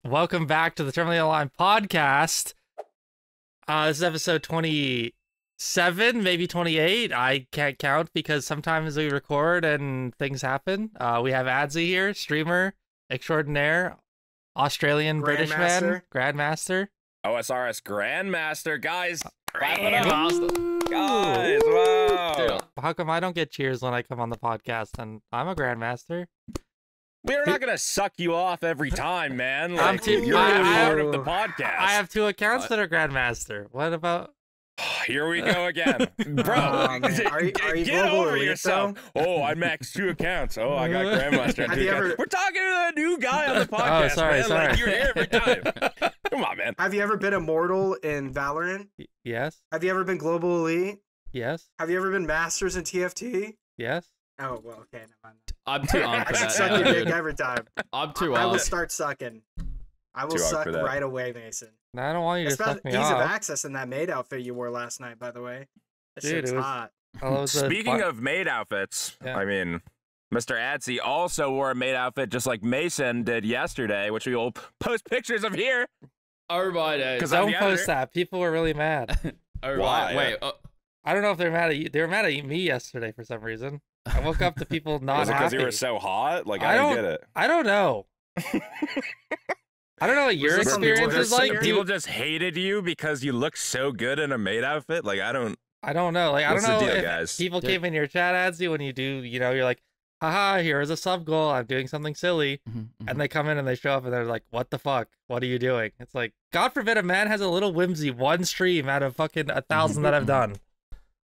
Welcome back to the Terminally Online podcast. This is episode 27, maybe 28. I can't count because sometimes we record and things happen. We have Adsy here, streamer extraordinaire, Australian British man, Grandmaster. Osrs Grandmaster, guys. Grandmaster. Guys, wow. Dude, how come I don't get cheers when I come on the podcast and I'm a Grandmaster? We're not gonna suck you off every time, man. Like, you're part of the podcast. I have 2 accounts that are Grandmaster. What about? Here we go again, bro. Are you get over yourself. Oh, I maxed 2 accounts. Oh, I got Grandmaster. We're talking to a new guy on the podcast. Oh, sorry, man. sorry. Like, you're here every time. Come on, man. Have you ever been immortal in Valorant? Yes. Have you ever been global elite? Yes. Have you ever been masters in TFT? Yes. Oh well, okay, never mind. I'm too on for I should that. suck your dick every time. I'm too I will on. start sucking. I will Too on suck for that. right away, Mason. No, I don't want you to suck me Ease off. of access in that maid outfit you wore last night, by the way. That Dude, shit's it was- hot. Oh, it was a Speaking fun- of maid outfits, Yeah. I mean, Mr. Adsy also wore a maid outfit just like Mason did yesterday, which we will post pictures of here. Oh my days. 'Cause I'm don't the post editor. that. People were really mad. Oh Why? right. Wait. I don't know if they're mad at you. They were mad at me yesterday for some reason. I woke up to people not Was it because happy. you were so hot? Like, I I don't don't- get it. I don't know. I don't know what your this on experience Twitter is like. somewhere? People Dude, just hated you because you look so good in a maid outfit. Like, I don't. I don't know. Like, I don't What's the know deal, if guys? people Dude. came in your chat, Adsy, when you do, you're like, haha, here is a sub goal. I'm doing something silly. And they come in and they show up and they're like, what the fuck? What are you doing? It's like, God forbid a man has a little whimsy, 1 stream out of fucking 1,000 that I've done.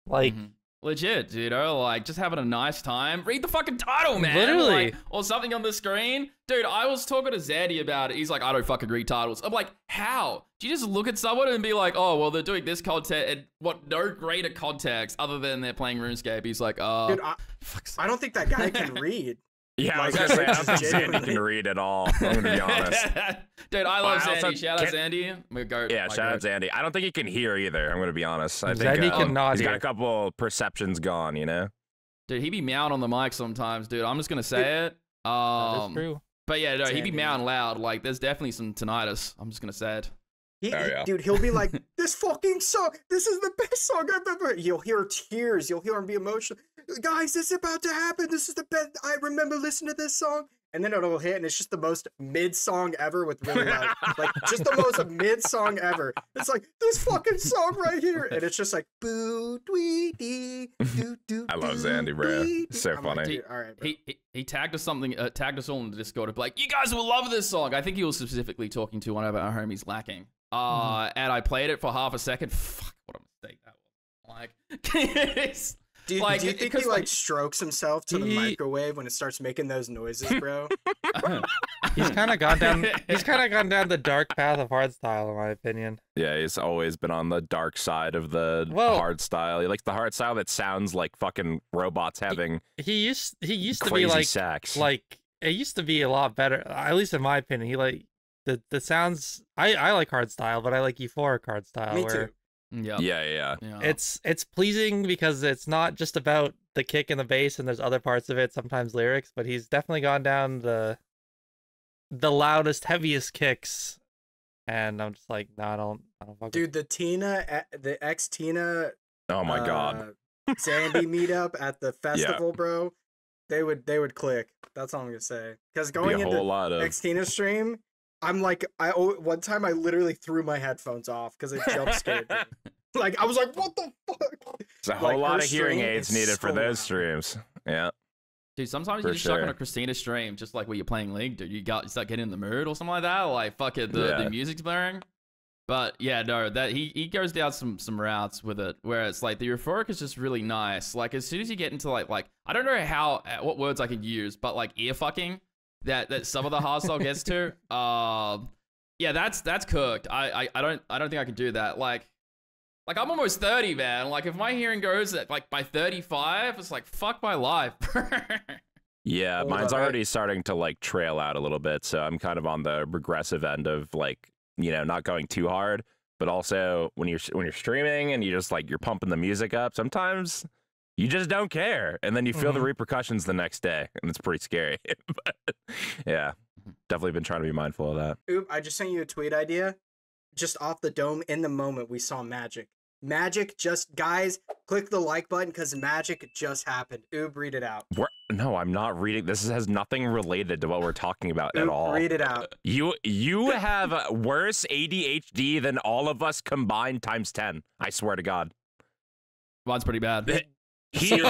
Like, Legit, dude. Like just having a nice time. Read the fucking title, man. Literally. Like, or something on the screen. Dude, I was talking to Zandy about it. He's like, I don't fucking read titles. I'm like, how? Do you just look at someone and be like, oh, well, they're doing this content and what? No greater context other than they're playing RuneScape. He's like, Dude, fuck's I don't think that guy can read. Yeah, I was Like, gonna say, I don't just think Sandy genuinely- can read at all. I'm gonna be honest. Dude, I love I also Zandy. Shout out can't- Zandy. My goat. Yeah, my shout out goat. Zandy. I don't think he can hear either. I'm gonna be honest. I think Zandy cannot he's got hear. a couple perceptions gone. You know. Dude, he be meowing on the mic sometimes, dude. I'm just gonna say it. that's true. But yeah, no, he be Zandy. meowing loud. Like, there's definitely some tinnitus. I'm just gonna say it. Yeah. Dude, he'll be like, this fucking song, this is the best song I've ever. You'll hear tears. You'll hear him be emotional. Guys, this is about to happen. This is the best. I remember listening to this song. And then it'll hit, and it's just the most mid song ever with really loud, like just the most mid song ever. It's like this fucking song right here, and it's just like boo dwee dee doo doo. I love doo, Zandy, bro. dwee, It's so dee. I'm like, funny. dude, all right, bro. He tagged us something, tagged us all in the Discord to be like, you guys will love this song. I think he was specifically talking to one of our homies, Lacking. And I played it for half a second. Fuck, what a mistake that was. Like, it's- Do you like, think he because, like strokes himself to the he- microwave when it starts making those noises, bro? He's kind of gone down. He's kind of gone down the dark path of hardstyle, in my opinion. Yeah, he's always been on the dark side of the Well- hard style. He likes the hard style that sounds like fucking robots having He used to crazy be sex. like it used to be a lot better. At least in my opinion, he like the sounds. I like hardstyle, but I like euphoric hardstyle. Me where too. yeah. yeah. It's pleasing because it's not just about the kick and the bass, and there's other parts of it, sometimes lyrics. But he's definitely gone down the loudest, heaviest kicks, and I'm just like, no, I don't fuck with Dude, the ex Tina, Oh my god. Zandy meetup at the festival, bro. They would click. That's all I'm gonna say. Because Be a going whole into lot of. ex Tina stream, I'm like, one time I literally threw my headphones off because it jump scared me. Like I was like, what the fuck? There's a whole like, lot her of hearing stream aids is needed for so those loud. streams. Yeah. Dude, sometimes For you just stuck on sure. a Christina stream, just like when you're playing League, dude. You start getting in the mood or something like that. Like, fuck it, the Yeah. music's blaring. But yeah, no, that he goes down some routes with it where it's like the euphoric is just really nice. Like as soon as you get into like I don't know what words I could use, but like ear fucking that some of the hardstyle gets to. Yeah, that's cooked. I don't think I can do that. Like I'm almost 30, man. Like if my hearing goes at like by 35, it's like fuck my life. Yeah, Hold mine's on, already starting to like trail out a little bit, so I'm kind of on the regressive end of like, you know, not going too hard, but also when you're streaming and you just like you're pumping the music up, sometimes you just don't care, and then you feel the repercussions the next day, and it's pretty scary. But yeah, definitely been trying to be mindful of that. Oop, I just sent you a tweet idea. Just off the dome, in the moment, we saw magic. Magic just, guys, click the like button because magic just happened. Oob, read it out. No, I'm not reading. This has nothing related to what we're talking about at all. Read it out. You have worse ADHD than all of us combined times 10. I swear to God. Mine's pretty bad. He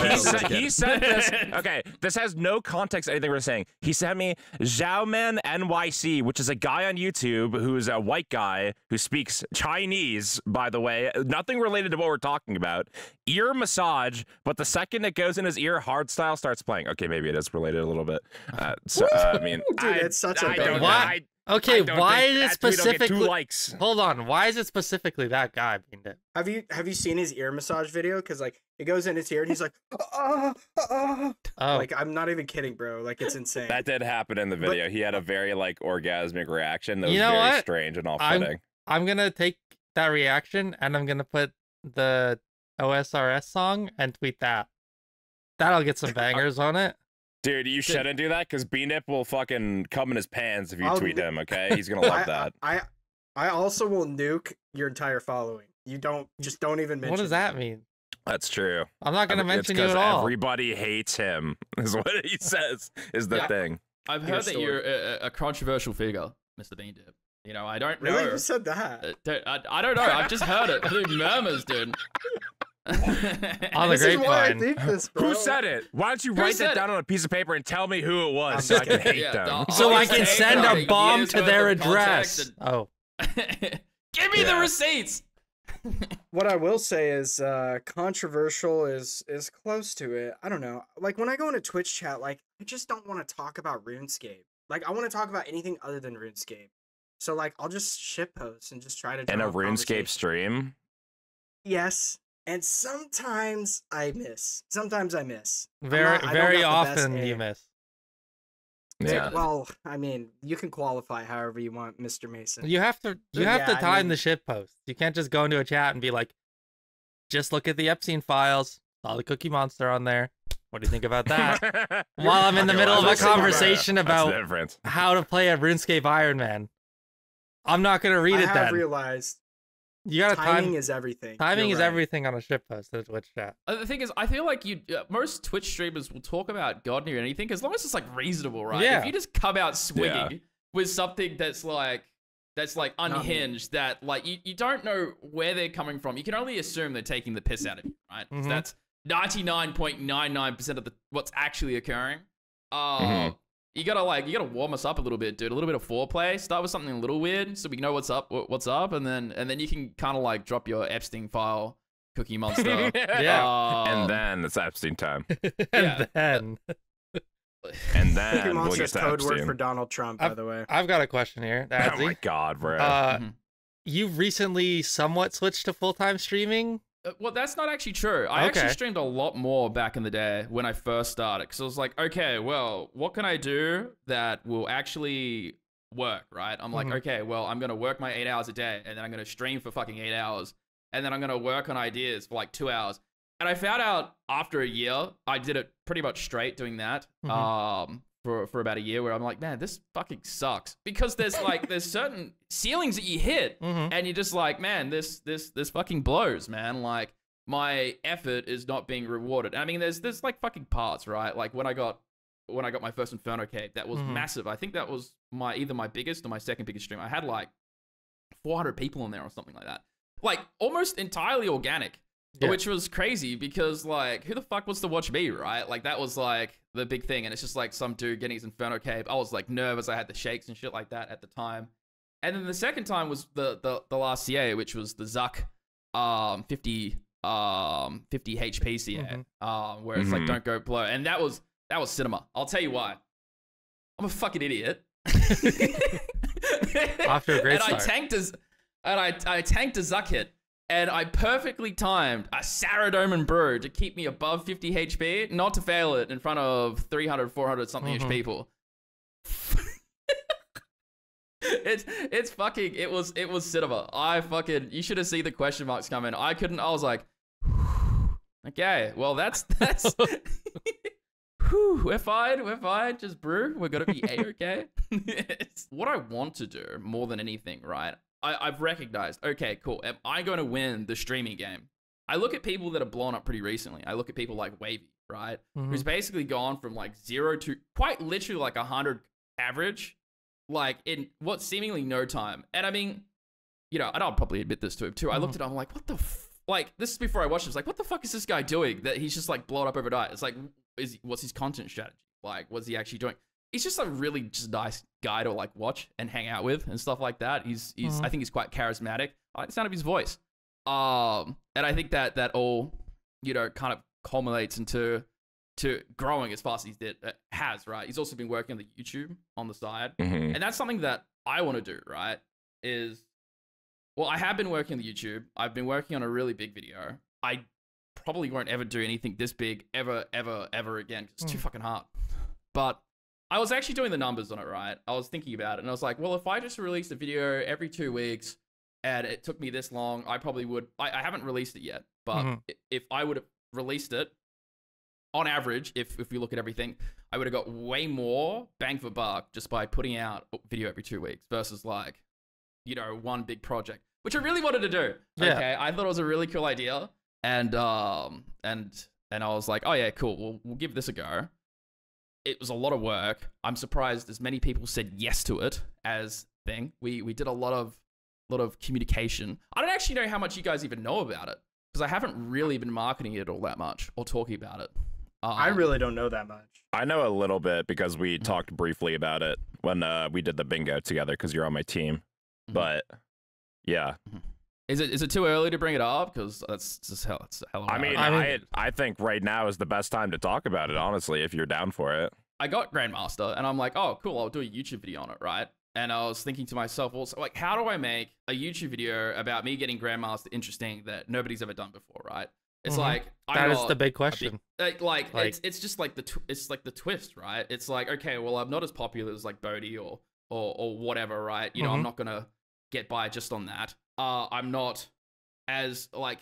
sent this. Okay, this has no context. Anything we're saying. He sent me Xiaoman NYC, which is a guy on YouTube who's a white guy who speaks Chinese. By the way, nothing related to what we're talking about. Ear massage, but the second it goes in his ear, hardstyle starts playing. Okay, maybe it is related a little bit. I mean, dude, it's such a I don't What? Okay, why is it specifically? 2 likes. Hold on, why is it specifically that guy? Beandip? Have you seen his ear massage video? Because like it goes in his ear and he's like, Oh, like I'm not even kidding, bro. Like it's insane. That did happen in the video. He had a very like orgasmic reaction that was You know very what? strange and off-putting. I'm gonna take that reaction and I'm gonna put the OSRS song and tweet that. That'll get some bangers on it. Dude, you shouldn't do that because Beandip will fucking come in his pants if you I'll- tweet him, okay? He's gonna love that. I also will nuke your entire following. You don't even mention. What does that mean? That's true. I'm not gonna mention you It's at 'cause all. everybody hates him, is what he says, is the Yeah. thing. I've Your heard that story. you're a controversial figure, Mr. Beandip. You know, I don't know. Really? Who said that? I don't know. I've just heard it through murmurs, dude. On the This is why I grapevine. think this, bro. Who said it? Why don't you Who write said that it? down on a piece of paper and tell me who it was I'm so I just can kidding. hate Yeah, them? dog. So I I'll can say send like a bomb years to worth their of context address. Oh, Give me the receipts. What I will say is controversial is close to it. I don't know. Like when I go into Twitch chat, like I just don't want to talk about RuneScape. Like I want to talk about anything other than RuneScape. So like I'll just shitpost and just try to In drum a up RuneScape conversation. stream? Yes. And sometimes I miss. Sometimes I miss. very, I don't very got the best often you aim. miss. Yeah. Well, I mean, you can qualify however you want, Mr. Mason. You have to Yeah, I time mean- the shit post. You can't just go into a chat and be like, just look at the Epstein files. Saw the Cookie Monster on there. What do you think about that? While I'm in the Okay, middle well, of a that's different. conversation That's the about difference. how to play a RuneScape Iron Man. I'm not gonna read I it have then. realized You gotta timing time. is everything. Timing You're is right. everything on a shit post in a Twitch chat. The thing is, I feel like most Twitch streamers will talk about God or anything as long as it's like reasonable, right? Yeah. If you just come out swinging Yeah. with something that's like unhinged, that like you don't know where they're coming from. You can only assume they're taking the piss out of you, right? So Mhm. that's 99.99% of what's actually occurring. Mhm. You gotta warm us up a little bit, dude. A little bit of foreplay. Start with something a little weird, so we know what's up, and then you can kind of like drop your Epstein file, Cookie Monster. Yeah. And then it's Epstein time. And then And Cookie then we'll Monster get is to code word Epstein. for Donald Trump, by the way. I've got a question here, Oh Adsy. my god, bro. Mhm. You've recently somewhat switched to full-time streaming. Well, that's not actually true. I Okay. actually streamed a lot more back in the day when I first started, because I was like, okay, well, what can I do that will actually work, right? I'm like, Mhm. okay, well, I'm gonna work my 8 hours a day, and then I'm gonna stream for fucking 8 hours, and then I'm gonna work on ideas for like 2 hours. And I found out after a year, I did it pretty much straight doing that. For about a year, where I'm like, man, this fucking sucks, because there's certain ceilings that you hit, Mm-hmm. and you're just like, man, this fucking blows, man. Like my effort is not being rewarded. I mean, there's like fucking parts, right? Like when I got my first Inferno Cape, that was Mhm. massive. I think that was either my biggest or my second biggest stream. I had like 400 people in there or something like that. Like almost entirely organic. Yeah. Which was crazy because, like, who the fuck wants to watch me, right? Like, that was, like, the big thing. And it's just, like, some dude getting his Inferno Cape. I was, like, nervous. I had the shakes and shit like that at the time. And then the second time was the last CA, which was the Zuck 50 HP CA, where it's, like, Mhm. don't go below. And that was cinema. I'll tell you why. I'm a fucking idiot. Off to a great and start. I tanked a Zuck hit. And I perfectly timed a Saradomin Brew to keep me above 50 HP, not to fail it in front of 300, 400 something-ish people. It's fucking, it was cinema. You should have seen the question marks come in. I was like, okay, well that's, whew, we're fine, just brew, we're gonna be A-okay. What I want to do more than anything, right? I've recognized, okay, cool, am I gonna win the streaming game? I look at people that have blown up pretty recently. I look at people like Wavy, right? Who's basically gone from like 0 to quite literally like 100 average, like in what seemingly no time. And I mean, you know, and I'll probably admit this to him too. I looked at him, I'm like, what the like, this is before I watched it. I was like, what the fuck is this guy doing that he's just like blown up overnight? It's like, what's his content strategy? Like, what's he actually doing? He's just a really just nice guy to like watch and hang out with and stuff like that. He's I think he's quite charismatic. I like the sound of his voice. And I think that all, you know, kind of culminates into growing as fast as he has, right? He's also been working on the YouTube on the side. And that's something that I want to do, right? Well, I have been working on the YouTube. I've been working on a really big video. I probably won't ever do anything this big ever again. It's too fucking hard. But I was actually doing the numbers on it, right? I was thinking about it and I was like, well, if I just released a video every 2 weeks and it took me this long, I probably would. I haven't released it yet, but if I would have released it, on average, if we look at everything, I would have got way more bang for buck just by putting out a video every 2 weeks versus like, you know, one big project, which I really wanted to do. Yeah. Okay, I thought it was a really cool idea, and I was like, oh yeah, cool. We'll give this a go. It was a lot of work. I'm surprised as many people said yes to it as thing. We did a lot of communication. I don't actually know how much you guys even know about it because I haven't really been marketing it all that much or talking about it. I really don't know that much. I know a little bit because we talked briefly about it when we did the bingo together because you're on my team. But yeah. Is it too early to bring it up? Because that's just hell. It's hell. I mean, I think right now is the best time to talk about it, honestly, if you're down for it. I got Grandmaster and I'm like, oh, cool, I'll do a YouTube video on it, right? And I was thinking to myself also, like, how do I make a YouTube video about me getting Grandmaster interesting that nobody's ever done before, right? It's like that is the big question. It's just like the twist, right? It's like, okay, well, I'm not as popular as like Bodhi or whatever, right? You know, I'm not gonna get by just on that. I'm not as like,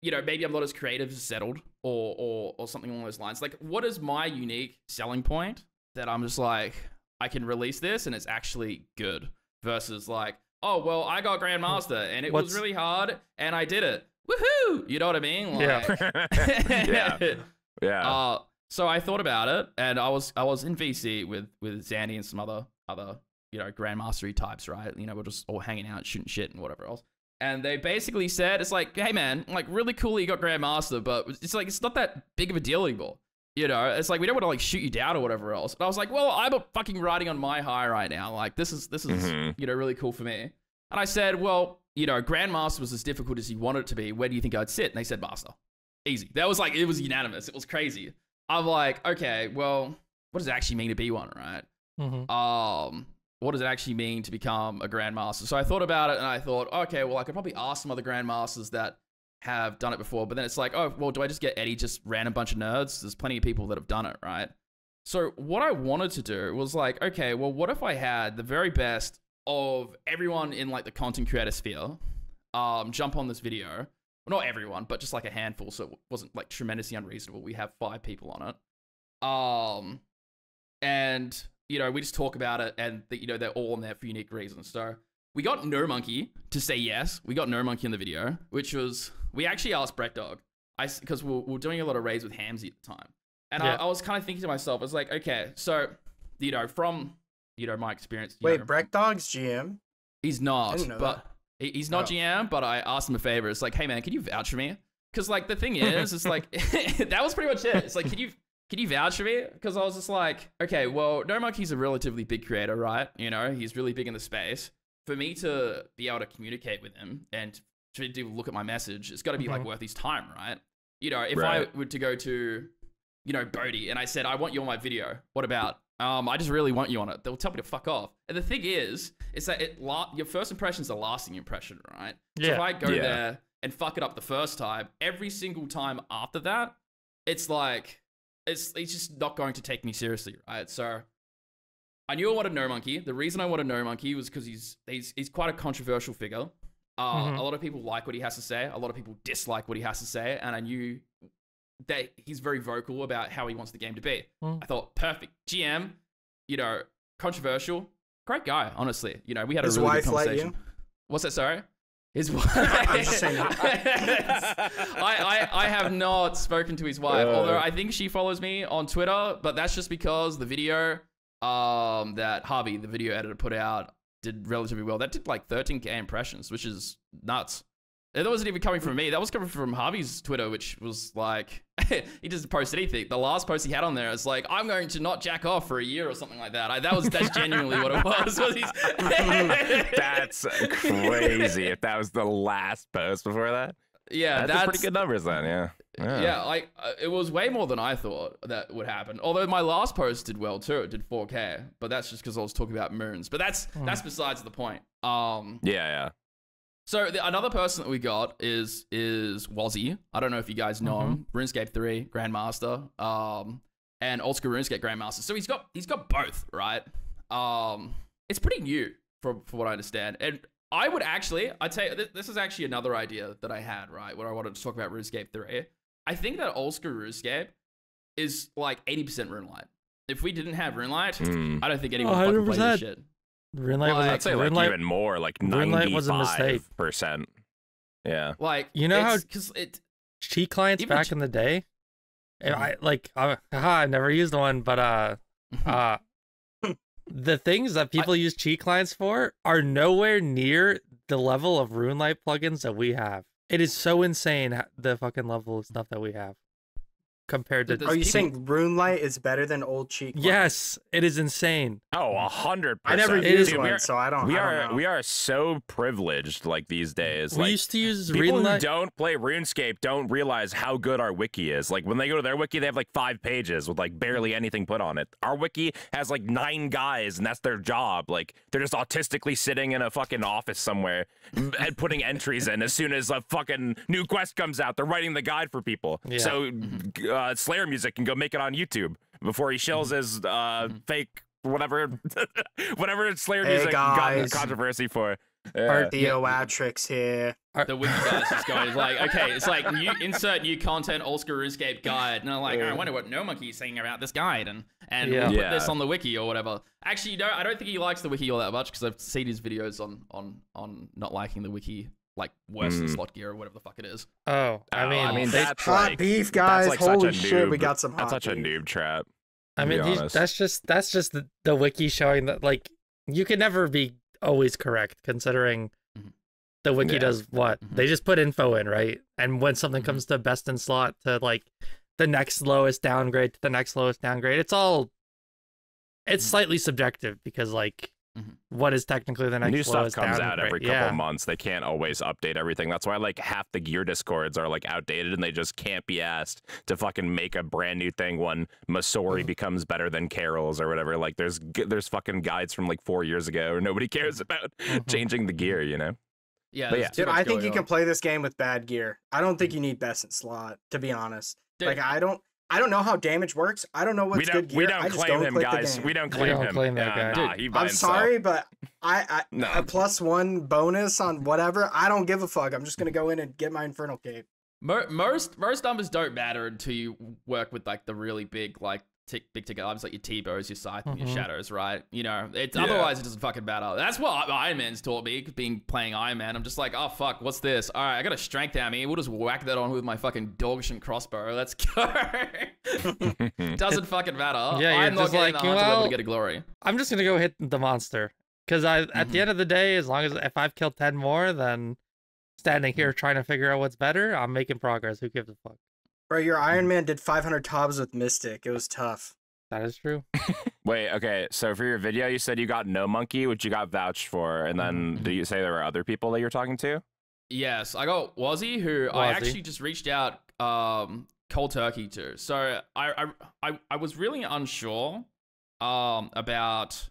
you know, maybe I'm not as creative as Settled or something along those lines. Like, what is my unique selling point that I'm just like, I can release this and it's actually good versus like, oh, well, I got Grandmaster and it was really hard and I did it. Woohoo! You know what I mean? Like, yeah. So I thought about it and I was in VC with Zandy and some other, you know, Grandmastery types, right? You know, we're just all hanging out, shooting shit and whatever else. And they basically said, it's like, hey man, like really cool you got Grandmaster, but it's like, it's not that big of a deal anymore. You know, it's like, we don't want to like shoot you down or whatever else. And I was like, well, I'm fucking riding on my high right now. Like this is you know, really cool for me. And I said, well, you know, Grandmaster was as difficult as you wanted it to be. Where do you think I'd sit? And they said Master. Easy. That was like, it was unanimous. It was crazy. I'm like, okay, well, what does it actually mean to be one, right? What does it actually mean to become a Grandmaster? So I thought about it and I thought, okay, well, I could probably ask some other Grandmasters that have done it before. But then it's like, oh, well, do I just get Eddie, just random bunch of nerds? There's plenty of people that have done it, right? So what I wanted to do was like, okay, well, what if I had the very best of everyone in like the content creator sphere jump on this video? Well, not everyone, but just like a handful, so it wasn't like tremendously unreasonable. We have 5 people on it. And, you know, we just talk about it and, you know, they're all on there for unique reasons. So we got No Monkey to say yes. We got No Monkey in the video, which was, we actually asked Brett Dog, because we were doing a lot of raids with Hamzy at the time. And I was kind of thinking to myself, I was like, okay, so, you know, from, you know, my experience. Wait, Brett Dog's GM? He's not, but he's not GM, but I asked him a favor. It's like, hey man, can you vouch for me? Because like the thing is, it's like, that was pretty much it. It's like, can you vouch for me? Because I was just like, okay, well, No Monkey's a relatively big creator, right? You know, he's really big in the space. For me to be able to communicate with him and to do look at my message, it's got to be like worth his time, right? You know, if I were to go to, you know, Bodhi and I said, I want you on my video, what about? I just really want you on it. They'll tell me to fuck off. And the thing is that your first impression is a lasting impression, right? Yeah. So if I go there and fuck it up the first time, every single time after that, it's like, it's just not going to take me seriously, right? So I knew I wanted No Monkey. The reason I wanted No Monkey was because he's quite a controversial figure. A lot of people like what he has to say. A lot of people dislike what he has to say. And I knew that he's very vocal about how he wants the game to be. Mm. I thought, perfect. GM, you know, controversial, great guy, honestly. You know, we had His a really good wife let conversation. you? What's that, sorry? His wife. I'm just saying. I have not spoken to his wife, although I think she follows me on Twitter, but that's just because the video that Harvey, the video editor, put out did relatively well. That did like 13k impressions, which is nuts. And that wasn't even coming from me. That was coming from Harvey's Twitter, which was like, he doesn't post anything. The last post he had on there is like, I'm going to not jack off for a year or something like that. That's genuinely what it was. That's crazy. If that was the last post before that. Yeah, that's pretty good numbers then. Yeah. Yeah, like it was way more than I thought that would happen. Although my last post did well too. It did 4k, but that's just because I was talking about moons. But that's besides the point. Yeah. So another person that we got is Wazzy. I don't know if you guys know him. RuneScape 3 Grandmaster, and Old School Runescape Grandmaster. So he's got both, right? It's pretty new from what I understand. And I'd tell you, this is actually another idea that I had, right? Where I wanted to talk about RuneScape 3. I think that Old School Runescape is like 80% Runelight. If we didn't have Runelight, I don't think anyone would fucking play this shit. Runelight was I'd say like even more, like 95%. Yeah. Like, you know how because it cheat clients back in the day. I never used one, but the things that people use cheat clients for are nowhere near the level of Runelight plugins that we have. It is so insane the fucking level of stuff that we have compared to. Are you saying Runelight is better than old cheat clients? Yes, it is insane. Oh, 100%. I never used one, so I don't know. We are so privileged like these days. We like, used to use people Runelight. who don't play RuneScape don't realize how good our wiki is. Like when they go to their wiki, they have like 5 pages with like barely anything put on it. Our wiki has like 9 guys, and that's their job. Like they're just autistically sitting in a fucking office somewhere and putting entries in. As soon as a fucking new quest comes out, they're writing the guide for people. Yeah. So Slayer music can go make it on YouTube before he shills his fake whatever Slayer music got controversy for. Theoatrix here. The wiki guy's just going like, okay, it's like insert new content, Old School RuneScape guide, and I'm like, I wonder what No Monkey's saying about this guide, and we'll put this on the wiki or whatever. Actually, no, I don't think he likes the wiki all that much because I've seen his videos on not liking the wiki. Like worse than slot gear or whatever the fuck it is. Oh, I mean that's hot like, beef, guys. That's like Holy such a shit, noob, we got some hot That's such beef. a noob trap. I mean, that's just the wiki showing that like you can never be always correct considering the wiki does what they just put info in, right? And when something comes to best in slot to like the next lowest downgrade to the next lowest downgrade, it's slightly subjective because like what is technically the next new stuff comes downgrade? out every couple of months. They can't always update everything. That's why like half the gear discords are like outdated and they just can't be asked to fucking make a brand new thing when Masori becomes better than Carol's or whatever. Like there's fucking guides from like 4 years ago or nobody cares about changing the gear, you know? Yeah, but yeah. Dude, I think you can play this game with bad gear. I don't think you need best in slot, to be honest. Dude. Like I don't know how damage works. I don't know what's good gear. We don't claim him, guys. We don't claim him. Claim that guy. Nah, I'm sorry, but a +1 bonus on whatever. I don't give a fuck. I'm just gonna go in and get my Infernal Cape. Most numbers don't matter until you work with like the really big like big ticket items like your T-bows, your Scythe, and your Shadows, right? You know, otherwise it doesn't fucking matter. That's what Iron Man's taught me, playing Iron Man. I'm just like, oh fuck, what's this? All right, I got a strength army. We'll just whack that on with my fucking Dorgushan crossbow. Let's go. Doesn't fucking matter. Yeah, I'm not just getting like, the hard level to get a glory. I'm just gonna go hit the monster because at the end of the day, as long as if I've killed 10 more, then standing here trying to figure out what's better, I'm making progress. Who gives a fuck? Bro, your Iron Man did 500 tobs with Mystic. It was tough. That is true. Wait, okay. So for your video, you said you got No Monkey, which you got vouched for, and then did you say there were other people that you're talking to? Yes, I got Wazzy, who I actually just reached out cold turkey to. So I was really unsure about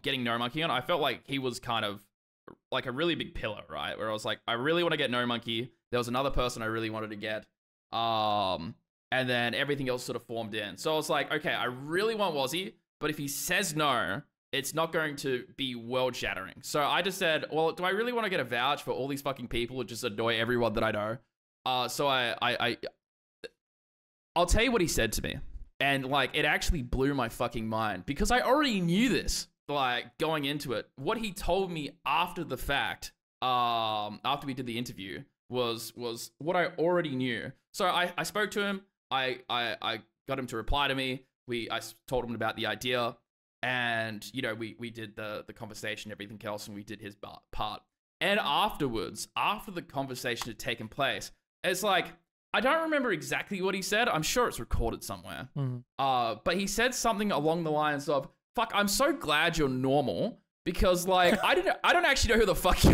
getting No Monkey on. I felt like he was kind of like a really big pillar, right? Where I was like, I really want to get No Monkey. There was another person I really wanted to get. And then everything else sort of formed in. So I was like, okay, I really want Wazzy, but if he says no, it's not going to be world shattering. So I just said, well, do I really want to get a vouch for all these fucking people who just annoy everyone that I know? So I I'll tell you what he said to me. And like, it actually blew my fucking mind because I already knew this, like going into it. What he told me after the fact, after we did the interview was what I already knew. So I spoke to him. I got him to reply to me. I told him about the idea, and you know, we did the conversation, everything else, and we did his part. And afterwards, after the conversation had taken place, it's like, I don't remember exactly what he said. I'm sure it's recorded somewhere. But he said something along the lines of, "Fuck, I'm so glad you're normal because like I don't actually know who the fuck you."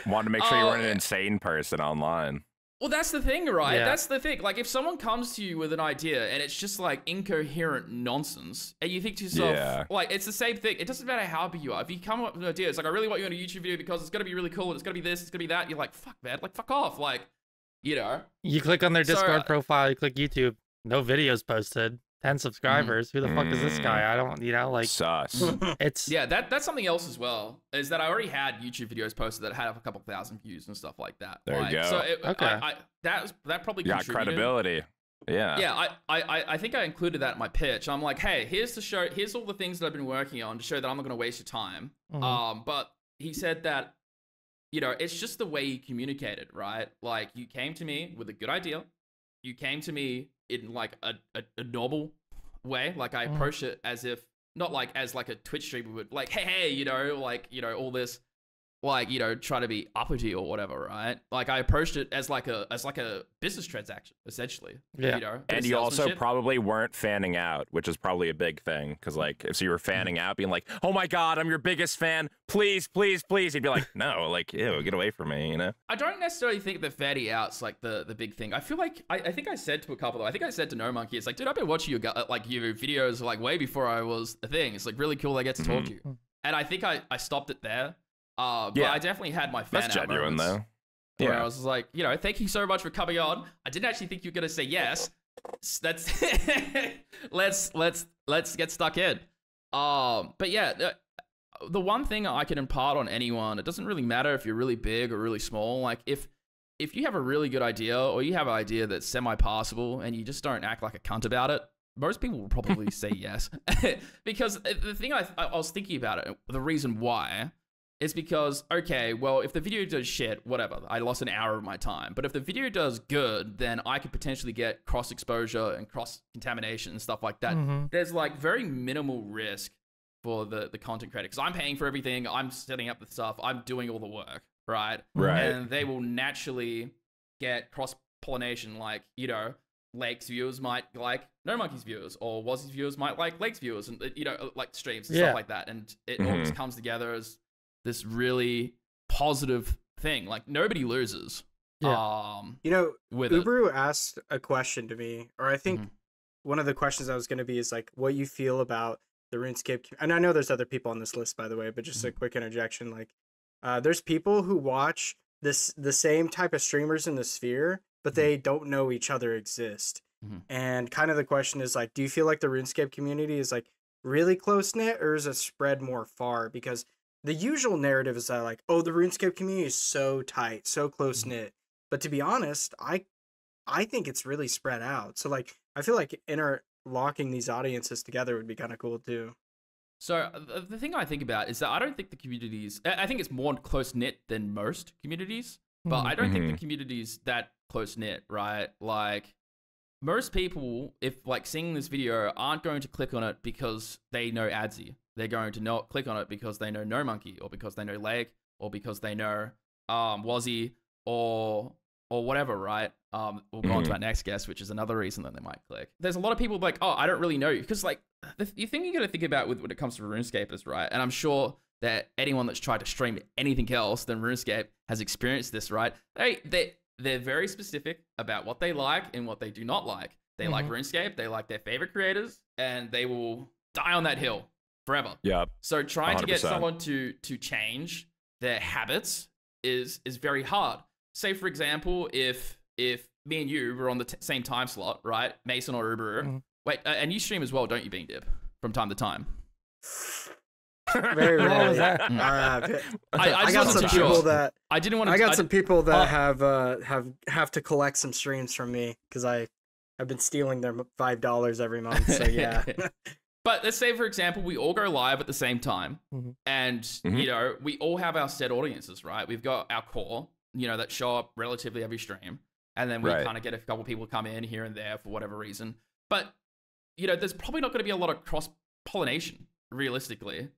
Wanted to make sure you weren't an insane person online. Well, that's the thing, right? Yeah. That's the thing. Like, if someone comes to you with an idea and it's just like incoherent nonsense, and you think to yourself, like, it's the same thing. It doesn't matter how big you are. If you come up with an idea, it's like, I really want you on a YouTube video because it's gonna be really cool. And it's gonna be this. It's gonna be that. You're like, fuck, man. Like, fuck off. Like, you know. You click on their Discord profile. You click YouTube. No videos posted. 10 subscribers. Who the fuck is this guy? I don't, you know, like. Sus. It's. Yeah, that's something else as well. Is that I already had YouTube videos posted that had a couple thousand views and stuff like that. There you go. So Okay. that probably You got contributed. credibility. Yeah. Yeah, I think I included that in my pitch. I'm like, hey, here's all the things that I've been working on to show that I'm not going to waste your time. But he said that, you know, it's just the way you communicated, right? Like, you came to me with a good idea. You came to me in like a normal way. Like, I approached it as if, not like as like a Twitch streamer would, like, hey, you know, like, you know, all this, like, you know, try to be uppity or whatever, right? Like, I approached it as like a business transaction, essentially. Yeah. You know, And you also probably weren't fanning out, which is probably a big thing. Because, like, if you were fanning out, being like, oh my God, I'm your biggest fan. Please, please, please. He'd be like, no, like, ew, get away from me, you know? I don't necessarily think that fanning out's like the big thing. I feel like, I think I said to a couple, I think I said to No Monkey, it's like, dude, I've been watching your videos like way before I was a thing. It's like really cool I get to talk to you. And I think I stopped it there. But I definitely had my fan That's out genuine, moments though. where I was like, you know, thank you so much for coming on. I didn't actually think you were gonna say yes. That's let's get stuck in. But yeah, the one thing I can impart on anyone, it doesn't really matter if you're really big or really small. Like, if you have a really good idea or you have an idea that's semi-passable and you just don't act like a cunt about it, most people will probably say yes. Because the thing I was thinking about it, the reason why. It's because, okay, well, if the video does shit, whatever, I lost an hour of my time. But if the video does good, then I could potentially get cross-exposure and cross-contamination and stuff like that. There's, like, very minimal risk for the content creator. Because I'm paying for everything, I'm setting up the stuff, I'm doing all the work, right? Right. And they will naturally get cross-pollination, like, you know, Lake's viewers might like No Monkey's viewers, or Wazzy's viewers might like Lake's viewers, and, you know, like streams and stuff like that. And it all just comes together as this really positive thing. Like, nobody loses. Yeah. You know, with Ubaru asked a question to me, or I think one of the questions I was going to be is like, what you feel about the RuneScape. And I know there's other people on this list, by the way, but just a quick interjection. Like, there's people who watch the same type of streamers in the sphere, but they don't know each other exist. And kind of the question is like, do you feel like the RuneScape community is like really close knit, or is it spread more far? Because the usual narrative is that like, oh, the RuneScape community is so tight, so close knit. But to be honest, I think it's really spread out. So like, I feel like interlocking these audiences together would be kind of cool too. So the thing I think about is that I don't think the communities, I think it's more close knit than most communities, but I don't think the community's that close knit, right? Like, most people, if like seeing this video, aren't going to click on it because they know Adsy. They're going to click on it because they know No Monkey, or because they know Lake, or because they know Wazzy, or whatever, right? We'll go on to our next guest, which is another reason that they might click. There's a lot of people like, oh, I don't really know you. Because like, the thing you got to think about when it comes to RuneScapers, right? And I'm sure that anyone that's tried to stream anything else than RuneScape has experienced this, right? They're very specific about what they like and what they do not like. They like RuneScape, they like their favorite creators, and they will die on that hill forever. Yep. So trying 100%. to get someone to change their habits is very hard. Say, for example, if me and you were on the same time slot, right? Mason or Ubaru. Wait, and you stream as well, don't you, Beandip? From time to time. Very What rarely. was that? I just got wasn't some too people sure. that I didn't want to. I got some people that Oh. have to collect some streams from me because I've been stealing their $5 every month. So yeah. But let's say, for example, we all go live at the same time, and you know, we all have our set audiences, right? We've got our core, you know, that show up relatively every stream, and then we kind of get a couple people come in here and there for whatever reason. But you know, there's probably not going to be a lot of cross pollination, realistically.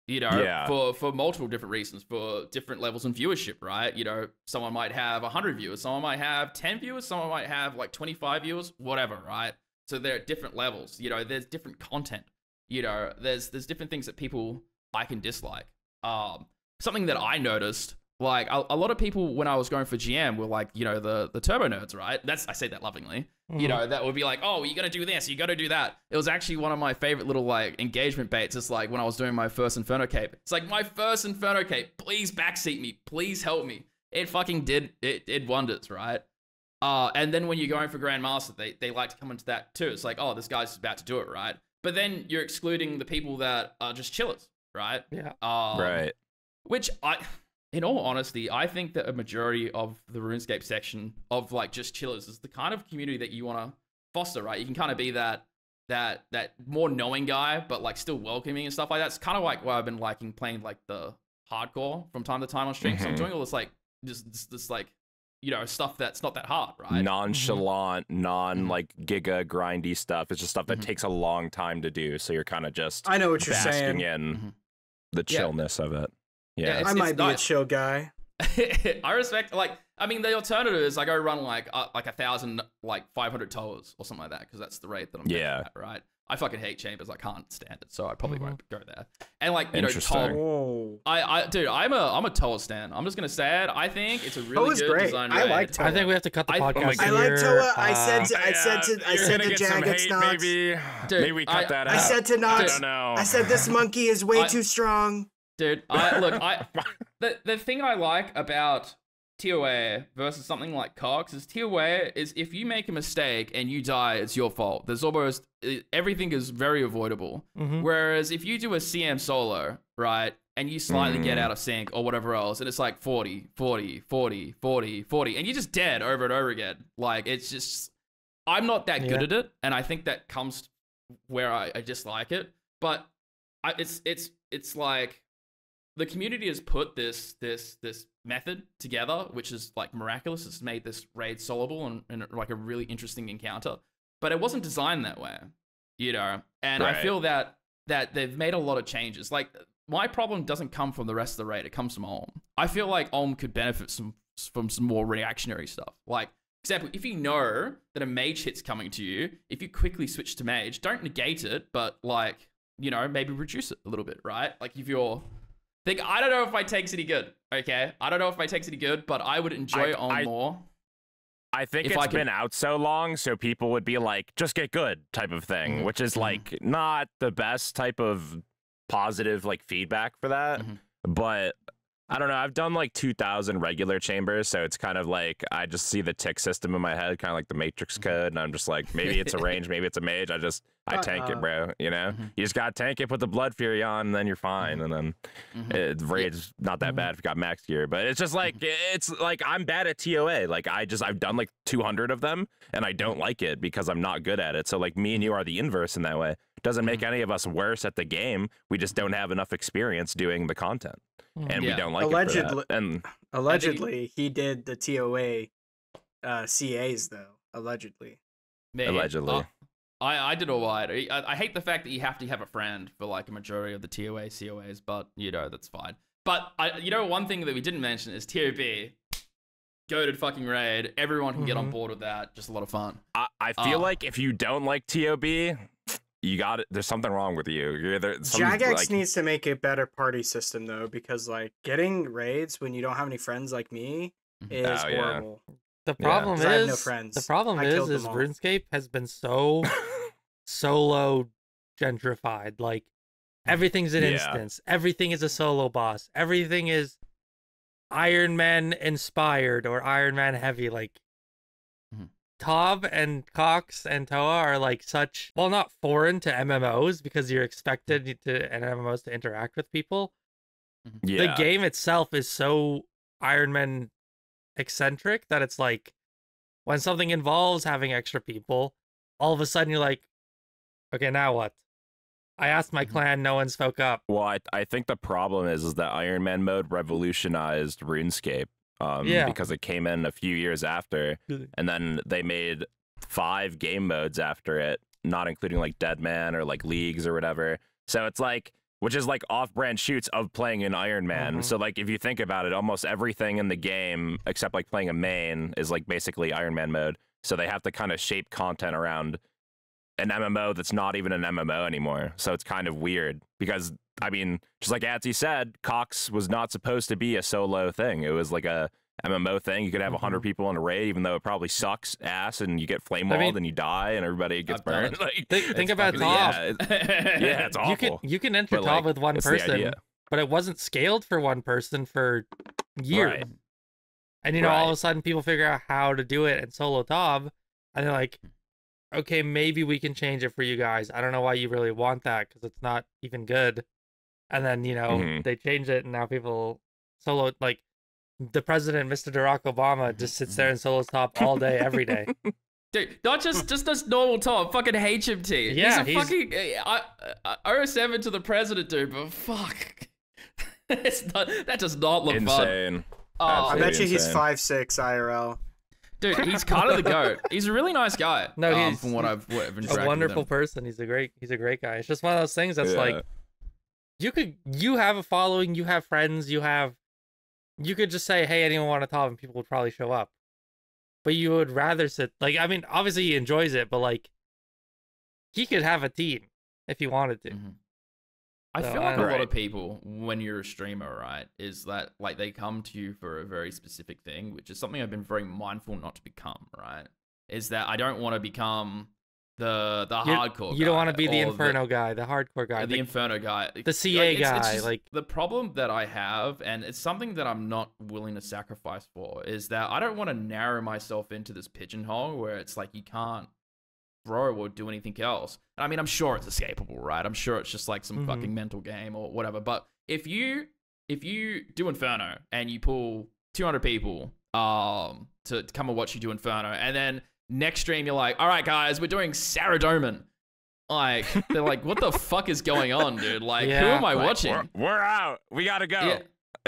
You know, for multiple different reasons, for different levels in viewership, right? You know, someone might have 100 viewers, someone might have 10 viewers, someone might have like 25 viewers, whatever, right? So they're at different levels. You know, there's different content. You know, there's different things that people like and dislike. Something that I noticed, like a lot of people when I was going for GM were like, you know, the turbo nerds, right? I say that lovingly. You know, that would be like, oh, you got to do this, you got to do that. It was actually one of my favorite little like engagement baits. It's like when I was doing my first Inferno Cape. It's like my first Inferno Cape. Please backseat me. Please help me. It fucking did wonders, right? And then when you're going for Grandmaster, they like to come into that too. It's like, oh, this guy's about to do it, right? But then you're excluding the people that are just chillers, right? Yeah. Right. Which in all honesty, I think that a majority of the RuneScape section of like just chillers is the kind of community that you want to foster, right? You can kind of be that more knowing guy, but like still welcoming and stuff like that. It's kind of like why I've been liking playing like the hardcore from time to time on stream. So I'm doing all this like this like, you know, stuff that's not that hard, right? Nonchalant, like giga grindy stuff. It's just stuff that takes a long time to do. So you're kind of just I know what you're basking saying. in the chillness of it. Yeah, I might be a chill guy. I respect, like, I mean, the alternative is I go run like 1,000, like 500 towers or something like that, because that's the rate that I'm getting at, right? I fucking hate chambers. I can't stand it, so I probably won't go there. And like, you know, Toll, dude, I'm a Toll stan. I'm just gonna say it. I think it's a really good design raid. I like Toll. I think we have to cut the podcast I here. like Toa. I said to Jagged Knox. Maybe we cut that out. I said to Knox. I don't know. I said this monkey is way too strong. Dude, the thing I like about TOA versus something like Cox is TOA is if you make a mistake and you die, it's your fault. There's almost everything is very avoidable. Whereas if you do a CM solo, right, and you slightly get out of sync or whatever else, and it's like 40, 40, 40, 40, 40, and you're just dead over and over again. Like, it's just, I'm not that good at it, and I think that comes where I dislike it. But it's like, the community has put this method together, which is like miraculous. It's made this raid solvable and like a really interesting encounter. But it wasn't designed that way, you know. And I feel that they've made a lot of changes. Like, my problem doesn't come from the rest of the raid; it comes from Olm. I feel like Olm could benefit from some more reactionary stuff. Like, for example, if you know that a mage hit's coming to you, if you quickly switch to mage, don't negate it, but like, you know, maybe reduce it a little bit, right? Like, if you're I don't know if my take's any good, okay? I don't know if my take's any good, but I would enjoy on more. I think it's been out so long, so people would be like, just get good type of thing, which is like not the best type of positive like feedback for that. But I don't know. I've done like 2,000 regular chambers, so it's kind of like I just see the tick system in my head, kind of like the Matrix code, and I'm just like, maybe it's a range, maybe it's a mage. I tank it, bro. You know, you just gotta tank it, put the Blood Fury on, and then you're fine. And then raid's not that bad if you got max gear, but it's just like it's like I'm bad at TOA. Like I've done like 200 of them, and I don't like it because I'm not good at it. So like me and you are the inverse in that way. It doesn't make any of us worse at the game. We just don't have enough experience doing the content. And we don't like it for that. And allegedly, he did the TOA CAs though. Allegedly. Maybe. Allegedly. I did all right. I hate the fact that you have to have a friend for like a majority of the TOA COAs, but you know, that's fine. But you know, one thing that we didn't mention is TOB. Goated fucking raid. Everyone can get on board with that. Just a lot of fun. I feel like if you don't like TOB, you got it. There's something wrong with you. Jagex needs to make a better party system though, because like getting raids when you don't have any friends like me is horrible. The problem is, I have no friends. The problem is RuneScape has been so solo gentrified. Like everything's an instance. Everything is a solo boss. Everything is Iron Man inspired or Iron Man heavy. Like Tob and Cox and Toa are like such, well, not foreign to MMOs because you're expected to in MMOs to interact with people. Yeah. The game itself is so Iron Man eccentric that it's like when something involves having extra people, all of a sudden you're like, okay, now what? I asked my clan, no one spoke up. Well, I think the problem is that Iron Man mode revolutionized RuneScape. Because it came in a few years after, and then they made 5 game modes after it, not including like Deadman or like Leagues or whatever. So it's like, which is like off-brand shoots of playing an Iron Man. So like, if you think about it, almost everything in the game except like playing a main is like basically Iron Man mode. So they have to kind of shape content around an MMO that's not even an MMO anymore. So it's kind of weird because, I mean, just like Adsy said, Cox was not supposed to be a solo thing. It was like a MMO thing. You could have 100 people in a raid, even though it probably sucks ass, and you get flame walled and you die, and everybody gets burned. Like, think about Top. Yeah, it's awful. You can enter Top with one person, but it wasn't scaled for one person for years. Right. And you know, all of a sudden, people figure out how to do it in solo Top, and they're like, okay, maybe we can change it for you guys. I don't know why you really want that because it's not even good. And then, you know, they changed it, and now people solo, like the president, Mr. Barack Obama, just sits there and solo Top all day, every day. Dude, not just normal Top, fucking HMT. Yeah, he's a fucking 07 to the president, dude, but fuck. That does not look insane. Fun. Oh, I bet you he's 5'6" IRL. Dude, he's kind of the goat. He's a really nice guy. No, he's from what I've interacted a wonderful with him. person. He's a great guy. It's just one of those things that's like, you have a following, you have friends, you could just say, hey, anyone want to talk, and people would probably show up. But you would rather sit, like, I mean, obviously he enjoys it, but like, he could have a team if he wanted to. I feel like a lot of people, when you're a streamer, right, is that like they come to you for a very specific thing, which is something I've been very mindful not to become, right? Is that I don't want to become the hardcore guy. You don't want to be the Inferno guy, the hardcore guy. The Inferno guy. The CA guy. It's just, like the problem that I have, and it's something that I'm not willing to sacrifice for, is that I don't want to narrow myself into this pigeonhole where it's like you can't grow or do anything else. And I mean, I'm sure it's escapable, right? I'm sure it's just like some fucking mental game or whatever. But if you do Inferno and you pull 200 people to come and watch you do Inferno, and then next stream you're like, all right guys, we're doing Saradomin. Like, they're like, what the fuck is going on, dude? Like, who am I watching? We're out. We gotta go. Yeah.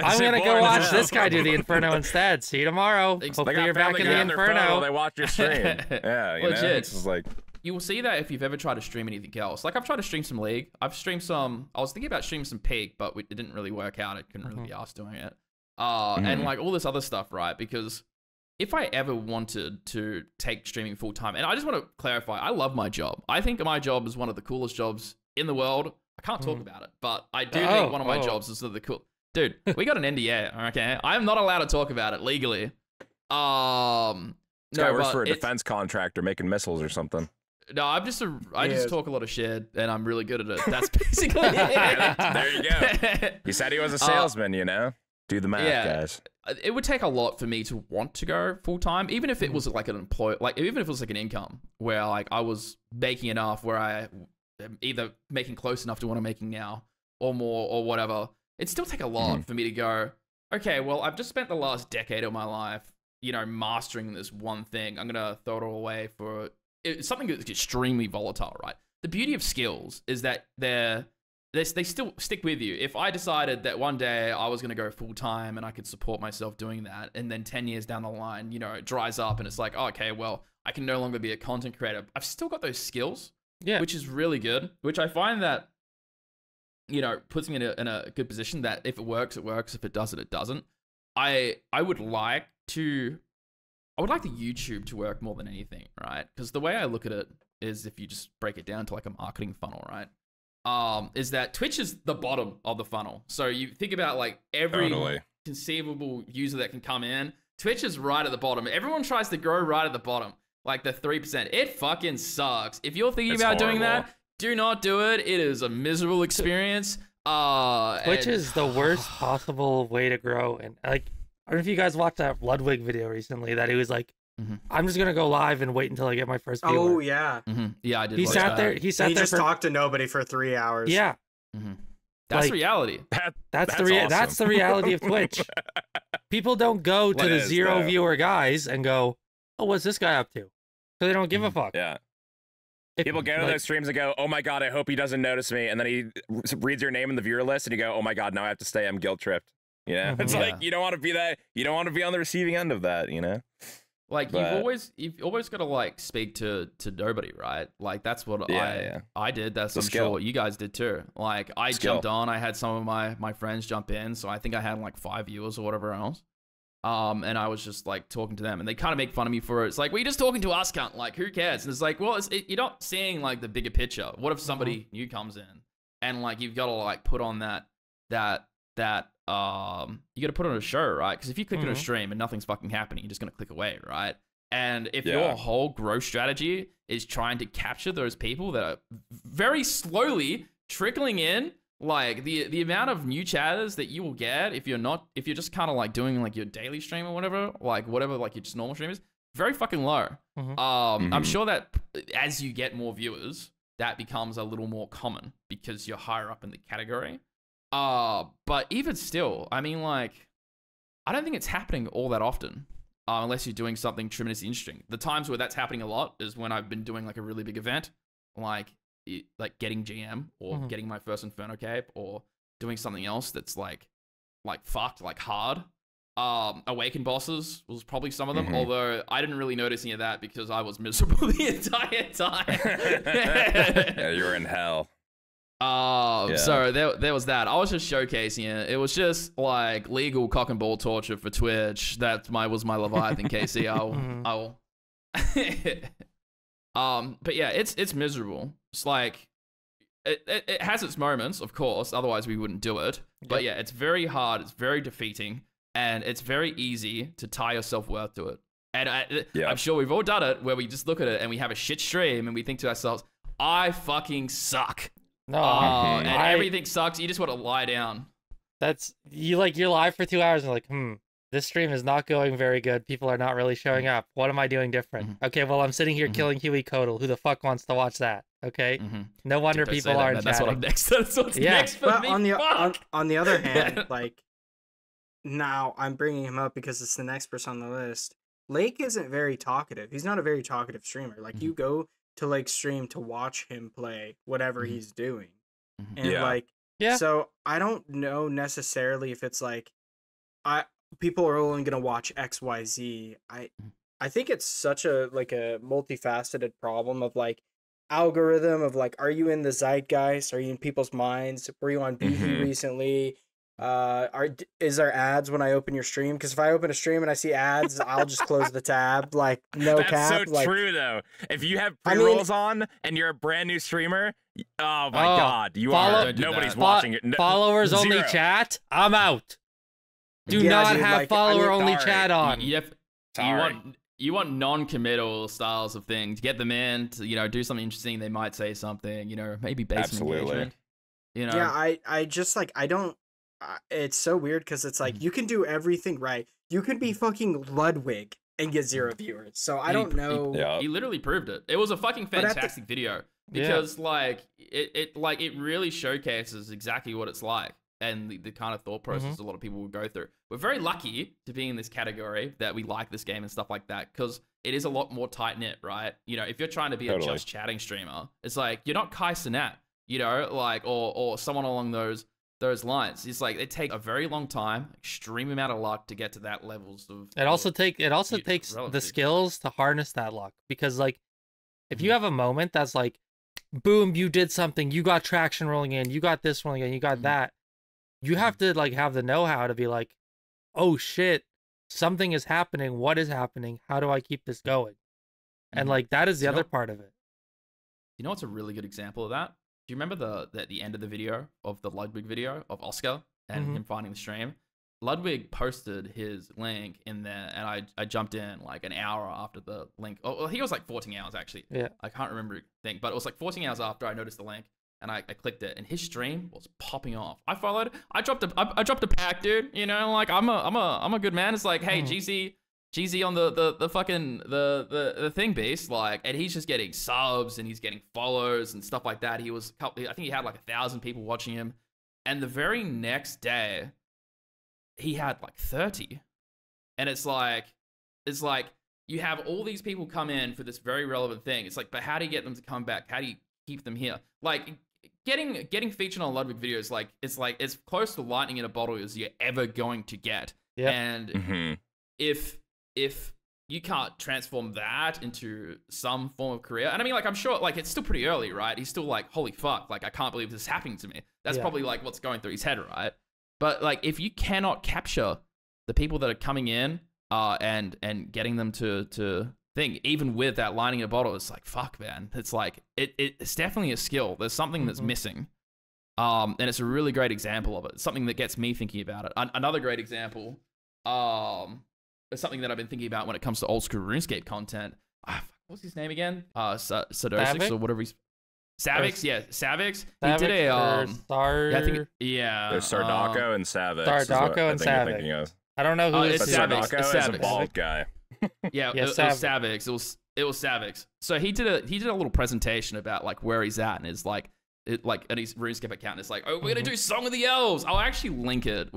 I'm gonna go watch this guy do the Inferno instead. See you tomorrow. Hopefully you're back in the Inferno. They watch your stream. Yeah, you know? It's just like, you will see that if you've ever tried to stream anything else. Like, I've tried to stream some League. I've streamed some. I was thinking about streaming some Peak, but it didn't really work out. I couldn't really be asked doing it. And like all this other stuff, right? Because if I ever wanted to take streaming full time, and I just want to clarify, I love my job. I think my job is one of the coolest jobs in the world. I can't talk about it, but I do think one of my jobs is the cool. Dude, we got an NDA, okay? I'm not allowed to talk about it legally. This guy works for a defense contractor making missiles or something. No, I just talk a lot of shit, and I'm really good at it. That's basically it. There you go. He said he was a salesman, you know? Do the math, guys. It would take a lot for me to want to go full time, even if it was like an employee, like even if it was like an income where like I was making enough where I am either making close enough to what I'm making now or more or whatever. It'd still take a lot for me to go, okay, well, I've just spent the last decade of my life, you know, mastering this one thing. I'm going to throw it all away for something that's extremely volatile, right? The beauty of skills is that they still stick with you. If I decided that one day I was going to go full time and I could support myself doing that, and then 10 years down the line, you know, it dries up and it's like, oh, okay, well, I can no longer be a content creator. I've still got those skills, which is really good, which I find that, you know, puts me in a good position that if it works, it works. If it doesn't, it doesn't. I would like the YouTube to work more than anything, right? Because the way I look at it is, if you just break it down to like a marketing funnel, right? Is that Twitch is the bottom of the funnel. So you think about like every conceivable user that can come in, Twitch is right at the bottom. Everyone tries to grow right at the bottom, like the 3%. It fucking sucks. If you're thinking about doing that, do not do it. It is a miserable experience. Twitch is the worst possible way to grow. And like, I don't know if you guys watched that Ludwig video recently that he was like, I'm just gonna go live and wait until I get my first viewer. Oh yeah. Yeah, I did. He watch sat that. there. He sat He there just for talked to nobody for 3 hours. yeah. That's like- reality. That's awesome. that's the reality of Twitch. People don't go to What the is, 0 though? viewer guys and go, "Oh, what's this guy up to?" So they don't give a fuck. Yeah. If- People go to like, those streams and go, "Oh my god, I hope he doesn't notice me," and then he reads your name in the viewer list, and you go, "Oh my god, now I have to stay. I'm guilt tripped." You know, it's Yeah. like you don't want to be that. You don't want to be on the receiving end of that. You know. Like But- you've always got to like speak to nobody, right? Like that's what I did. That's It's a I'm skill. sure what you guys did too. Like I Skill. jumped on. I had some of my friends jump in, so I think I had like 5 viewers or whatever else. And I was just like talking to them, and they kind of make fun of me for it. It's like, well, you're just talking to us, cunt. Like, who cares? And it's like, well, you're not seeing like the bigger picture. What if somebody new comes in, and like you've got to like put on that you got to put on a show, right? Because if you click on a stream and nothing's fucking happening, you're just gonna click away, right? And if your whole growth strategy is trying to capture those people that are very slowly trickling in, like the amount of new chatters that you will get if you're just kind of like doing like your daily stream or whatever like your just normal stream is very fucking low. I'm sure that as you get more viewers, that becomes a little more common because you're higher up in the category. But even still, I mean, like, I don't think it's happening all that often. Unless you're doing something tremendously interesting. The times where that's happening a lot is when I've been doing like a really big event, like getting GM or getting my first Inferno cape or doing something else that's like fucked, like hard. Awakened bosses was probably some of them, although I didn't really notice any of that because I was miserable the entire time. Yeah, you were in hell. So there was that. I was just showcasing it. It was just like legal cock and ball torture for Twitch. That was my Leviathan KC. I will. But yeah, it's miserable. It's like it has its moments, of course. Otherwise, we wouldn't do it. But yeah, it's very hard. It's very defeating, and it's very easy to tie your self-worth to it. And I'm sure we've all done it, where we just look at it and we have a shit stream and we think to ourselves, "I fucking suck." No, and everything sucks. You just want to lie down. That's you're live for 2 hours and like, this stream is not going very good. People are not really showing up. What am I doing different? Okay, well, I'm sitting here killing Huey Codal. Who the fuck wants to watch that? Okay, no wonder people aren't chatting. That's what I'm next. That's what's next for but me. on the other hand, like, now I'm bringing him up because it's the next person on the list. Lake isn't very talkative. He's not a very talkative streamer. Like, you go to Lake's stream to watch him play whatever he's doing. And so I don't know necessarily if it's like people are only gonna watch XYZ. I think it's such a multifaceted problem of like algorithm of like, are you in the zeitgeist? Are you in people's minds? Were you on BE recently? Is there ads when I open your stream? Because if I open a stream and I see ads, I'll just close the tab. Like, no That's cap. so like, true though. If you have pre-rolls on and you're a brand new streamer, oh my god, you are nobody's watching it. Followers only Zero. chat. I'm out. Do Yeah, not dude, have like, follower only sorry. chat on. You want non-committal styles of things. Get them in to, do something interesting. They might say something, maybe basement engagement. Yeah, I just like, I don't. It's so weird because it's like you can do everything right. You can be fucking Ludwig and get 0 viewers. So I don't know. He literally proved it. It was a fucking fantastic video because it really showcases exactly what it's like and the kind of thought process a lot of people will go through. We're very lucky to be in this category that we like this game and stuff like that because it is a lot more tight knit, right? If you're trying to be a just chatting streamer, it's like you're not Kai Cenat, or someone along those lines. It's like it takes a very long time, extreme amount of luck to get to that levels of. It also takes the skills to harness that luck because like if you have a moment that's like, boom, you did something, you got traction rolling in, you got this rolling in, you got that. You have to like have the know-how to be like, oh shit, something is happening. What is happening? How do I keep this going? And like that is the other part of it. You know what's a really good example of that? Do you remember the end of the video of the Ludwig video of Oscar and him finding the stream? Ludwig posted his link in there, and I jumped in like an hour after the link. Oh, well, he was like 14 hours actually. Yeah, I can't remember the thing, but it was like 14 hours after I noticed the link, and I clicked it, and his stream was popping off. I followed. I dropped a pack, dude. Like I'm a good man. It's like, hey, GC, GZ on the fucking the thing beast, like, and he's just getting subs and he's getting follows and stuff like that. I think he had like 1,000 people watching him, and the very next day he had like 30. And it's like you have all these people come in for this very relevant thing. It's like, but how do you get them to come back? How do you keep them here? Like, getting featured on Ludwig videos, like it's as close to lightning in a bottle as you're ever going to get. Yeah. And if you can't transform that into some form of career, and I mean, like, I'm sure, like, it's still pretty early, right? He's still like, holy fuck, like, I can't believe this is happening to me. That's probably like what's going through his head, right? But like, if you cannot capture the people that are coming in and getting them to think, even with that lining in a bottle, it's like, fuck, man. It's like, it's definitely a skill. There's something that's missing. And it's a really great example of it. It's something that gets me thinking about it. Another great example is something that I've been thinking about when it comes to old school RuneScape content. What's his name again? Sadosix or whatever he's... Savix, yeah, Savix. He did a There's Sardako and Savix. Sardako and Savix. I don't know who it's Savix. Sardako is a bald guy. Yeah, it was Savix. It was Savix. So he did a little presentation about like where he's at, and it's like and his RuneScape account. And it's like, oh, we're gonna do Song of the Elves. I'll actually link it.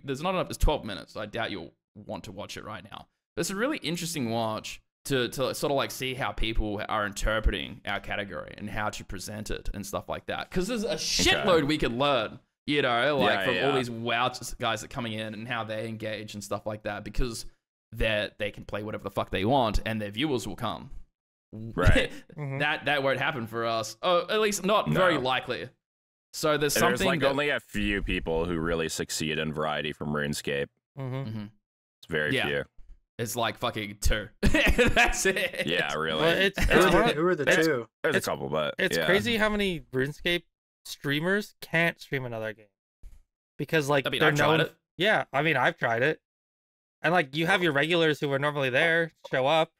There's not enough. It's 12 minutes. So I doubt you'll want to watch it right now. But it's a really interesting watch to sort of like see how people are interpreting our category and how to present it and stuff like that. Because there's a shitload we could learn, you know, like from all these WoW guys that are coming in and how they engage and stuff like that, because they can play whatever the fuck they want and their viewers will come. Right. That won't happen for us. Oh, at least not very likely. So there's something. There's like only a few people who really succeed in variety from RuneScape. It's very few. It's like fucking 2. That's it. Yeah, really. Well, who are the 2? There's a couple, but it's crazy how many RuneScape streamers can't stream another game because like they're known. Yeah, I mean, I've tried it, and like you have your regulars who are normally there show up,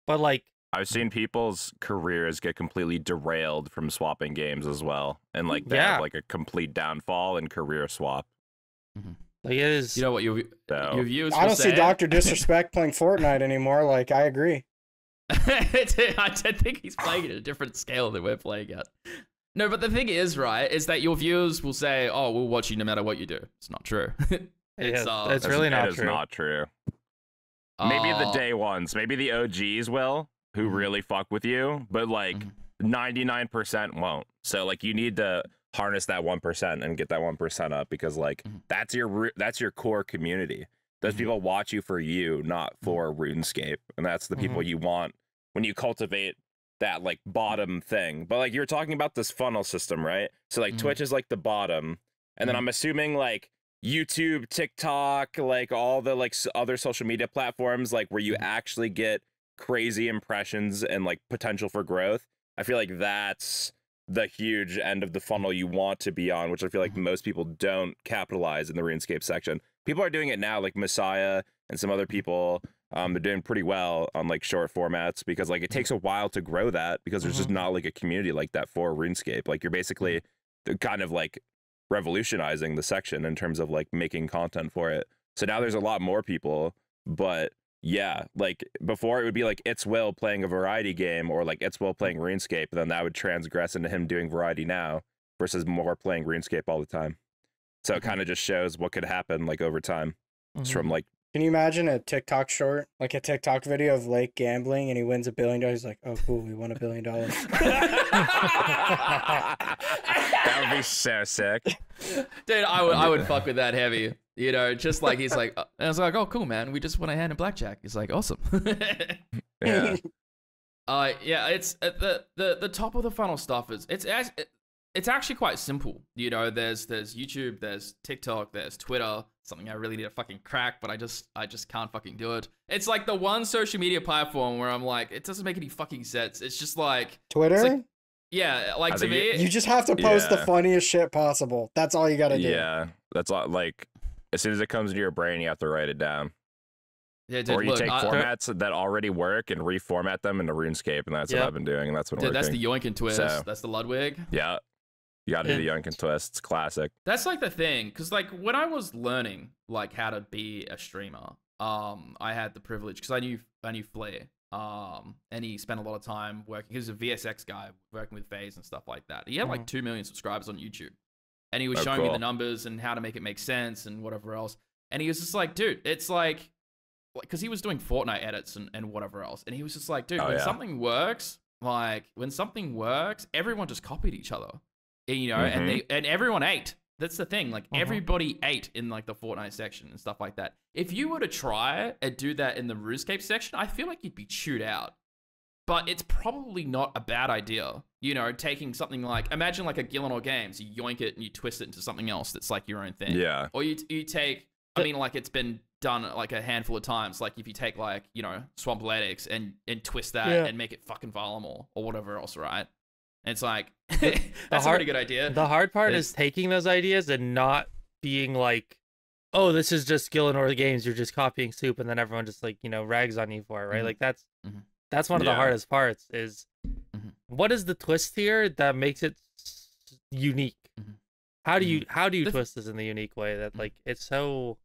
but like I've seen people's careers get completely derailed from swapping games as well, and like they have like a complete downfall in career swap. Like it is, you know what your viewers. I don't see Dr. Disrespect playing Fortnite anymore. Like, I agree. I think he's playing at a different scale than we're playing at. No, but the thing is, right, is that your viewers will say, "Oh, we'll watch you no matter what you do." It's not true. It's really not true. It is not true. Maybe the day ones, maybe the OGs will, who really fuck with you, but like 99% won't. So like you need to harness that 1% and get that 1% up, because like that's your core community. Those people watch you for you, not for RuneScape, and that's the people you want when you cultivate that like bottom thing. But like you're talking about this funnel system, right? So like Twitch is like the bottom, and then I'm assuming like YouTube, TikTok, like all the like other social media platforms, like where you actually get crazy impressions and like potential for growth. I feel like that's the huge end of the funnel you want to be on, which I feel like most people don't capitalize in the RuneScape section. People are doing it now, like Messiah and some other people. They're doing pretty well on like short formats, because like it takes a while to grow that, because there's just not like a community like that for RuneScape. Like you're basically kind of like revolutionizing the section in terms of like making content for it. So now there's a lot more people, but yeah, like before it would be like It's Will playing a variety game, or like It's Will playing RuneScape, and then that would transgress into him doing variety now versus more playing RuneScape all the time. So it kind of just shows what could happen like over time. It's from like, can you imagine a TikTok short, like a TikTok video of Lake gambling and he wins $1 billion? He's like, oh cool, we won $1 billion. that would be so sick. Dude, I would fuck with that heavy. You know, just like he's like, and I was like, oh cool, man, we just won a hand in blackjack. He's like, awesome. Yeah. Yeah, it's the top of the funnel stuff is it's actually quite simple. You know, there's YouTube, there's TikTok, there's Twitter. Something I really need to fucking crack, but I just can't fucking do it. It's like the one social media platform where I'm like, it doesn't make any fucking sense. It's just like Twitter. Like, yeah, like to me, you just have to post the funniest shit possible. That's all you gotta do. Yeah, that's all. Like as soon as it comes into your brain, you have to write it down. Yeah, dude, or you take formats that already work and reformat them into RuneScape, and that's what I've been doing, and that's what working. That's the yoink and twist. So, that's the Ludwig. Yeah. You gotta do the yoink and twist. It's classic. That's like the thing, because like when I was learning like how to be a streamer, I had the privilege because I knew Flair. And he spent a lot of time working. He was a VSX guy working with FaZe and stuff like that. He had like 2 million subscribers on YouTube, and he was showing me the numbers and how to make it make sense and whatever else. And he was just like, dude, it's like, because he was doing Fortnite edits and whatever else. And he was just like, dude, when something works, everyone just copied each other, you know, and everyone ate. That's the thing. Like everybody ate in like the Fortnite section and stuff like that. If you were to try and do that in the RuneScape section, I feel like you'd be chewed out. But it's probably not a bad idea. You know, taking something like, imagine like a Gillenor Games, you yoink it and you twist it into something else that's like your own thing. Yeah. Or you take, I mean, like it's been done like a handful of times. Like if you take like, you know, Swamp Athletics and twist that and make it fucking Valamore or whatever else, right? And it's like, that's a pretty good idea. The hard part is taking those ideas and not being like, oh, this is just Gillenor Games, you're just copying soup, and then everyone just like, you know, rags on you for it, right? Like that's one of the hardest parts is what is the twist here that makes it unique? How do you twist this in the unique way that like it's so...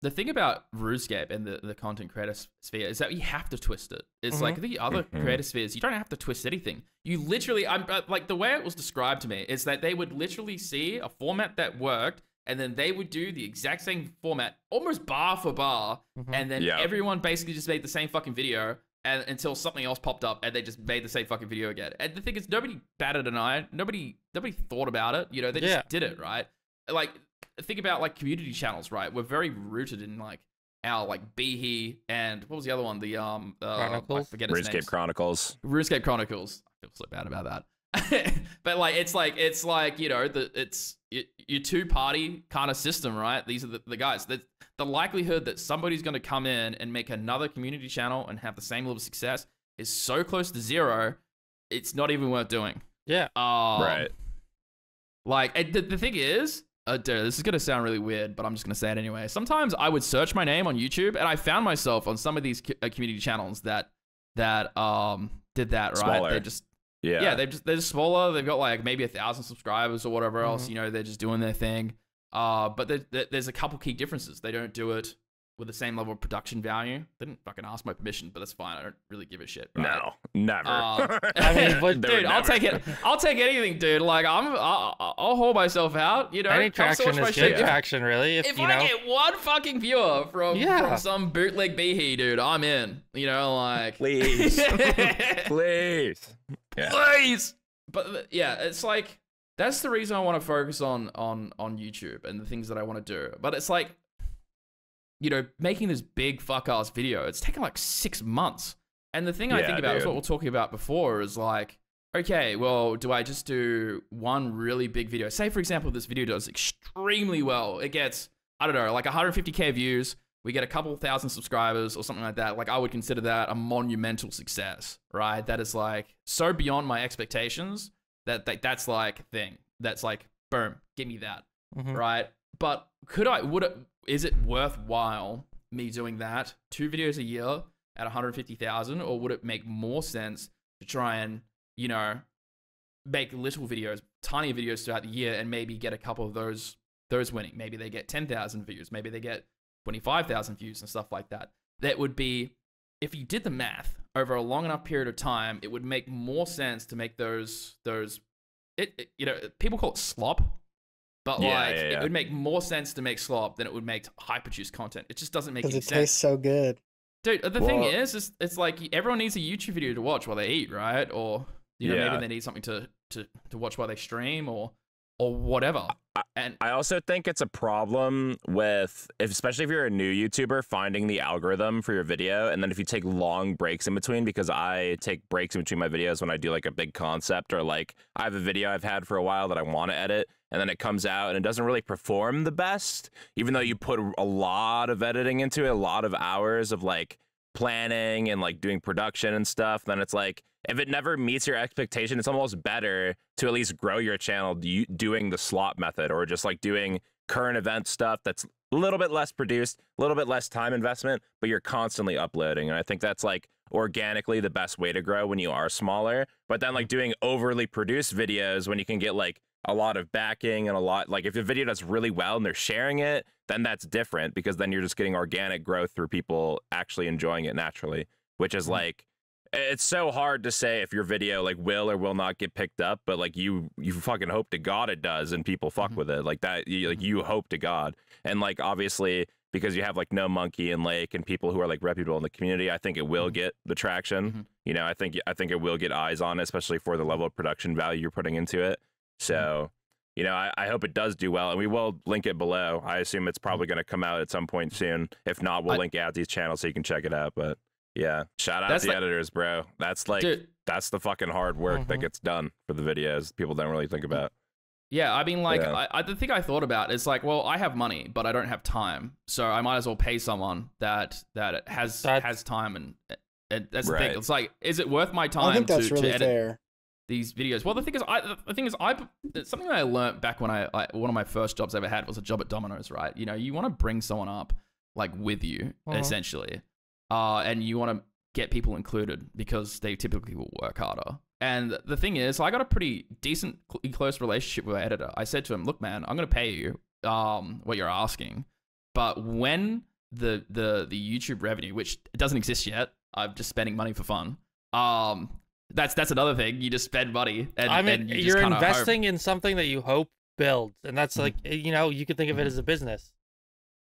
The thing about RuneScape and the content creator sphere is that you have to twist it. It's like the other creator spheres, you don't have to twist anything. You literally, like the way it was described to me is that they would literally see a format that worked, and then they would do the exact same format, almost bar for bar, and then everyone basically just made the same fucking video and until something else popped up, and they just made the same fucking video again. And the thing is, nobody batted an eye. Nobody thought about it. You know, they just did it, right? Like, think about like community channels, right? We're very rooted in like our like Behe and what was the other one? The Chronicles? I forget his name. RuneScape Chronicles. RuneScape Chronicles. I feel so bad about that. But like it's like, you know, it's your two-party kind of system, right? These are the guys. The likelihood that somebody's going to come in and make another community channel and have the same level of success is so close to zero, it's not even worth doing. Yeah. Right. Like the thing is, dude, this is going to sound really weird, but I'm just going to say it anyway. Sometimes I would search my name on YouTube, and I found myself on some of these community channels that did that, right? Smaller. They just, they're just smaller. They've got like maybe 1,000 subscribers or whatever else, you know, they're just doing their thing. But there's a couple key differences. They don't do it with the same level of production value. They didn't fucking ask my permission, but that's fine. I don't really give a shit. Right? No, never. I mean, but dude, I'll take it. I'll take anything, dude. Like I'll hold myself out. You know, any traction is good traction, really. If I get one fucking viewer from some bootleg Behe, dude, I'm in. You know, like please, please, please. But yeah, it's like that's the reason I want to focus on YouTube and the things that I want to do. But it's like, you know, making this big fuck-ass video, it's taken like 6 months. And the thing I think about is what we were talking about before is like, okay, well, do I just do one really big video? Say, for example, this video does extremely well. It gets, I don't know, like 150K views. We get a couple thousand subscribers or something like that. Like, I would consider that a monumental success, right? That is like so beyond my expectations that's like a thing. That's like, boom, give me that, right? But is it worthwhile me doing that 2 videos a year at 150,000, or would it make more sense to try and, you know, make little videos, tiny videos throughout the year, and maybe get a couple of those winning? Maybe they get 10,000 views, maybe they get 25,000 views and stuff like that. That would be, if you did the math over a long enough period of time, it would make more sense to make those you know, people call it slop. But it would make more sense to make slop than it would make high-produced content. It just doesn't make any sense. Because it tastes so good. Dude, the thing is, it's like everyone needs a YouTube video to watch while they eat, right? Or, you know, maybe they need something to watch while they stream or whatever. And I also think it's a problem with, especially if you're a new YouTuber, finding the algorithm for your video. And then if you take long breaks in between, because I take breaks in between my videos when I do like a big concept, or like I have a video I've had for a while that I want to edit, and then it comes out and it doesn't really perform the best, even though you put a lot of editing into it, a lot of hours of like planning and like doing production and stuff, then it's like, if it never meets your expectation, it's almost better to at least grow your channel doing the slot method, or just like doing current event stuff that's a little bit less produced, a little bit less time investment, but you're constantly uploading. And I think that's like organically the best way to grow when you are smaller. But then like doing overly produced videos when you can get like a lot of backing and a lot, like if the video does really well and they're sharing it, then that's different, because then you're just getting organic growth through people actually enjoying it naturally, which is like, it's so hard to say if your video like will or will not get picked up, but like you fucking hope to God it does and people fuck with it like that. You hope to God. And like obviously because you have like No Monkey and Lake and people who are like reputable in the community, I think it will get the traction. You know, I think it will get eyes on it, especially for the level of production value you're putting into it. So, you know, I hope it does do well, and we will link it below. I assume it's probably going to come out at some point soon. If not, we'll link Adsy's channel so you can check it out. But yeah, shout out to the editors, bro. That's like, that's the fucking hard work that gets done for the videos. People don't really think about. Yeah, I mean, like, the thing I thought about is like, well, I have money, but I don't have time, so I might as well pay someone that has time, and that's the thing. It's like, is it worth my time I think that's to really edit fair. These videos? Well, the thing is, it's something that I learned back when one of my first jobs I ever had was a job at Domino's, right? You know, you want to bring someone up like with you, essentially, and you want to get people included because they typically will work harder. And the thing is, I got a pretty decent, close relationship with my editor. I said to him, "Look, man, I'm going to pay you what you're asking, but when the YouTube revenue, which doesn't exist yet, I'm just spending money for fun. That's another thing. You just spend money, and I mean, and you're investing in something that you hope builds, and that's like, you know, you could think of it as a business.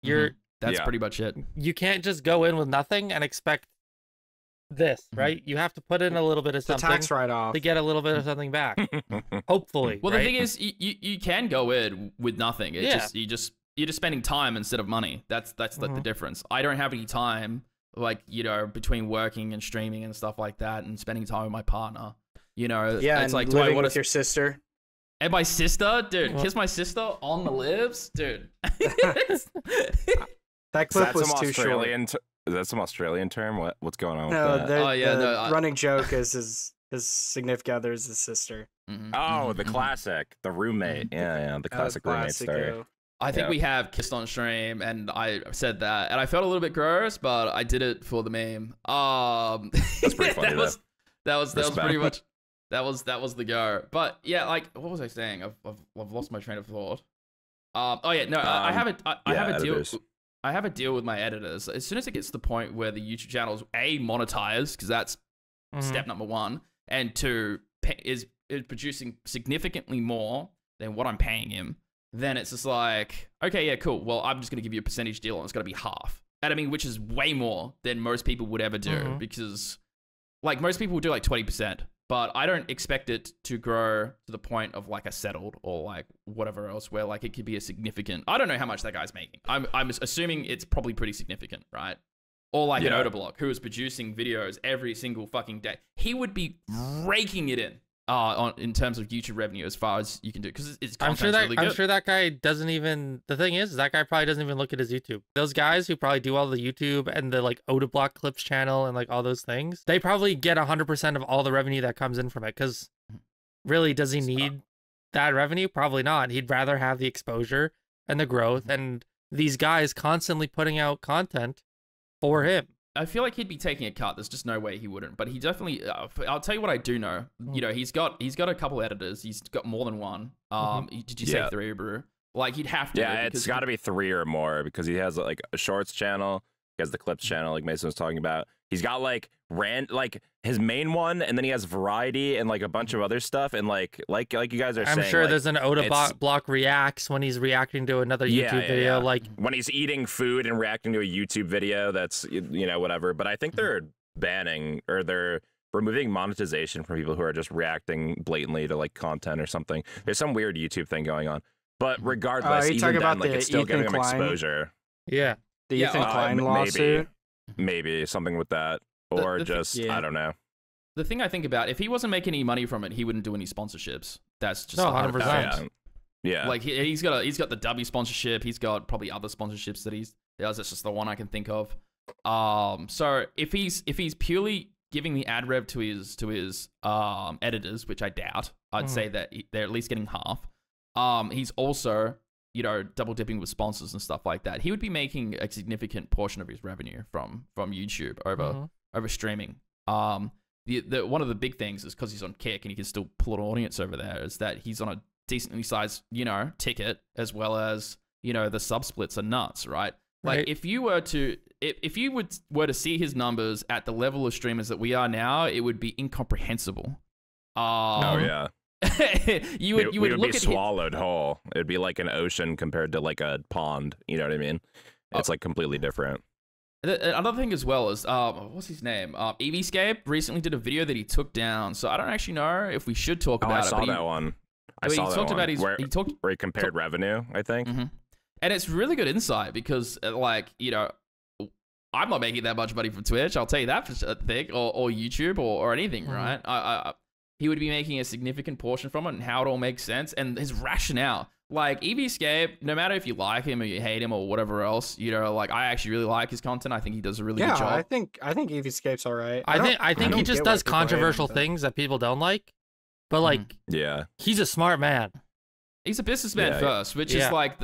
That's pretty much it. You can't just go in with nothing and expect this, right? You have to put in a little bit of something tax write-off to get a little bit of something back. Hopefully. Well, the thing is, you can go in with nothing. It's you're just spending time instead of money. That's the difference. I don't have any time, like, you know, between working and streaming and stuff like that, and spending time with my partner. You know, yeah, it's and like living with your sister. And my sister, dude, kiss my sister on the lips, dude. That clip was too short. Is that some Australian term? What's going on with that? The running joke is his significant other is his sister. Oh, the classic, the roommate. Yeah, the classic roommate story. I think we have kissed on stream, and I said that, and I felt a little bit gross, but I did it for the meme. That's pretty funny. that was pretty much that was the go. But yeah, like, what was I saying? I've lost my train of thought. I have a deal with my editors. As soon as it gets to the point where the YouTube channel is monetized, because that's step number one, and two, is producing significantly more than what I'm paying him, then it's just like, okay, yeah, cool. Well, I'm just going to give you a percentage deal, and it's going to be half. And I mean, which is way more than most people would ever do, because like most people would do like 20%, but I don't expect it to grow to the point of like a settled or like whatever else, where like it could be a significant, I don't know how much that guy's making. I'm assuming it's probably pretty significant, right? Or like an Odablock who is producing videos every single fucking day. He would be raking it in terms of YouTube revenue as far as you can do, because it's really good. I'm sure that guy doesn't even, the thing is that guy probably doesn't even look at his YouTube. Those guys who probably do all the YouTube and the like Odablock clips channel and like all those things, they probably get 100% of all the revenue that comes in from it, because really, does he need that revenue? Probably not. He'd rather have the exposure and the growth and these guys constantly putting out content for him. I feel like he'd be taking a cut. There's just no way he wouldn't. But he definitely. I'll tell you what I do know. You know, he's got a couple editors. He's got more than one. Did you say 3, bro? Like, he'd have to. Yeah, it's got to be 3 or more, because he has like a shorts channel. He has the clips channel, like Mason was talking about. He's got like his main one, and then he has variety and like a bunch of other stuff. And like you guys are saying, I'm sure like, there's an Odablock reacts when he's reacking to another YouTube video, like when he's eating food and reacting to a YouTube video. That's, you know, whatever. But I think they're banning, or they're removing monetization from people who are just reacting blatantly to like content or something. There's some weird YouTube thing going on. But regardless, even then, like, it's still giving him exposure. Yeah. The Ethan Klein lawsuit? Maybe something with that. Or I don't know. The thing I think about, if he wasn't making any money from it, he wouldn't do any sponsorships. That's just 100%. Yeah. Like he's got the W sponsorship. He's got probably other sponsorships that he does. That's just the one I can think of. So if he's purely giving the ad rev to his editors, which I doubt, I'd say that they're at least getting half. He's also, you know, double dipping with sponsors and stuff like that. He would be making a significant portion of his revenue from YouTube over streaming. One of the big things is because he's on Kick and he can still pull an audience over there, is that he's on a decently sized, ticket, as well as, the sub splits are nuts, right? Like Right. if you were to were to see his numbers at the level of streamers that we are now, it would be incomprehensible. Oh yeah. you would we would look be at swallowed whole. It'd be like an ocean compared to like a pond. You know what I mean? It's like completely different. Another thing as well is, what's his name? Eevescape recently did a video that he took down. So I don't actually know if we should talk Oh, about I it. saw that one. I saw that talked one. about his, where, he talked, where he compared revenue, I think. and it's really good insight because, like, I'm not making that much money from Twitch. I'll tell you that for a thing, or YouTube, or anything, right? He would be making a significant portion from it, and how it all makes sense, and his rationale. Like Eevescape, no matter if you like him or you hate him or whatever else, like I actually really like his content. I think he does a really good job. I think Eevescape's all right. I think he just does controversial things that people don't like, but like, yeah, he's a smart man. He's a businessman first, which is like,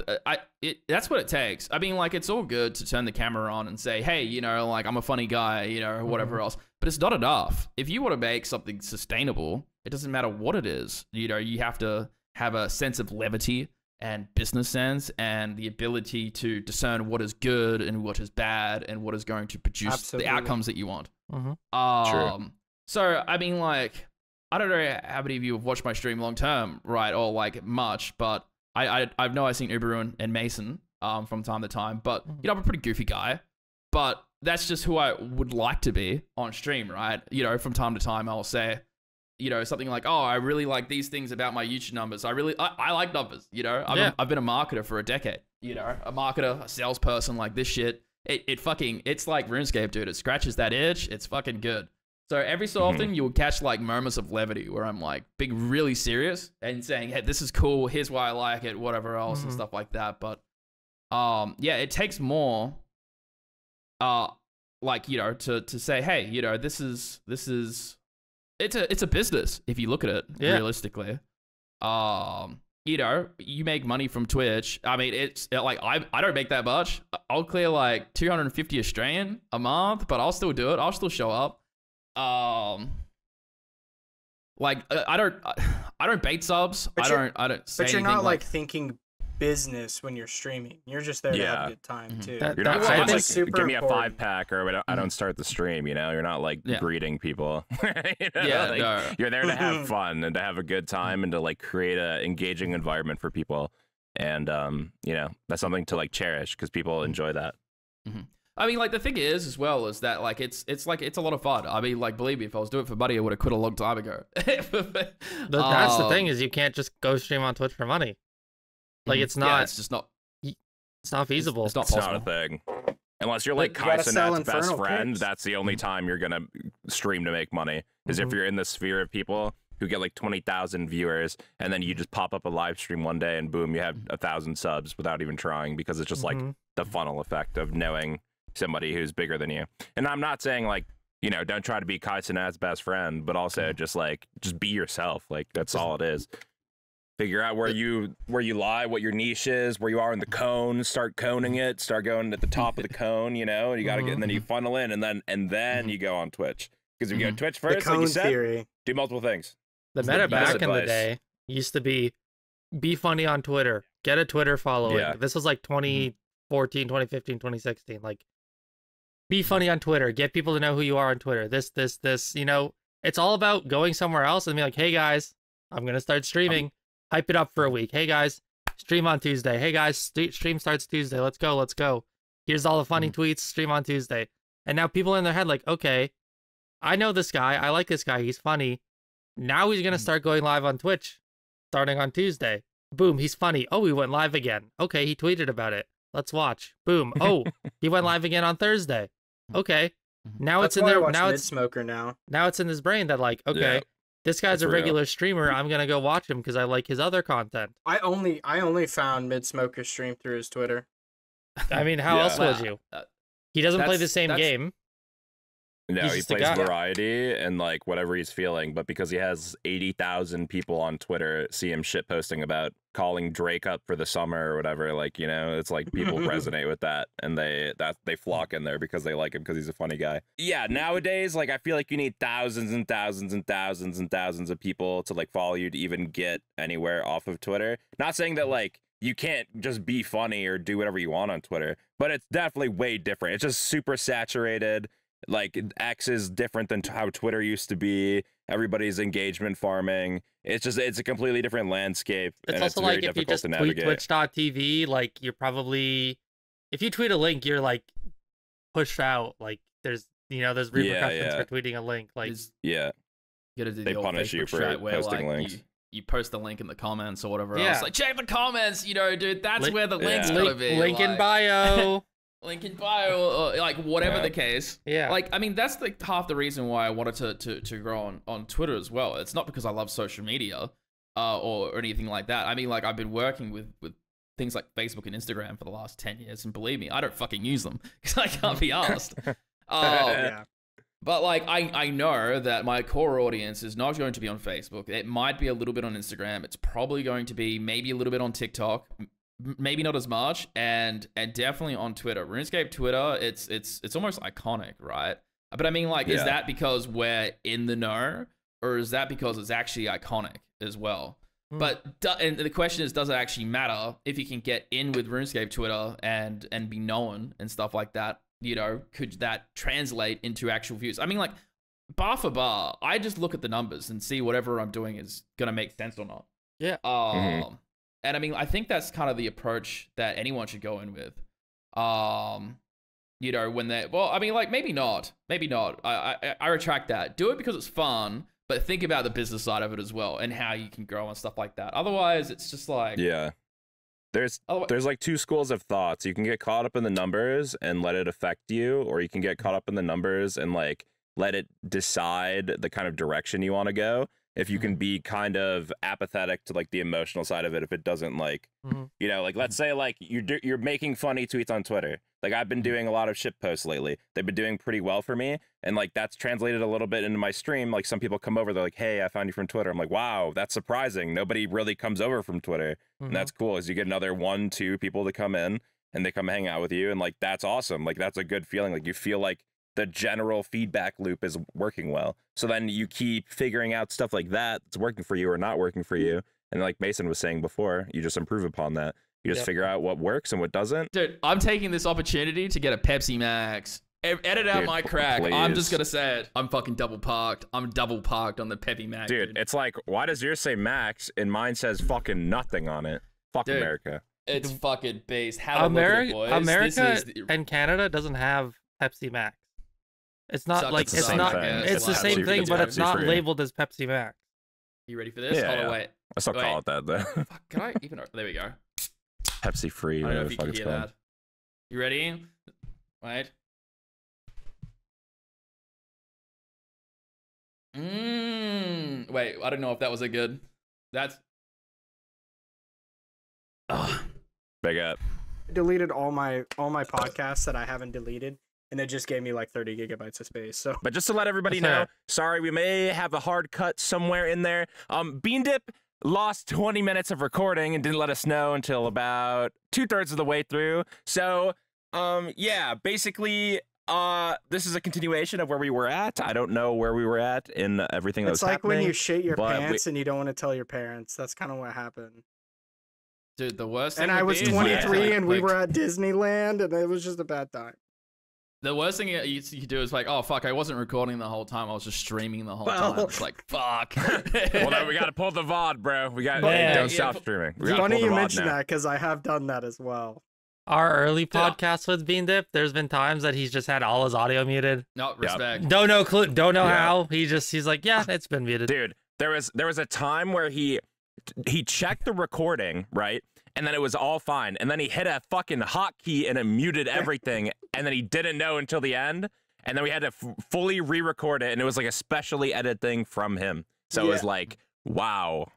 that's what it takes. I mean, like, it's all good to turn the camera on and say, hey, like, I'm a funny guy, or whatever else. But it's not enough. If you want to make something sustainable, it doesn't matter what it is. You have to have a sense of levity and business sense and the ability to discern what is good and what is bad and what is going to produce the outcomes that you want. True. So, I mean, like, I don't know how many of you have watched my stream long term, right, or like much, but I know I've seen ubaru and Mason from time to time, but I'm a pretty goofy guy, but that's just who I would like to be on stream, right? From time to time I'll say, something like, oh, I really like these things about my YouTube numbers. I like numbers, I've been a marketer for a decade, a marketer, a salesperson, like this shit. It's like RuneScape, dude. It scratches that itch. It's fucking good. So every so often you'll catch like moments of levity where I'm like being really serious and saying, hey, this is cool. Here's why I like it, whatever else and stuff like that. But it takes more to say, hey, this is it's a business if you look at it realistically. You make money from Twitch. I mean, it's like I don't make that much. I'll clear like 250 Australian a month, but I'll still do it. I'll still show up. Like I don't bait subs. I don't say But you're anything not like thinking business when you're streaming. You're just there to have a good time too. You're not I think like, super give me a important. 5-pack or I don't start the stream, You're not like greeting people. You're there to have fun and to have a good time and to like create a engaging environment for people. And that's something to like cherish because people enjoy that. I mean, like, the thing is, as well, is that, like, it's a lot of fun. I mean, like, believe me, if I was doing it for money, I would have quit a long time ago. That's the thing, is you can't just go stream on Twitch for money. Like, it's not... it's just not... It's not feasible. It's not possible. It's not a thing. Unless you're like Kaisenet's best friend, that's the only time you're going to stream to make money. Is if you're in the sphere of people who get like 20,000 viewers, and then you just pop up a live stream one day, and boom, you have 1,000 subs without even trying, because it's just like the funnel effect of knowing somebody who's bigger than you. And I'm not saying like, don't try to be Kaisenet's best friend, but also just be yourself. Like, that's all it is. Figure out where you lie, what your niche is, where you are in the cone, start coning it, start going at the top of the cone, and you got to get, and then you funnel in, and then you go on Twitch. Because if you go Twitch first, like you said, do multiple things. The meta back in the day used to be funny on Twitter, get a Twitter following. Yeah. This was like 2014, 2015, 2016. Like, be funny on Twitter, get people to know who you are on Twitter. This, it's all about going somewhere else and be like, hey guys, I'm going to start streaming. Hype it up for a week. Hey guys, stream on Tuesday. Hey guys, stream starts Tuesday. Let's go. Here's all the funny tweets, stream on Tuesday. And now people in their head like, okay, I know this guy. I like this guy. He's funny. Now he's going to start going live on Twitch starting on Tuesday. Boom, he's funny. Oh, he went live again. Okay, he tweeted about it. Let's watch. Boom. Oh, he went live again on Thursday. Okay. Now That's it's in why I there. watch Now it's Midsmoker now. Now it's in his brain that like, okay, this guy's a regular streamer. I'm gonna go watch him because I like his other content. I only found Midsmoker's stream through his Twitter. I mean, how else would you? He doesn't play the same game. No, He's he just a plays guy. variety and like whatever he's feeling, but because he has 80,000 people on Twitter see him shit posting about calling Drake up for the summer or whatever, like, you know, it's like people resonate with that and they flock in there because they like him because he's a funny guy. Yeah, nowadays, like I feel like you need thousands and thousands and thousands and thousands of people to like follow you to even get anywhere off of Twitter. Not saying that like you can't just be funny or do whatever you want on Twitter, but it's definitely way different. It's just super saturated. Like X is different than how Twitter used to be. Everybody's engagement farming. It's a completely different landscape. It's and also very like if you difficult just to tweet navigate. twitch.tv, like you're probably, if you tweet a link, you're like pushed out. Like there's repercussions for tweeting a link. Like Yeah, You gotta do they the old punish you Facebook for strat where, posting like, links. You post the link in the comments or whatever Yeah. else. Like, check the comments, you know, dude. That's where the link's Yeah. gotta be. link in like, bio. link in bio, or like whatever Yeah. the case. Yeah. Like, I mean, that's like half the reason why I wanted to grow on Twitter as well. It's not because I love social media, or anything like that. I mean, like, I've been working with things like Facebook and Instagram for the last 10 years, and believe me, I don't fucking use them because I can't be asked. Yeah. But like I know that my core audience is not going to be on Facebook. It might be a little bit on Instagram. It's probably going to be maybe a little bit on TikTok, maybe not as much, and definitely on Twitter. RuneScape Twitter, it's almost iconic, right? But I mean, like, is Yeah. that because we're in the know, or is that because it's actually iconic as well? But and the question is, does it actually matter if you can get in with RuneScape Twitter and be known and stuff like that? You know, could that translate into actual views? I mean, like, bar for bar, I just look at the numbers and see whatever I'm doing is gonna make sense or not. Yeah. And I mean, I think that's kind of the approach that anyone should go in with. You know, when they, well, I mean, like, maybe not. I retract that. Do it because it's fun, but think about the business side of it as well and how you can grow and stuff like that. Otherwise, it's just like, Yeah. There's like two schools of thoughts. You can get caught up in the numbers and let it affect you, or you can get caught up in the numbers and like let it decide the kind of direction you want to go. If you can be kind of apathetic to like the emotional side of it, if it doesn't like, you know, like let's say like you're making funny tweets on Twitter. Like I've been doing a lot of shit posts lately. They've been doing pretty well for me. And like that's translated a little bit into my stream. Like some people come over, they're like, hey, I found you from Twitter. I'm like, wow, that's surprising. Nobody really comes over from Twitter. And that's cool. Is you get another 1-2 people to come in and they come hang out with you. And like that's awesome. Like that's a good feeling. Like you feel like the general feedback loop is working well. So then you keep figuring out stuff like that that's working for you or not working for you. And like Mason was saying before, you just improve upon that. You just figure out what works and what doesn't. dude, I'm taking this opportunity to get a Pepsi Max. Edit out Dude, my crack. I'm just please. gonna say it. I'm fucking double parked. I'm double parked on the Peppy Max. Dude, it's like, why does yours say Max and mine says fucking nothing on it? Fuck Dude. America. It's fucking beast. Have a look at it, boys. America This is the- and Canada doesn't have Pepsi Max. It's not Suck like it it's suck, not. I guess. It's the Like, same thing, it's but it's not Pepsi-free. labeled as Pepsi Max. You ready for this? Yeah, Hold on, yeah. wait. I still call it that though. Fuck, can I even? There we go. Pepsi free. I don't know Whatever if the you fuck can it's hear called. that. You ready? Wait. Wait, I don't know if that was a good. That's. Big up. I deleted all my podcasts that I haven't deleted, and it just gave me like 30 gigabytes of space. So But just to let everybody That's know, alright. sorry, we may have a hard cut somewhere in there. Beandip lost 20 minutes of recording and didn't let us know until about 2/3 of the way through. So, yeah, basically, this is a continuation of where we were at. I don't know where we were at in everything that it's was like happening. when you shit your but pants and you don't want to tell your parents. That's kind of what happened. Dude, the worst thing. And I would was be is, 23 like, and we were at Disneyland, and it was just a bad time. The worst thing you could do is like, oh fuck, I wasn't recording the whole time. I was just streaming the whole time. It's like, fuck. Well, then we got to pull the VOD, bro. We got Yeah, don't yeah, stop but- streaming. We It's gotta funny pull the you VOD mention now. that because I have done that as well. Our early Dude, I- podcasts with Beandip, there's been times that he's just had all his audio muted. No, respect. Don't know Yeah. how. He's like, yeah, it's been muted. Dude, there was a time where he checked the recording, right? And then it was all fine. And then he hit a fucking hotkey and it muted everything. And then he didn't know until the end. And then we had to fully re-record it. And it was like a specially edited thing from him. So it was Yeah. like, wow.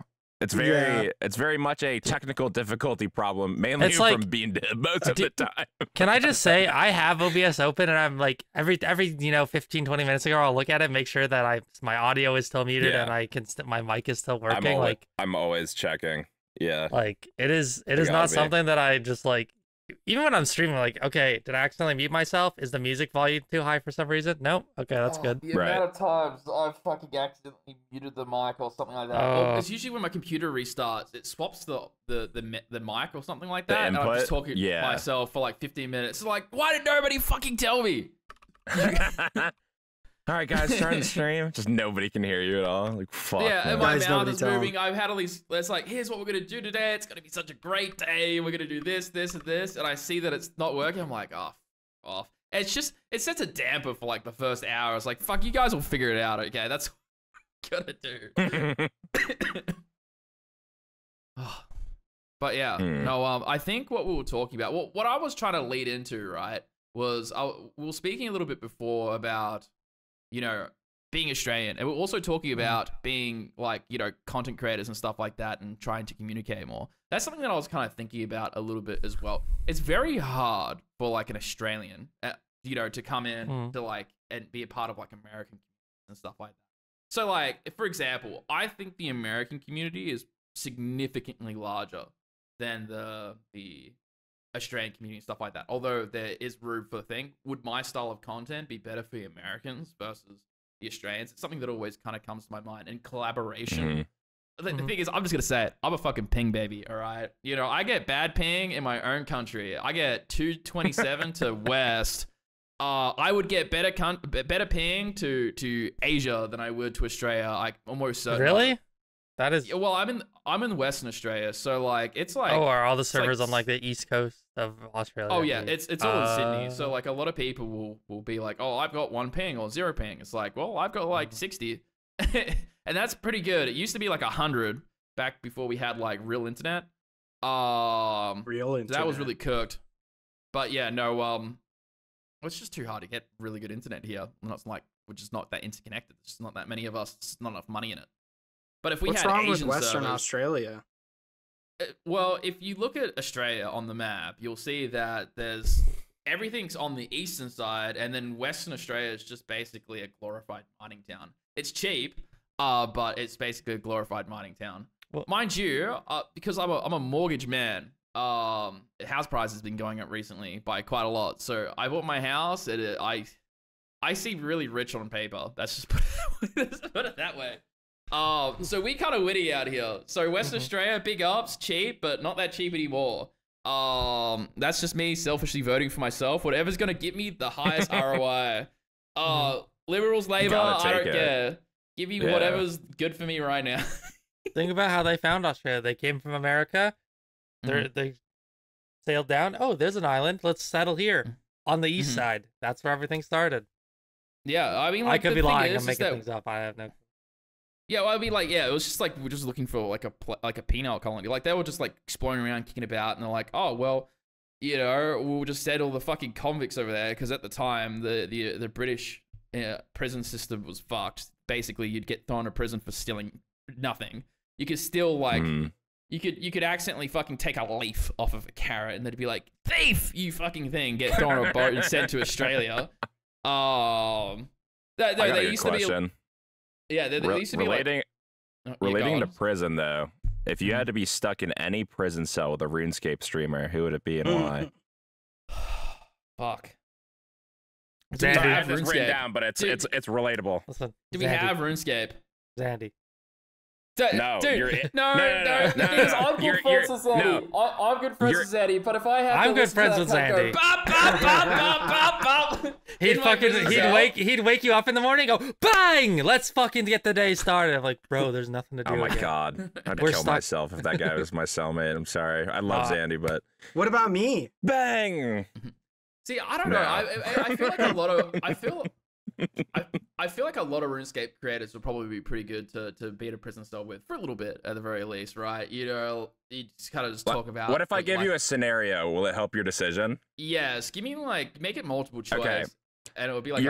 it's very much a technical difficulty problem, mainly It's like- from Beandip most of the time. Can I just say I have OBS open and I'm like every 15, 20 minutes ago I'll look at it, make sure that my audio is still muted Yeah. and I can my mic is still working. I'm always checking. Yeah. Like it is gotta not be. something that I just like. Even when I'm streaming, like, okay, did I accidentally mute myself? Is the music volume too high for some reason? Nope. Okay, that's good. The Right. amount of times I've fucking accidentally muted the mic or something like that. Oh. It's usually when my computer restarts, it swaps the mic or something like The that, and I'm just input? talking Yeah. to myself for like 15 minutes. It's like, why did nobody fucking tell me? All right, guys, starting the stream. Just nobody can hear you at all. Like, fuck. Yeah, man. and my Guys, mouth nobody is tell 'em. moving. I've had all these. It's like, here's what we're gonna do today. It's gonna be such a great day. We're gonna do this, this, and this. And I see that it's not working. I'm like, oh, off. It's just, it sets a damper for like the first hour. It's like, fuck, you guys will figure it out. Okay, that's what we're gonna do. But yeah, no. I think what we were talking about, what I was trying to lead into, right, was we were speaking a little bit before about, you know, being Australian, and we're also talking about being like, you know, content creators and stuff like that, and trying to communicate more. That's something that I was kind of thinking about a little bit as well. It's very hard for like an Australian, you know, to come in to like and be a part of like American and stuff like that. So like, for example, I think the American community is significantly larger than the Australian community and stuff like that. Although there is room for the thing, would my style of content be better for the Americans versus the Australians? It's something that always kind of comes to my mind. And collaboration. The thing is, I'm just gonna say it. I'm a fucking ping baby, all right? You know, I get bad ping in my own country. I get 227 to West. I would get better ping to Asia than I would to Australia. Like almost certain. Really? That is. Yeah, well, I'm in Western Australia, so like it's like. Oh, are all the servers like on like the east coast of Australia? Oh yeah, it's all in Sydney. So like a lot of people will be like, oh, I've got 1 ping or 0 ping. It's like, well, I've got like 60, and that's pretty good. It used to be like 100 back before we had like real internet. Real internet. That was really cooked. But yeah, no, it's just too hard to get really good internet here. We're just not that interconnected. There's just not that many of us. There's not enough money in it. But if we What's had wrong Asian with Western servers, Australia? well, if you look at Australia on the map, you'll see that everything's on the eastern side, and then Western Australia is just basically a glorified mining town. It's cheap, but it's basically a glorified mining town. Well, mind you, because I'm a mortgage man, house price has been going up recently by quite a lot. So I bought my house. I seem really rich on paper. That's just put it that way. So we kind of witty out here. So Western Australia, big ups, cheap, but not that cheap anymore. That's just me selfishly voting for myself. Whatever's gonna get me the highest ROI. Liberals, Labour, I don't care. Give me whatever's good for me right now. Think about how they found Australia. They came from America. They sailed down. Oh, there's an island. Let's settle here on the east side. That's where everything started. Yeah, I mean, like, I could the be thing lying. is I'm making that- things up. I have no. Yeah, well, I mean, like, yeah, it was just like we're just looking for like a penal colony. Like they were just like exploring around, kicking about, and they're like, oh well, you know, we'll just settle the fucking convicts over there because at the time the British prison system was fucked. Basically, you'd get thrown to prison for stealing nothing. You could still like you could accidentally fucking take a leaf off of a carrot, and they'd be like, thief, you fucking thing, get thrown on a boat and sent to Australia. They used to be. Yeah, they used to be relating go to on. prison though. If you had to be stuck in any prison cell with a RuneScape streamer, who would it be and why? Fuck. Zandy. I have this RuneScape. written down, but it's relatable. Listen, Do we have RuneScape? Zandy? No, dude, you're no. Because I'm good friends with Zandy. I'm good friends with Zandy, but if I have I'm to good listen friends to with that Zandy. go, bop, bop, bop, bop, bop, bop, in my prison cell. He'd wake you up in the morning, and go bang, let's fucking get the day started. I'm like, bro, there's nothing to do. Oh my again. god, I'd We're kill stuck. myself if that guy was my cellmate. I'm sorry, I love Zandy, but What about me? bang. See, I don't know. I feel like I feel like a lot of RuneScape creators would probably be pretty good to be in a prison cell with for a little bit at the very least, right? You know, you just kind of just talk about. What if I like, give you a scenario? Will it help your decision? Yes, give me like make it multiple choice, Okay. and it would be like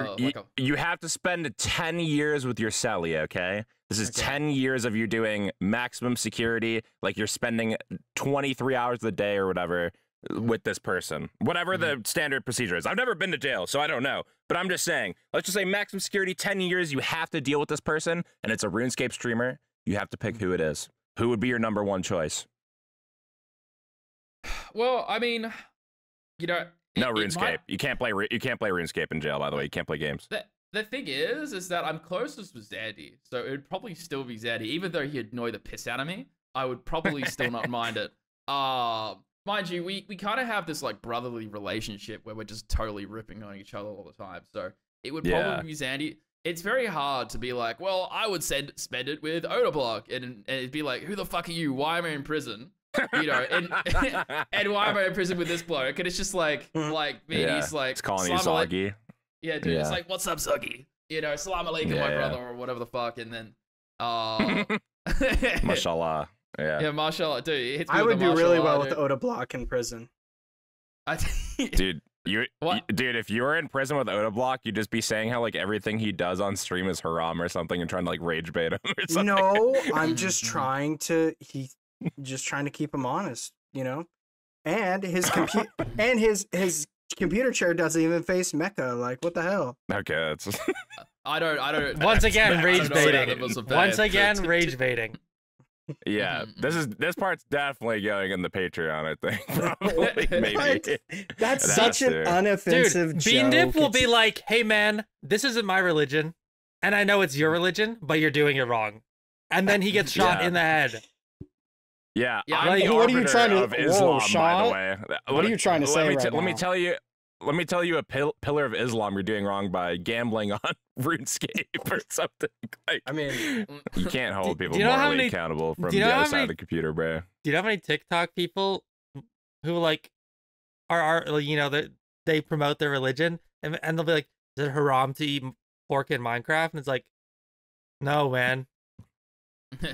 You have to spend 10 years with your cellie, okay? This is Okay. 10 years of you doing maximum security, like you're spending 23 hours a day or whatever with this person. Whatever the standard procedure is. I've never been to jail, so I don't know. But I'm just saying, let's just say maximum security, 10 years, you have to deal with this person, and it's a RuneScape streamer. You have to pick who it is. Who would be your number one choice? Well, I mean, you know, No RuneScape. You can't play RuneScape in jail, by the way. You can't play games. The thing is that I'm closest with Zandy, so it would probably still be Zandy. Even though he'd annoy the piss out of me, I would probably still not mind it. Mind you, we kind of have this like brotherly relationship where we're just totally ripping on each other all the time. So it would probably be Zandy. It's very hard to be like, well, I would spend it with Odablock, and it'd be like, who the fuck are you? Why am I in prison? You know, and why am I in prison with this bloke? And it's just like me, he's like, it's calling you Soggy. Yeah, dude, it's like, what's up, Soggy? You know, salam alaikum, my brother, or whatever the fuck, and then, Mashallah. Yeah, mashallah, dude. It hits me I with would the do really mashallah, well with dude. Oda Block in prison. Dude, What? dude, if you were in prison with Odablock, you'd just be saying how like everything he does on stream is haram or something, and trying to like rage bait him or something. No, I'm just trying to keep him honest, you know. And his his computer chair doesn't even face Mecca. Like, what the hell? Okay, that's I don't. Once again, I rage don't know baiting. that was a Once bad- again, rage baiting. yeah. This part's definitely going in the Patreon, I think. Probably, maybe. What? That's It such has an to. unoffensive Dude, joke. Beandip will be It's- like, hey man, this isn't my religion, and I know it's your religion, but you're doing it wrong. And then he gets shot Yeah. in the head. Yeah, Yeah, I'm like, the what are you arbiter trying to- of whoa, Islam, by Sean? the way. What are you trying to say right Let me now? tell you. Let me tell you a pillar of Islam you're doing wrong by gambling on RuneScape or something. Like, I mean, you can't hold Do people you know how morally many- accountable from do you know the how other side many- of the computer, bro. Do you know how many TikTok people who like are you know, they promote their religion and they'll be like, is it haram to eat pork in Minecraft? And it's like, no, man.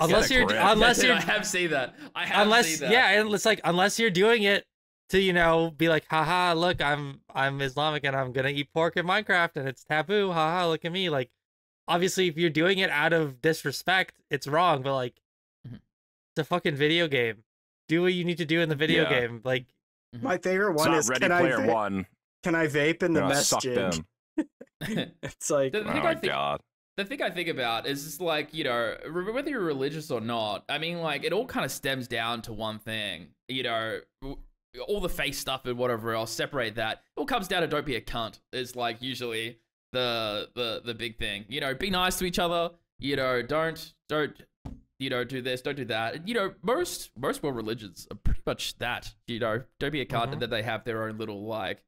Unless Yeah, you're correct. unless you're I have seen that. I have seen that. yeah, and it's like unless you're doing it to, you know, be like, haha, look, I'm Islamic and I'm gonna eat pork in Minecraft and it's taboo, haha, look at me. Like, obviously, if you're doing it out of disrespect, it's wrong. But like, Mhm. it's a fucking video game. Do what you need to do in the video Yeah. game. Like, my favorite It's one not is Ready can I Player One. can I vape in the You're not sucked masjid? in. It's like, The Oh thing my I think, god. the thing I think about is just like, you know, whether you're religious or not, I mean, like, it all kind of stems down to one thing, you know, all the face stuff and whatever else, separate that. It all comes down to don't be a cunt is like usually the big thing. You know, be nice to each other, you know, don't you know, do this, don't do that. You know, most world religions are pretty much that, you know, don't be a cunt, and then they have their own little like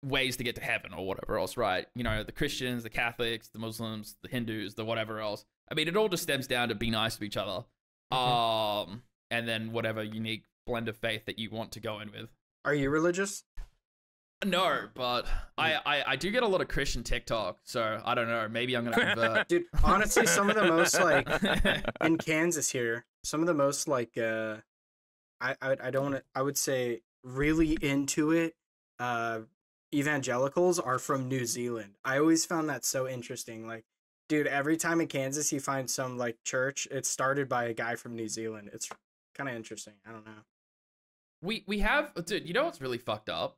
ways to get to heaven or whatever else, right? You know, the Christians, the Catholics, the Muslims, the Hindus, the whatever else. I mean, it all just stems down to be nice to each other. And then whatever unique blend of faith that you want to go in with. are you religious? No, but I do get a lot of Christian TikTok, so I don't know. Maybe I'm gonna convert. Dude, honestly, some of the most like in Kansas here, some of the most like I would say really into it evangelicals are from New Zealand. I always found that so interesting. Like, dude, every time in Kansas you find some like church, it's started by a guy from New Zealand. It's kind of interesting. I don't know. We have, dude, you know what's really fucked up?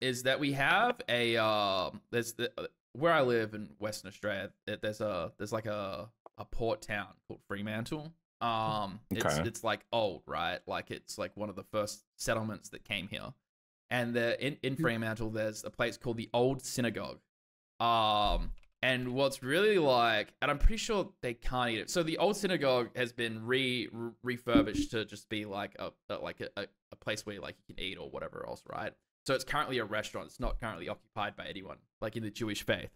Is that we have a there's the where I live in Western Australia, there's like a port town called Fremantle. It's like old, right? Like it's like one of the first settlements that came here. And in Fremantle there's a place called the Old Synagogue. And what's really like, and I'm pretty sure they can't eat it. So the Old Synagogue has been refurbished to just be like a place where like you can eat or whatever else, right? So it's currently a restaurant. It's not currently occupied by anyone, like in the Jewish faith.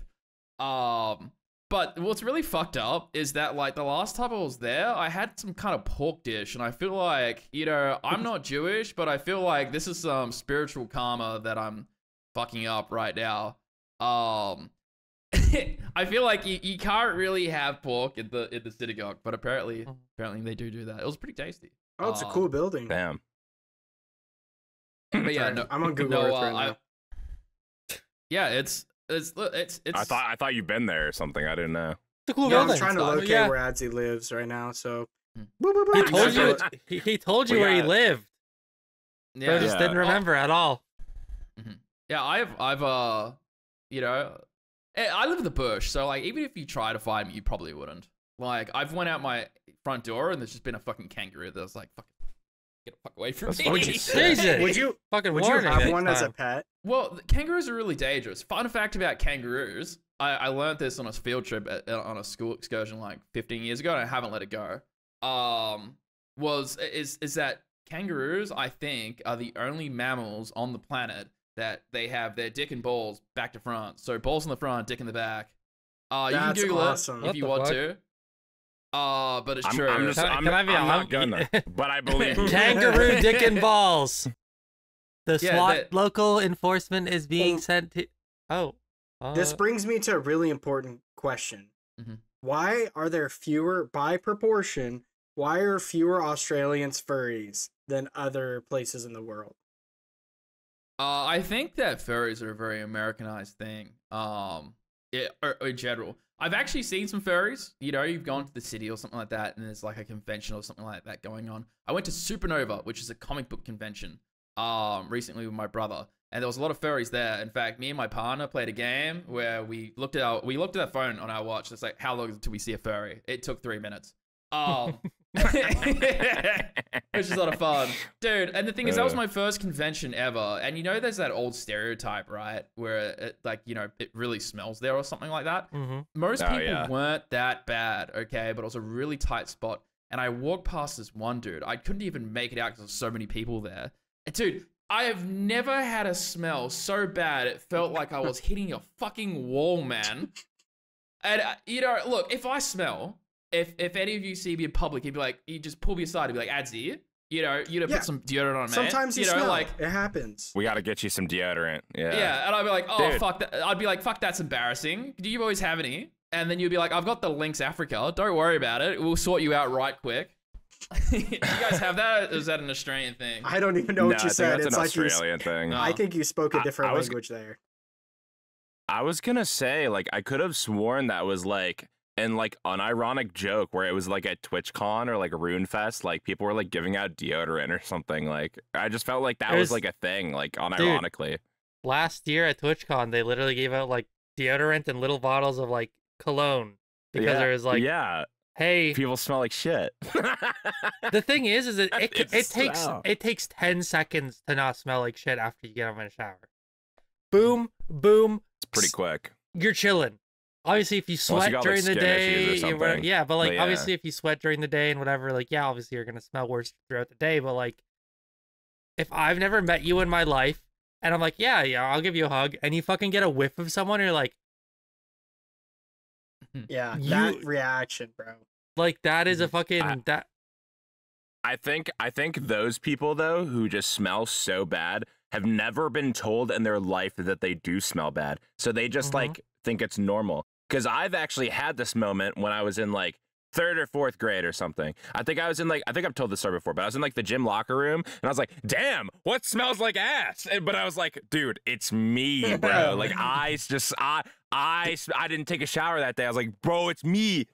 But what's really fucked up is that like the last time I was there, I had some kind of pork dish, and I feel like, you know, I'm not Jewish, but I feel like this is some spiritual karma that I'm fucking up right now. I feel like you can't really have pork in the synagogue, but apparently they do that. It was pretty tasty. Oh, it's a cool building. Damn. But yeah, Sorry, no, I'm on Google Earth right now. Yeah, it's I thought you've been there or something. I didn't know. It's a cool Yeah, I'm building. trying to locate Yeah. where Adsy lives right now. So He told you. Yeah. He told you We where he got- lived. But I just Yeah. didn't remember at all. Yeah, I've you know, I live in the bush, so like even if you try to find me, you probably wouldn't. Like I've went out my front door and there's just been a fucking kangaroo that was like, fucking get the fuck away from That's me. fucking Jesus. Would you Fucking would you warning have next one as a time. pet? Well, kangaroos are really dangerous. Fun fact about kangaroos, I learned this on a field trip on a school excursion like 15 years ago, and I haven't let it go. Is that kangaroos, I think, are the only mammals on the planet that they have their dick and balls back to front. So balls in the front, dick in the back. You can That's Google awesome. it What if you the want fuck? to. But it's I'm, true. I'm just, Can I- I'm, can I be I'm not honest? gonna, but I believe you. Kangaroo dick and balls. The Yeah, SWAT that- local enforcement is being sent to. Oh. This brings me to a really important question. Mhm. Why are there fewer, by proportion, why are fewer Australians furries than other places in the world? I think that furries are a very Americanized thing. Or in general, I've actually seen some furries. You know, you've gone to the city or something like that, and there's like a convention or something like that going on. I went to Supernova, which is a comic book convention, recently with my brother, and there was a lot of furries there. In fact, me and my partner played a game where we looked at our phone on our watch. It's like, how long until we see a furry? It took 3 minutes. Which is a lot of fun, dude. And the thing is, that was my first convention ever. And you know, there's that old stereotype, right, where it, like, you know, it really smells there or something like that. Mm-hmm. Most Oh, people yeah. weren't that bad, okay, but it was a really tight spot. And I walked past this one dude. I couldn't even make it out because there's so many people there. And dude, I have never had a smell so bad it felt like I was hitting a fucking wall, man. And you know, look, if I smell. If any of you see me in public, you'd be like, you just pull me aside and be like, Adsy, you know, you Yeah. put some deodorant on, man. Sometimes you know, smell. like, It happens. We got to get you some deodorant. Yeah. yeah, and I'd be like, oh, Dude. fuck that. I'd be like, fuck, that's embarrassing. Do you always have any? And then you'd be like, I've got the Lynx Africa. Don't worry about it. We'll sort you out right quick. You guys have that? Or is that an Australian thing? I don't even know No, what I you think said. that's It's an like you. Australian thing. No. I think you spoke a different I was- language there. I was gonna say, like, I could have sworn that was like an like unironic joke where it was like at TwitchCon or like a RuneFest, like people were like giving out deodorant or something. Like, I just felt like that was There's- like a thing, like unironically. Last year at TwitchCon, they literally gave out like deodorant and little bottles of like cologne because yeah. there was like, yeah, hey, people smell like shit. the thing is it It's takes 10 seconds to not smell like shit after you get out of the shower. Boom, boom. It's pretty quick. You're chilling. Obviously, if you Unless sweat you got, like, during the skin issues or day, something. yeah, but like But yeah. obviously, if you sweat during the day and whatever, like yeah, obviously you're gonna smell worse throughout the day. But like, if I've never met you in my life, and I'm like, yeah, I'll give you a hug, and you fucking get a whiff of someone, and you're like, Yeah, You- that reaction, bro. like that is a fucking I- that. I think those people though who just smell so bad have never been told in their life that they do smell bad. So they just like think it's normal. Cuz I've actually had this moment when I was in like 3rd or 4th grade or something. I think I've told this story before, but I was in like the gym locker room and I was like, "Damn, what smells like ass?" But I was like, "Dude, it's me, bro." Like I didn't take a shower that day. I was like, "Bro, it's me.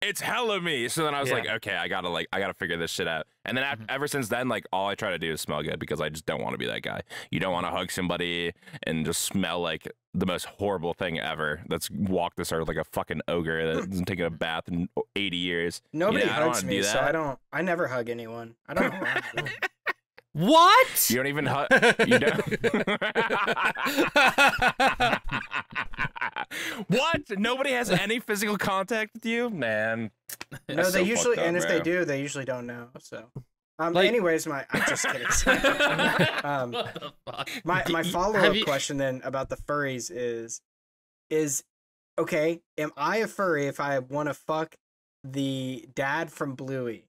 It's hella me." So then I was Yeah. like, okay, I gotta figure this shit out. And then ever since then, like all I try to do is smell good because I just don't want to be that guy. You don't want to hug somebody and just smell like the most horrible thing ever. That's walked this earth like a fucking ogre that hasn't taken a bath in 80 years. Nobody I don't hugs wanna me, do so that. I never hug anyone. I don't know. What? You don't even hug. You don't. What? Nobody has any physical contact with you, man. No, That's they so usually, fucked up, and if bro. they do, they usually don't know. So, Like- anyways, I'm just kidding. What the fuck? My follow have up you- question then about the furries is okay, am I a furry if I want to fuck the dad from Bluey,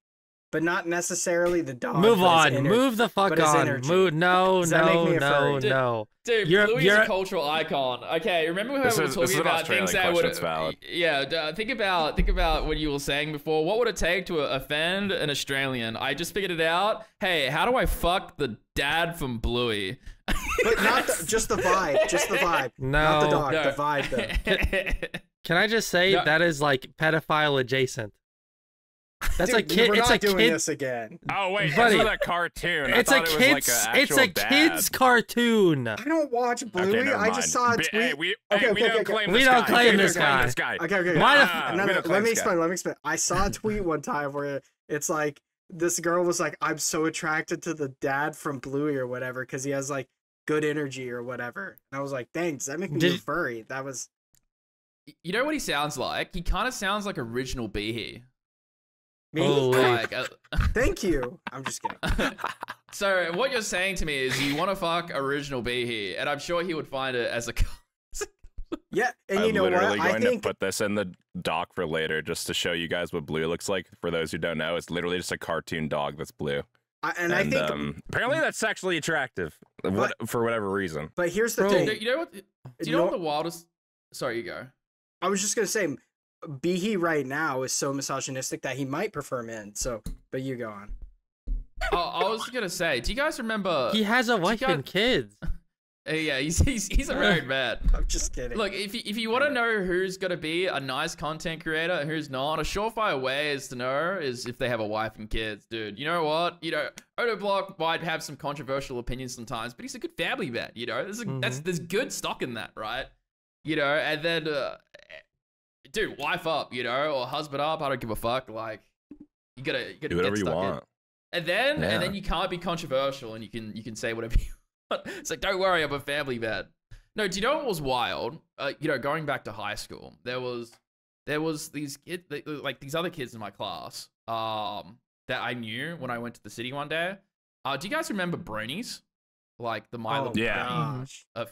but not necessarily the dog? Move but his on. ener- Move the fuck but his on. energy. Move. No, Does that make no, me a no, furry? no. Dude, You're- Bluey is you're- a cultural icon. Okay, remember how This we were is talking an about things that Australian would. question, it's valid. Yeah, think about what you were saying before. What would it take to offend an Australian? I just figured it out. Hey, how do I fuck the dad from Bluey? But not just the vibe, just the vibe. Not the No. dog, No. the vibe though. Can I just say that is like pedophile adjacent? That's Dude, a kid. We're It's not a doing kid. this again. Oh wait, Buddy, it's not a cartoon. It's I a thought it was kids. like a It's a actual kids dad. cartoon. I don't watch Bluey. Okay, never I just saw a mind. tweet. Hey, we Okay, don't okay. claim We this don't guy. claim We this don't claim guy. this guy. Okay. Mine- No, we no, don't claim let me this guy. explain. Let me explain. I saw a tweet one time where it's like this girl was like, "I'm so attracted to the dad from Bluey or whatever because he has like good energy or whatever." And I was like, "Dang, does that make me a furry?" That was. You know what he sounds like? He kind of sounds like original Behe. Me? Holy. Like, Thank you. I'm just kidding. so what you're saying to me is you want to fuck original Behe, and I'm sure he would find it as a. Yeah, and I'm you know literally what? I going think to put this in the doc for later just to show you guys what blue looks like. For those who don't know, it's literally just a cartoon dog that's blue. I think. Apparently that's sexually attractive for whatever reason. But here's the Bro. thing. You know what? Do you know what the wildest? Sorry, you go. I was just gonna say, Behe right now is so misogynistic that he might prefer men. So, but you go on. I was gonna say, do you guys remember? He has a wife and kids. Yeah, he's a married man. I'm just kidding. Look, if you want to know who's gonna be a nice content creator and who's not, a surefire way is to know is if they have a wife and kids, dude. You know what? You know, Odoblock might have some controversial opinions sometimes, but he's a good family man. You know, there's good stock in that, right? You know, and then, dude, wife up, you know, or husband up. I don't give a fuck. Like, you gotta Do whatever get you stuck in. want. And then you can't be controversial, and you can say whatever you want. It's like, don't worry, I'm a family man. No, do you know what was wild? You know, going back to high school, there was these kids, like these other kids in my class, that I knew when I went to the city one day. Do you guys remember Bronies? Like the My Little Pony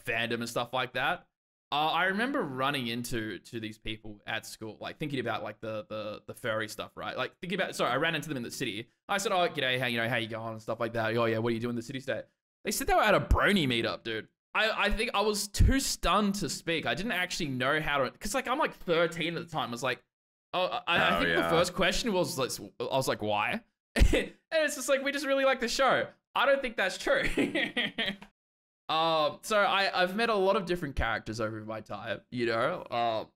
fandom and stuff like that. I remember running into these people at school, like thinking about like the furry stuff, right? Like thinking about, sorry, I ran into them in the city. I said, "Oh, g'day, how you going?" and stuff like that. "Oh yeah, what are you doing in the city state?" They said they were at a brony meetup, dude. I think I was too stunned to speak. I didn't actually know how to, cause like I'm like 13 at the time. I was like, I think the first question was, I was like, why? And it's just like, we just really like the show. I don't think that's true. So I've met a lot of different characters over my time, you know.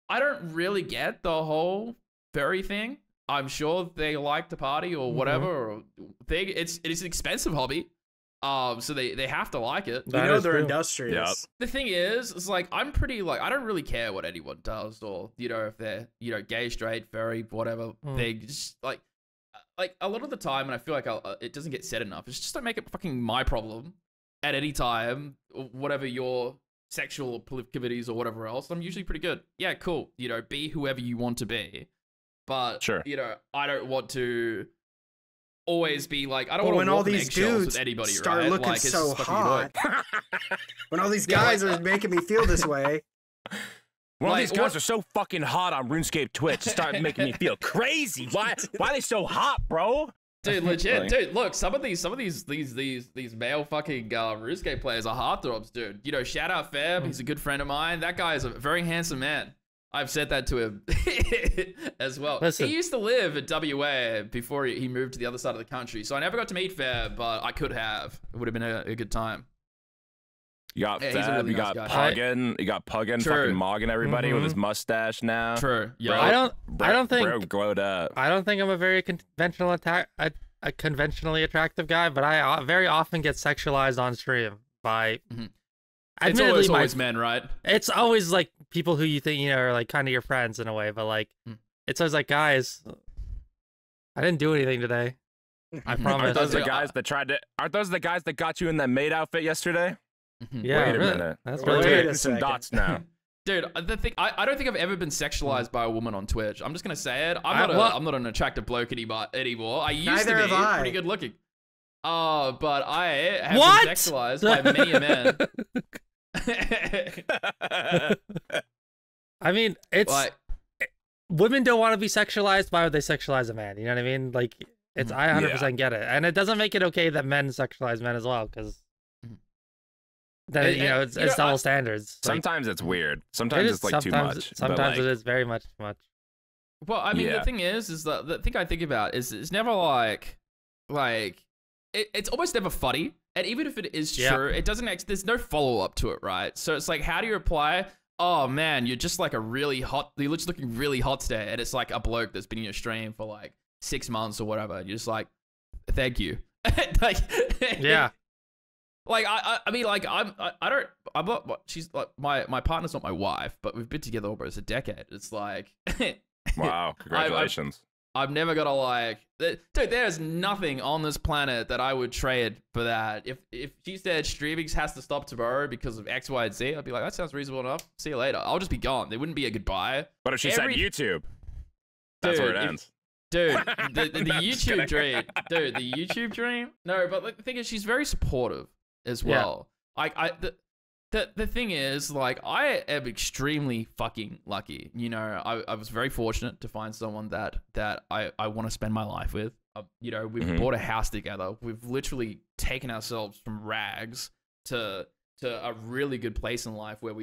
I don't really get the whole furry thing. I'm sure they like to party or whatever, or it is an expensive hobby. So they have to like it. You know they're industrious. Yep. The thing is, it's like I'm pretty like I don't really care what anyone does, or you know, if they're, you know, gay, straight, furry, whatever. They just like a lot of the time, and I feel like it doesn't get said enough. It's just don't make it fucking my problem at any time, whatever your sexual proclivities or whatever else. I'm usually pretty good. Yeah, cool. You know, be whoever you want to be. But Sure. you know, I don't want to always be like, I don't But want when to all walk on these eggshells dudes with anybody, start right? looking Like, it's so just fucking annoying. hot, when all these guys are making me feel this way, Well, Like, these guys are so fucking hot on RuneScape Twitch. It started making me feel crazy. Why are they so hot, bro? Dude, legit, Like- dude. Look, some of these male fucking RuneScape players are heartthrobs, dude. You know, shout out Feb. He's a good friend of mine. That guy is a very handsome man. I've said that to him as well. Listen. He used to live at WA before he moved to the other side of the country. So I never got to meet Feb, but I could have. It would have been a good time. You got Yeah, he's a Fab, really you nice got guy. Puggin, True. fucking mogging everybody with his mustache now. True. Yeah. Bro, I don't think bro glowed up. I don't think I'm a very conventional a conventionally attractive guy, but I very often get sexualized on stream by. It's Admittedly, always men, right? It's always like people who you think, you know, are like kind of your friends in a way, but like it's always like, guys, I didn't do anything today. I promise. Aren't those the Yeah. guys that Aren't those the guys that got you in that maid outfit yesterday? Yeah, Wait a really. minute. That's Wait really a weird. Getting some second. dots now. Dude, the thing, I don't think I've ever been sexualized by a woman on Twitch. I'm just gonna say it. I'm not an attractive bloke anymore. I used Neither to be have I. pretty good looking. But I have What? been sexualized by many a man. I mean, it's Like, women don't want to be sexualized. Why would they sexualize a man? You know what I mean? Like, it's I 100% get it, and it doesn't make it okay that men sexualize men as well, because then you know it's double standards. Like, Sometimes it's weird. Sometimes it's like too much. Sometimes but, it is very much too much. well, I mean, Yeah. the thing is that the thing I think about is it's never like it's almost never funny. And even if it is Yeah. true, it doesn't there's no follow up to it, right? So it's like, how do you reply? oh man, you're just like you're just looking really hot today. And it's like a bloke that's been in your stream for like 6 months or whatever. And you're just like, thank you. Like, Yeah. Like I mean, like I'm not. She's like my partner's not my wife, but we've been together almost a decade. It's like, Wow, congratulations. I'm never gonna like, dude. There's nothing on this planet that I would trade for that. If she said streaming has to stop tomorrow because of X, Y, and Z, I'd be like, that sounds reasonable enough. See you later. I'll just be gone. There wouldn't be a goodbye. But if she said YouTube, that's where it ends. Dude, the YouTube dream. Dude, the YouTube dream. No, but like, the thing is, she's very supportive as well. Yeah. The thing is, like, I am extremely fucking lucky. You know, I was very fortunate to find someone that I want to spend my life with. You know, we've bought a house together. We've literally taken ourselves from rags to a really good place in life where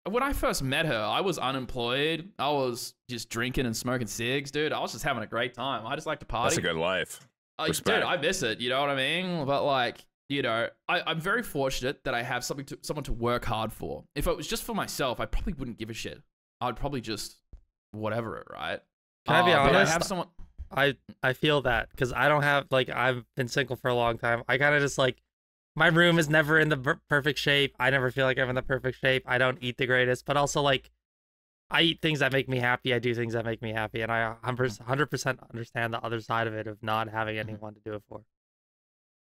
when I first met her, I was unemployed. I was just drinking and smoking cigs, dude. I was just having a great time. I just like to party. That's a good life. Dude, I miss it. You know what I mean? But like, you know, I'm very fortunate that I have someone to work hard for. If it was just for myself, I probably wouldn't give a shit. I'd probably just whatever it, right? Can I be honest? I have someone. I feel that because I don't have, like, I've been single for a long time. I kind of just like, my room is never in the perfect shape. I never feel like I'm in the perfect shape. I don't eat the greatest, but also like, I eat things that make me happy. I do things that make me happy, and I 100% understand the other side of it of not having anyone to do it for.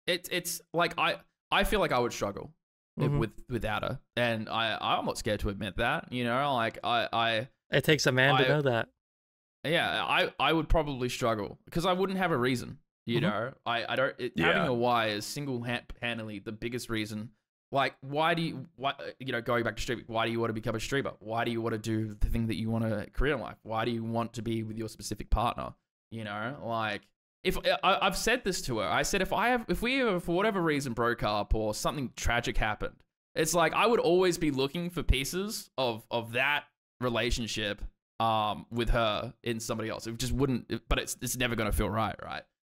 It's like I feel like I would struggle without her, and I'm not scared to admit that. You know, like It takes a man to know that. Yeah, I would probably struggle because I wouldn't have a reason. You know, having a why is single-handedly the biggest reason. Like, you know, going back to streaming, why do you want to become a streamer? Why do you want to do the thing that you want to career in life? Why do you want to be with your specific partner? You know, like, if I've said this to her, I said if we for whatever reason broke up or something tragic happened, it's like I would always be looking for pieces of that relationship with her in somebody else. It just wouldn't, but it's never gonna feel right?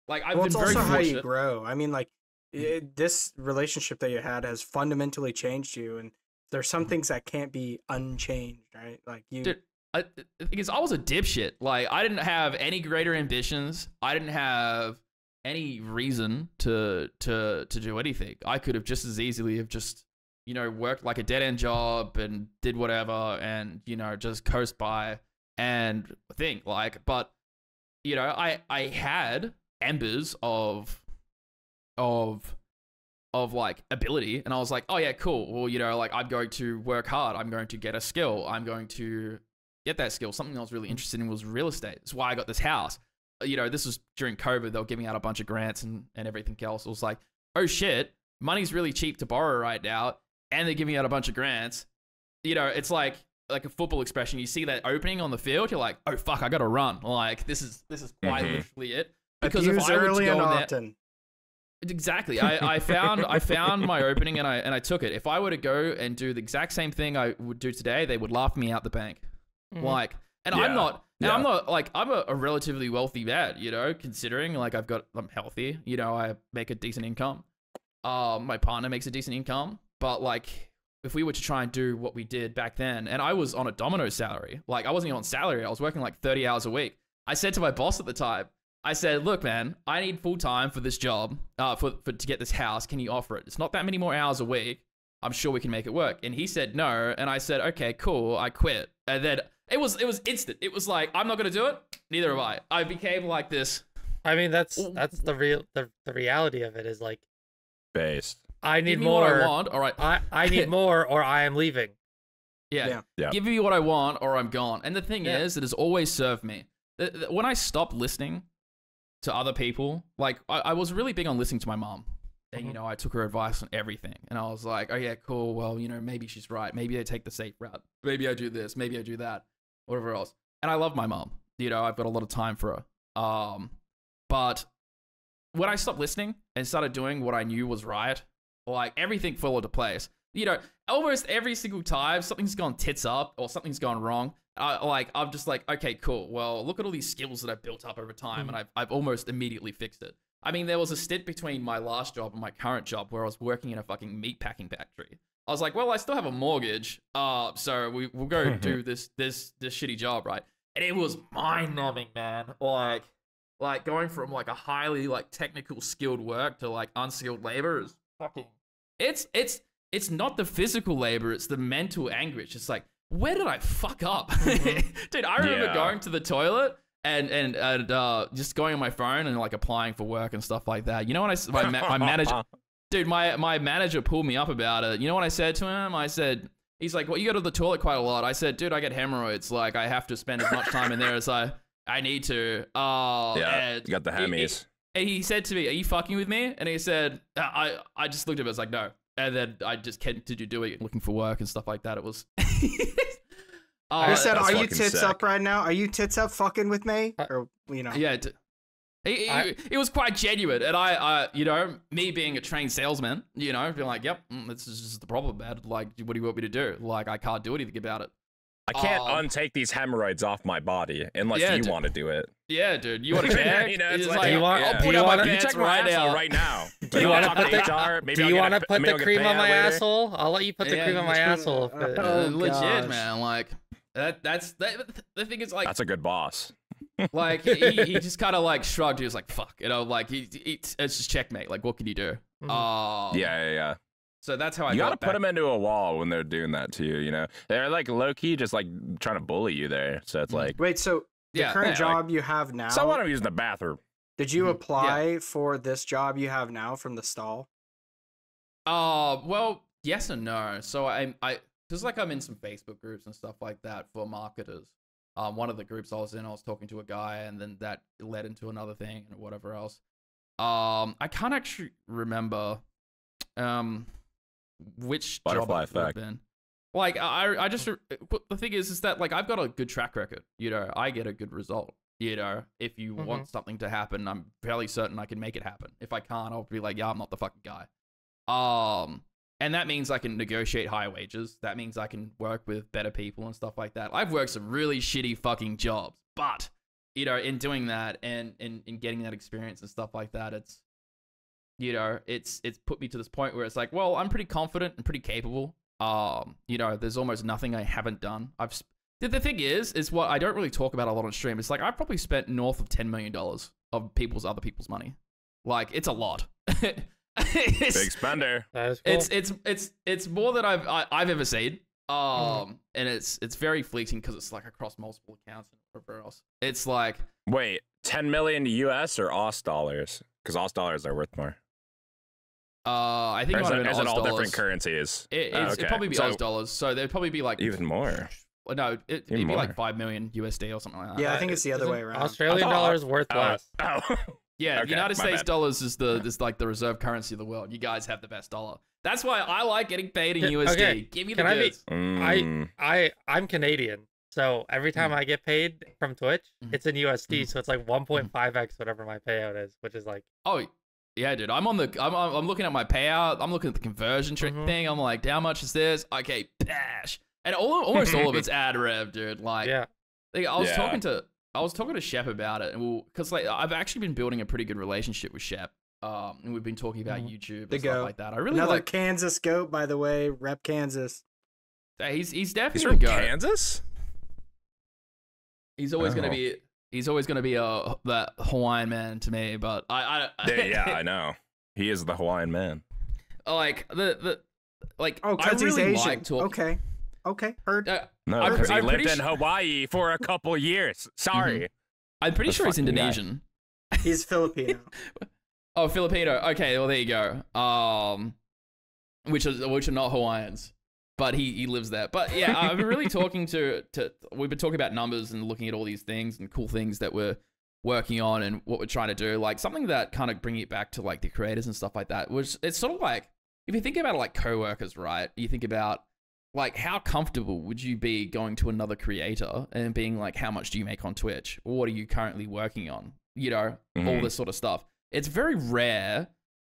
Like, I've been very also fortunate. how you grow. I mean, like, this relationship that you had has fundamentally changed you, and there's some things that can't be unchanged, right? Like, you. Dude, the thing is, I was a dipshit. Like, I didn't have any greater ambitions. I didn't have any reason to do anything. I could have just as easily have just, you know, worked like a dead end job and did whatever, and, you know, just coast by and think like. But, you know, I had embers of like ability, and I was like, oh yeah, cool. Well, you know, like, I'm going to work hard. I'm going to get a skill. I'm going to get that skill. Something I was really interested in was real estate. That's why I got this house. You know, this was during COVID. They were giving out a bunch of grants and everything else. It was like, oh shit, money's really cheap to borrow right now, and they're giving out a bunch of grants. You know, it's like a football expression. You see that opening on the field, you're like, oh fuck, I gotta run. Like, this is quite literally it. Because if I were to go in there, exactly, I found my opening, and I took it. If I were to go and do the exact same thing I would do today, they would laugh me out the bank. Like, and I'm not like, I'm a relatively wealthy man, you know, considering like I'm healthy, you know, I make a decent income. My partner makes a decent income, but like, if we were to try and do what we did back then, and I was on a Domino's salary, like, I wasn't even on salary, I was working like 30 hours a week. I said to my boss at the time, I said, look, man, I need full time for this job, to get this house. Can you offer it? It's not that many more hours a week. I'm sure we can make it work. And he said no, and I said, okay, cool. I quit. And then it was instant. It was like, I'm not gonna do it. Neither am I. I became like this. I mean, that's the reality of it is like, based. I need Give me more. what I want. All right. I need more, or I am leaving. Yeah. Give me what I want, or I'm gone. And the thing is, it has always served me. When I stopped listening to other people, like, I was really big on listening to my mom. And, you know, I took her advice on everything. And I was like, oh, yeah, cool. Well, you know, maybe she's right. Maybe I take the safe route. Maybe I do this. Maybe I do that. Whatever else. And I love my mom. You know, I've got a lot of time for her. But when I stopped listening and started doing what I knew was right, like, everything fell into place. You know, almost every single time something's gone tits up or something's gone wrong, I'm just like, okay, cool. Well, look at all these skills that I've built up over time, and I've almost immediately fixed it. I mean, there was a stint between my last job and my current job where I was working in a fucking meat packing factory. I was like, well, I still have a mortgage. So we'll go do this shitty job, right? And it was mind-numbing, man. Like going from like a highly like technical skilled work to like unskilled labor is fucking. It's not the physical labor, it's the mental anguish. It's like, where did I fuck up? Dude, I remember going to the toilet and just going on my phone and like applying for work and stuff like that. You know when my manager, dude, my manager pulled me up about it. You know what I said to him? I said, he's like, well, you go to the toilet quite a lot. I said, dude, I get hemorrhoids. Like I have to spend as much time in there as I need to. Yeah, you got the hemis. And he said to me, are you fucking with me? And he said, I just looked at him, I was like, no. And then I just continued doing it, looking for work and stuff like that. It was. I said, are you fucking tits sick. up right now? Are you tits up fucking with me? Or, you know. Yeah. It was quite genuine. And I, you know, me being a trained salesman, you know, being like, yep, this is just the problem, man. Like, what do you want me to do? Like, I can't do anything about it. I can't untake these hemorrhoids off my body unless you want to do it. Yeah, dude. You want to check? You know, it's It's like, like, do you want? I'll Do put you out my want? pants check my right asshole now. right now. Do you want to put the? HR? Maybe Do you want to put the cream on my later. asshole? I'll let you put the Yeah, cream on my just asshole. put it- If Oh, Legit, gosh. man. Like that's the thing is like That's a good boss. like he just kind of like shrugged. He was like, "Fuck," you know, like it's just checkmate. Like, what can you do? Yeah. So that's how I You got gotta put them into a wall when they're doing that to you. You know, they're like low key, just like trying to bully you there. So it's like, Wait, so the Yeah, current yeah, job you have now, someone I'm using the bathroom. did you apply for this job you have now from the stall? Well, yes and no. So I just like I'm in some Facebook groups and stuff like that for marketers. One of the groups I was in, I was talking to a guy, and then that led into another thing and whatever else. I can't actually remember which Butterfly job it would have effect. been. Like I just the thing is that like I've got a good track record. You know, I get a good result. You know, if you want something to happen, I'm fairly certain I can make it happen. If I can't, I'll be like, yeah, I'm not the fucking guy. And that means I can negotiate higher wages. That means I can work with better people and stuff like that. I've worked some really shitty fucking jobs, but you know, in doing that and in getting that experience and stuff like that, it's, you know, it's put me to this point where it's like, well, I'm pretty confident and pretty capable. You know, there's almost nothing I haven't done. The thing is what I don't really talk about a lot on stream. It's like I've probably spent north of $10 million of other people's money. Like, it's a lot. Big spender. that is cool. It's more than I've ever seen. And it's very fleeting because it's like across multiple accounts and whatever else. It's like, Wait, 10 million US or Aus dollars? Because Aus dollars are worth more. I think Or it might have been is it Oz all dollars. different currencies? It'd probably be So Oz dollars. So there'd probably be like even more. No, it'd Even be like more. 5 million USD or something like that. Yeah, I think it's the other Isn't way around. Australian I thought- dollars worth less. Oh. Yeah, Okay, United my States bad. dollars is like the reserve currency of the world. You guys have the best dollar. That's why I like getting paid in USD. Okay, Give me the can I be- goods. I'm Canadian, so every time I get paid from Twitch, it's in USD, so it's like 1.5x whatever my payout is, which is like, Oh, yeah, dude. I'm looking at my payout. I'm looking at the conversion thing. I'm like, how much is this? Okay, bash. And almost all of it's ad rev, dude. Like, yeah. I was talking to Shep about it, and because like I've actually been building a pretty good relationship with Shep. And we've been talking about YouTube and stuff like that. I really Another like. Kansas goat, by the way. Rep Kansas. He's He's definitely from a goat. Kansas? He's always gonna Oh. be. He's always gonna be that Hawaiian man to me. But Yeah, I know. He is the Hawaiian man. like the like. Oh, I because really he's Asian. like talking. Okay, heard. No, I'm because he lived pretty in Hawaii for a couple years. Sorry. I'm pretty That's sure he's fucking guy. Indonesian. He's Filipino. Oh, Filipino. Okay, well there you go. Which are not Hawaiians, but he lives there. But yeah, I've been really talking to. We've been talking about numbers and looking at all these things and cool things that we're working on and what we're trying to do. Like something that kind of bring it back to like the creators and stuff like that. Which it's sort of like if you think about it like coworkers, right? You think about like how comfortable would you be going to another creator and being like, how much do you make on Twitch? What are you currently working on? You know, all this sort of stuff. It's very rare.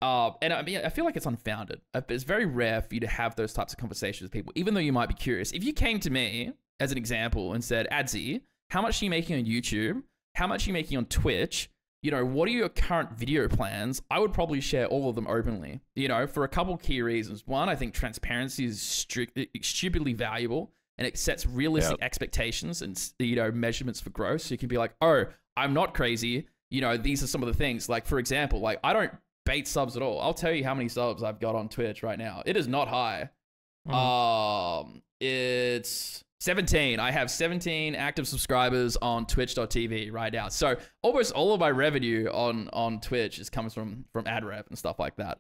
And I mean, I feel like it's unfounded. It's very rare for you to have those types of conversations with people, even though you might be curious. If you came to me as an example and said, Adsy, how much are you making on YouTube? How much are you making on Twitch? you know, what are your current video plans? I would probably share all of them openly, you know, for a couple key reasons. One, I think transparency is stupidly valuable, and it sets realistic expectations and, you know, measurements for growth. So you can be like, oh, I'm not crazy. You know, these are some of the things. Like, for example, like, I don't bait subs at all. I'll tell you how many subs I've got on Twitch right now. It is not high. It's 17. I have 17 active subscribers on twitch.tv right now. So almost all of my revenue on Twitch is comes from ad rev and stuff like that.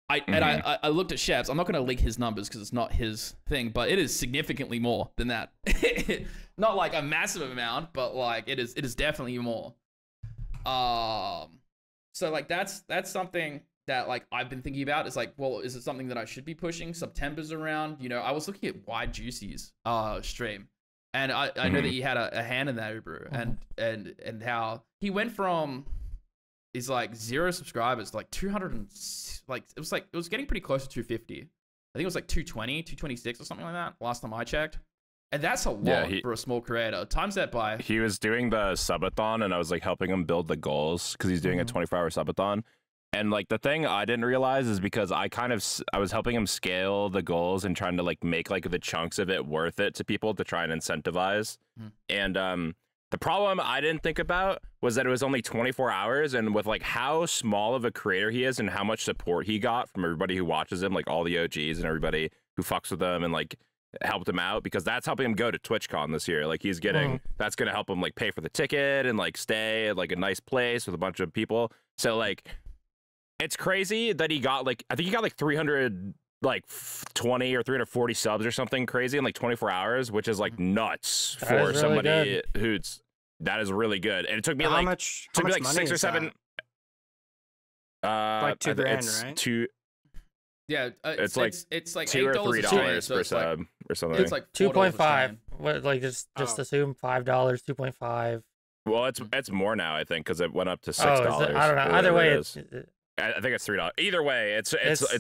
And I looked at Chef's. I'm not going to leak his numbers because it's not his thing, but it is significantly more than that. Not like a massive amount, but like it is definitely more. So like that's something that like I've been thinking about. Is like, well, is it something that I should be pushing? September's around, you know. I was looking at Wide Juicy's stream, and I know that he had a hand in that, ubaru, and how he went from is like 0 subscribers to like 200 and it was getting pretty close to 250. I think it was like 220, 226 or something like that last time I checked. And that's a lot for a small creator. Times that by. He was doing the subathon, and I was like helping him build the goals because he's doing a 24-hour subathon. And like the thing I didn't realize is because I was helping him scale the goals and trying to like make like the chunks of it worth it to people to try and incentivize. And the problem I didn't think about was that it was only 24 hours, and with like how small of a creator he is and how much support he got from everybody who watches him, like all the OGs and everybody who fucks with him and like helped him out, because that's helping him go to TwitchCon this year. Like he's getting that's gonna help him like pay for the ticket and like stay at like a nice place with a bunch of people. So like it's crazy that he got like, I think he got like 300 like 20 or 340 subs or something crazy in like 24 hours, which is like nuts for somebody who's that is really good. And it took me like like 6 or 7 like $2 grand, right? Yeah, it's like $2 or $3 per sub or something. It's like 2.5. What, like just assume $5, 2.5. Well, it's more now, I think, because it went up to $6. I don't know. Either way, I think it's $3. Either way, it's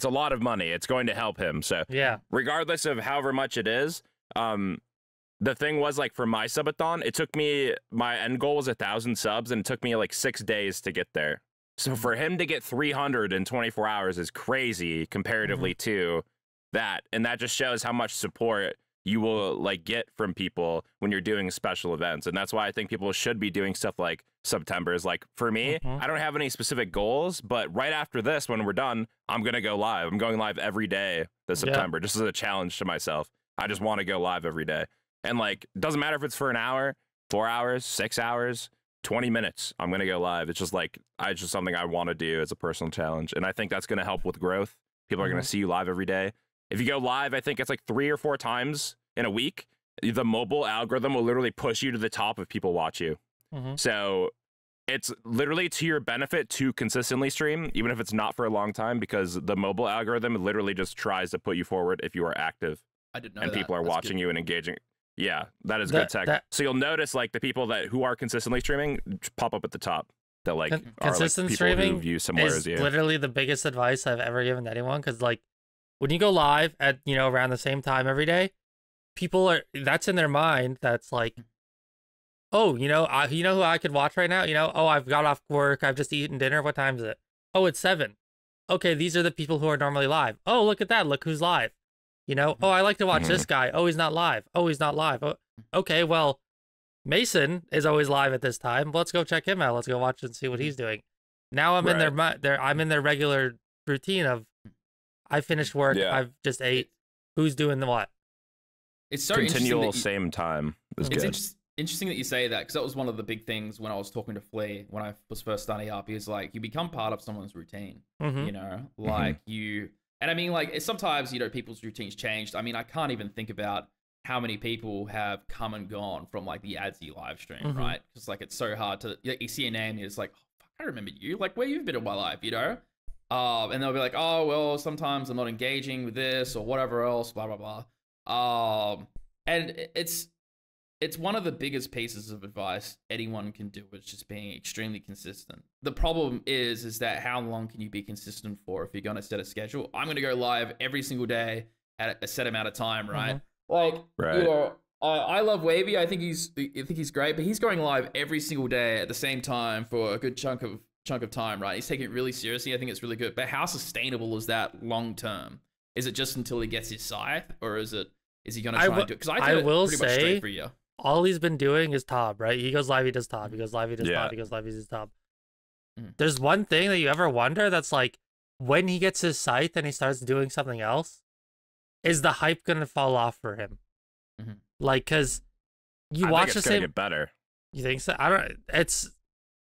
a lot of money. It's going to help him. So yeah, regardless of however much it is, the thing was like for my subathon, it took me, my end goal was 1,000 subs, and it took me like 6 days to get there. So for him to get 300 in 24 hours is crazy comparatively to that, and that just shows how much support you will like get from people when you're doing special events. And that's why I think people should be doing stuff like September's. Like for me, I don't have any specific goals, but right after this, when we're done, I'm gonna go live. I'm going live every day this September, just as a challenge to myself. I just want to go live every day, and like it doesn't matter if it's for an hour, 4 hours, 6 hours, 20 minutes, I'm gonna go live. It's just like it's just something I want to do as a personal challenge, and I think that's gonna help with growth. People are gonna see you live every day. If you go live, I think it's like 3 or 4 times in a week, the mobile algorithm will literally push you to the top if people watch you. So it's literally to your benefit to consistently stream, even if it's not for a long time, because the mobile algorithm literally just tries to put you forward if you are active. I didn't know and that. People are That's watching good. you and engaging. Yeah, that is good tech. So you'll notice like the people who are consistently streaming pop up at the top. That like consistent are, like, streaming who view similar is as you. literally the biggest advice I've ever given to anyone, because like when you go live at around the same time every day, people are that's in their mind. That's like, oh, you know who I could watch right now? Oh, I've got off work. I've just eaten dinner. What time is it? Oh, it's 7. Okay, these are the people who are normally live. Oh, look at that. Look who's live. Oh, I like to watch this guy. Oh, he's not live. Oh, he's not live. Oh, okay, well, Mason is always live at this time. Let's go check him out. Let's go watch and see what he's doing. Now I'm in I'm in their regular routine of I finished work. I've just ate. Who's doing the what? It's so continual same time. It's interesting that you say that, because that was one of the big things when I was talking to Flea when I was first starting up. Is like you become part of someone's routine. Like you, and I mean like sometimes people's routines changed. I mean I can't even think about how many people have come and gone from like the Adsy live stream, right? Because like it's so hard to you see a name and it's like, oh, fuck, I remember you, like where you've been in my life, and they'll be like, oh well, sometimes I'm not engaging with this or whatever else, blah blah blah. And it's one of the biggest pieces of advice anyone can do, is just being extremely consistent. The problem is that how long can you be consistent for if you're going to set a schedule? I'm going to go live every single day at a set amount of time, right? Like, I love Wavy. I think he's great, but he's going live every single day at the same time for a good chunk of time, right? He's taking it really seriously. I think it's really good. But how sustainable is that long term? Is it just until he gets his scythe, or is he going to try and do it? Because I did it pretty much straight for a year. All he's been doing is Tob, right? He goes live, he does Tob. He goes live, he does Tob. He goes live, he does Tob. There's one thing that you ever wonder that's like, when he gets his scythe and he starts doing something else, is the hype gonna fall off for him? Like, cause you watch the same. Get better. You think so? I don't. It's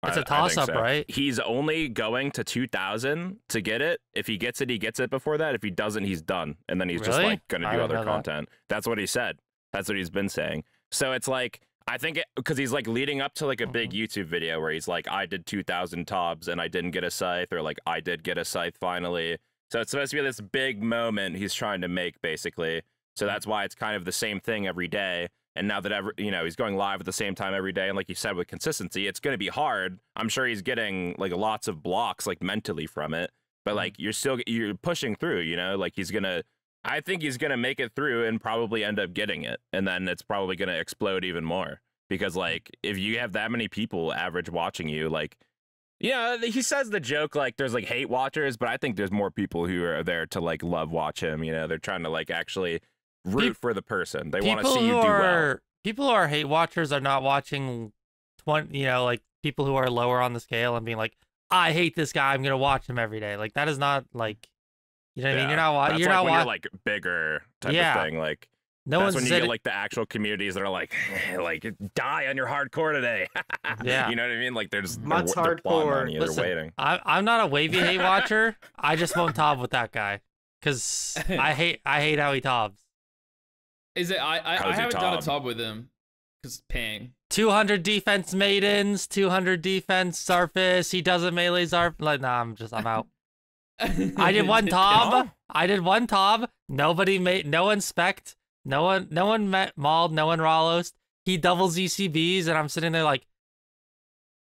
a toss up, right? He's only going to 2,000 to get it. If he gets it, he gets it before that. If he doesn't, he's done, and then he's just like gonna do other content. That's what he said. That's what he's been saying. So it's like, I think because he's like leading up to like a big YouTube video where he's like, I did 2,000 Tobs and I didn't get a scythe, or like I did get a scythe finally. So it's supposed to be this big moment he's trying to make, basically. So that's why it's kind of the same thing every day. And now that he's going live at the same time every day, and like you said, with consistency, it's going to be hard. I'm sure he's getting like lots of blocks like mentally from it, but like you're pushing through. Like I think he's gonna make it through and probably end up getting it, and then it's probably gonna explode even more, because like if you have that many people average watching you, like, he says the joke like there's like hate watchers, but I think there's more people who are there to like love watch him. They're trying to like actually root for the person. They want to see you do well. People who are hate watchers are not watching like people who are lower on the scale and being like, I hate this guy, I'm gonna watch him every day. Like, that is not like, you know what I mean? You're not watching. You're like bigger type of thing. Like, that's when you get like the actual communities that are like die on your hardcore today. Yeah, you know what I mean? Like, they're hardcore. On you. Listen, they're waiting. I'm not a Wavy hate watcher. I just won't Tob with that guy because I hate how he Tobs. Is it? I haven't done a Tob with him because ping. 200 defense maidens, 200 defense Zarpus. He doesn't melee Zarp. Like, nah, I'm out. I did one Tob. I did one Tob. Nobody made. No one spec'd. No one met mauled. No one Rallost. He doubles ECBs, and I'm sitting there like,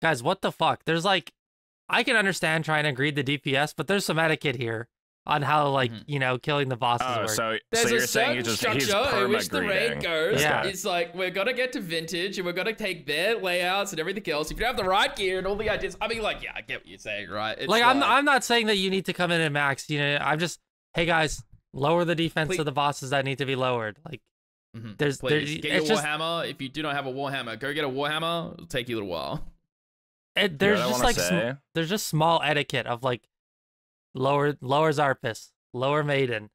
guys, what the fuck? There's like, I can understand trying to greed the DPS, but there's some etiquette here on how like killing the bosses work. So there's you're a saying certain he's structure in which the raid goes. Yeah. It's like, we're gonna get to vintage and we're gonna take their layouts and everything else. If you have the right gear and all the ideas, I mean, like, yeah, I get what you're saying, right? It's like I'm not saying that you need to come in and max. I'm just, hey guys, lower the defense of the bosses that need to be lowered. Like, get your Warhammer. If you do not have a Warhammer, go get a Warhammer. It'll take you a little while. There's just like there's just small etiquette of like lower Zarpus, lower Maiden.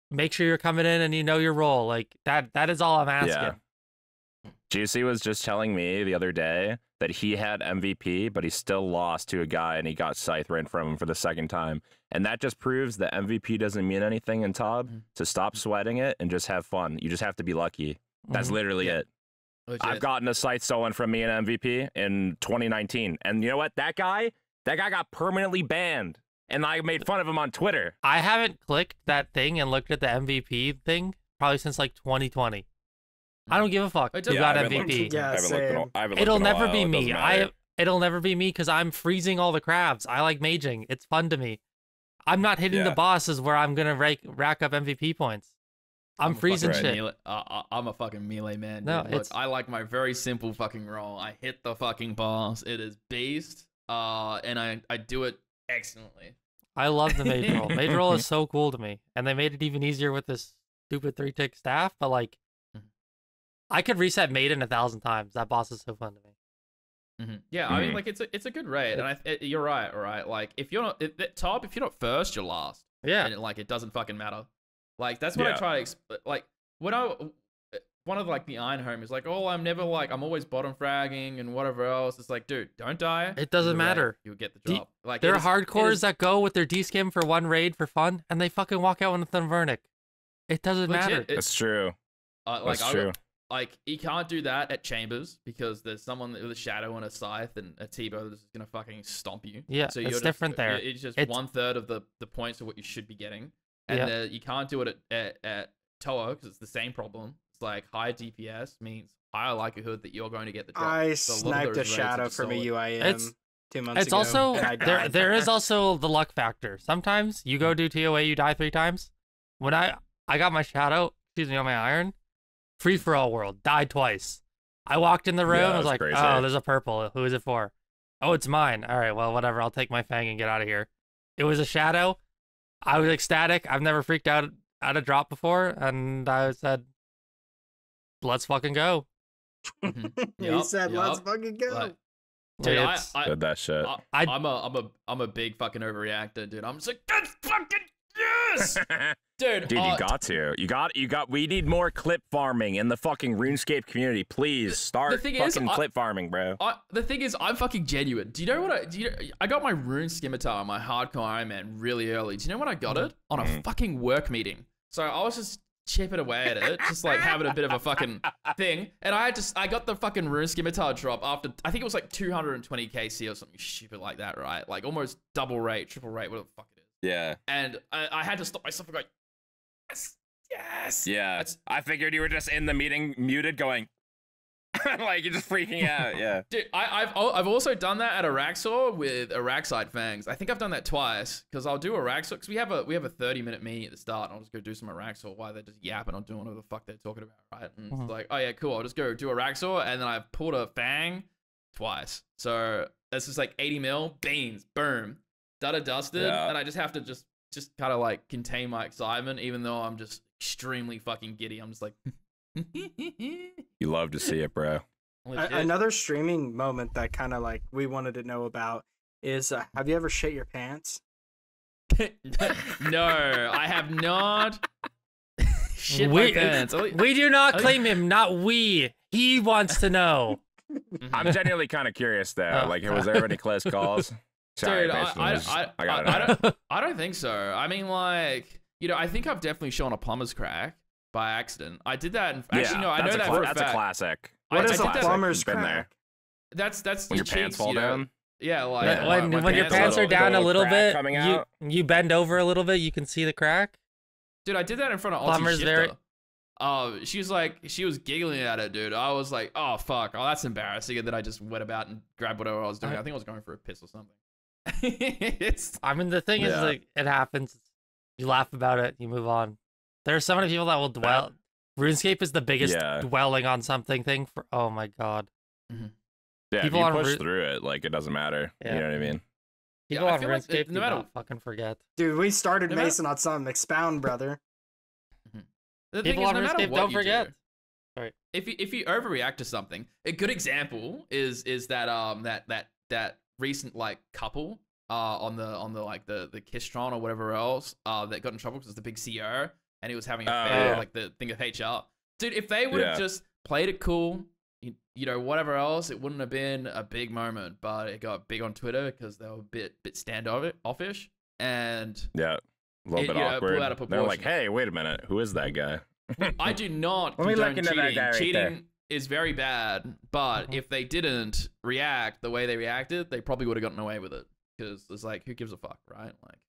Make sure you're coming in and you know your role. Like that is all I'm asking. Yeah. Juicy was just telling me the other day that he had MVP, but he still lost to a guy and he got Scythe ran from him for the second time. And that just proves that MVP doesn't mean anything in Tob. So stop sweating it and just have fun. You just have to be lucky. That's literally it. Legit. I've gotten a Scythe stolen from me in MVP in 2019. And you know what? That guy got permanently banned. And I made fun of him on Twitter. I haven't clicked that thing and looked at the MVP thing probably since like 2020. I don't give a fuck who got MVP. It'll never be me. It'll never be me because I'm freezing all the crabs. I like maging. It's fun to me. I'm not hitting the bosses where I'm gonna rack up MVP points. I'm freezing shit. I'm a fucking melee man. No, look, I like my very simple fucking roll. I hit the fucking boss. It is beast. And I do it excellently. I love the mage roll. Mage roll is so cool to me, and they made it even easier with this stupid 3-tick staff. But like, I could reset Maiden 1,000 times. That boss is so fun to me. Yeah, I mean, like, it's a good raid, and you're right, right? Like, if you're not top, if you're not first, you're last. Yeah, and it doesn't fucking matter. Like, that's what I try to like when one of like the Iron Home is like, oh, I'm always bottom fragging and whatever else. It's like, dude, don't die. It doesn't matter. You'll get the job. Like, there are hardcores that go with their D-skim for one raid for fun, and they fucking walk out with a Vernic. It doesn't matter. That's true. That's true. Like, you can't do that at Chambers because there's someone with a Shadow and a Scythe and a T-Bow that's gonna fucking stomp you. Yeah, so it's different there. It's just 1/3 of the points of what you should be getting. And you can't do it at Toa because it's the same problem. It's like high DPS means higher likelihood that you're going to get the drop. I sniped a Shadow from a UIM 2 months ago. It's also there is also the luck factor. Sometimes you go do TOA, you die 3 times. When I got my Shadow, on my Iron, Free for all world. Died twice. I walked in the room. Yeah, I was like, crazy. oh, there's a purple. Who is it for? Oh, it's mine. All right, well, whatever. I'll take my fang and get out of here. It was a shadow. I was ecstatic. I've never freaked out at a drop before, and I said, "Let's fucking go." He said, "Let's fucking go." Like, dude, It's- Did that shit. I'm a big fucking overreactor, dude. I'm just like, that's fucking yes, dude. Dude, you got. We need more clip farming in the fucking RuneScape community. Please start fucking clip farming, bro. The thing is, I'm fucking genuine. Do you know what I got my rune scimitar, my hardcore Iron Man really early. Do you know when I got it? On a fucking work meeting. So I was just chipping away at it, just like having a bit of a fucking thing. And I got the fucking rune scimitar drop after, I think it was like 220 KC or something stupid like that, right? Like almost double rate, triple rate, whatever the fuck it is. Yeah. And I had to stop myself and go, yes. Yeah. I figured you were just in the meeting muted going, like you're just freaking out. Yeah. Dude, I've also done that at Araxor with Araxide fangs. I think I've done that twice because I'll do Araxor because we have a 30-minute meeting at the start, and I'll just go do some Araxor while they're just yapping or doing whatever the fuck they're talking about, right? And it's like, oh yeah, cool. I'll just go do Araxor, and then I've pulled a fang twice. So that's just like 80 mil beans, boom, dusted, and I just have to just kind of like contain my excitement, even though I'm just extremely fucking giddy. I'm just like. You love to see it, bro. Another streaming moment that kind of like we wanted to know about is have you ever shit your pants? No, I have not. Shit my pants. We do not claim him, not we. He wants to know. I'm genuinely kind of curious though. Like, was there any close calls? Sorry, dude, I don't think so. I mean, like, you know, I think I've definitely shown a plumber's crack by accident. I did that. Actually, no, I know that for a fact. That's a classic. What is a plumber's Been crack? there. That's When your pants fall down. Yeah, like when your pants are down a little bit, out. you bend over a little bit, you can see the crack. Dude, I did that in front of Plumber's Audrey Shifter. She was giggling at it, dude. I was like, oh fuck, oh that's embarrassing. And then I just went about and grabbed whatever I was doing. I think I was going for a piss or something. I mean, the thing is, like, it happens. You laugh about it, you move on. There are so many people that will dwell. RuneScape is the biggest dwelling on something thing for. Oh my god. Yeah, people if you push through it, like it doesn't matter. Yeah. You know what I mean? People on RuneScape like, no matter fucking forget. Dude, we started Mason on something. Expound, brother. The people thing is, on no matter RuneScape what don't you forget. do, Sorry. If you overreact to something, a good example is that recent like couple on the like the Kistron or whatever else that got in trouble because it's the big CEO and he was having a affair like the thing of HR. Dude, if they would have just played it cool, you know, whatever else, it wouldn't have been a big moment, but it got big on Twitter because they were a bit standoffish and a little bit awkward. Blew out of They're like, hey, wait a minute, who is that guy? I do not Let me look condone into that cheating. guy right Cheating there. is very bad, but if they didn't react the way they reacted, they probably would have gotten away with it. Because it's like, who gives a fuck, right? Like,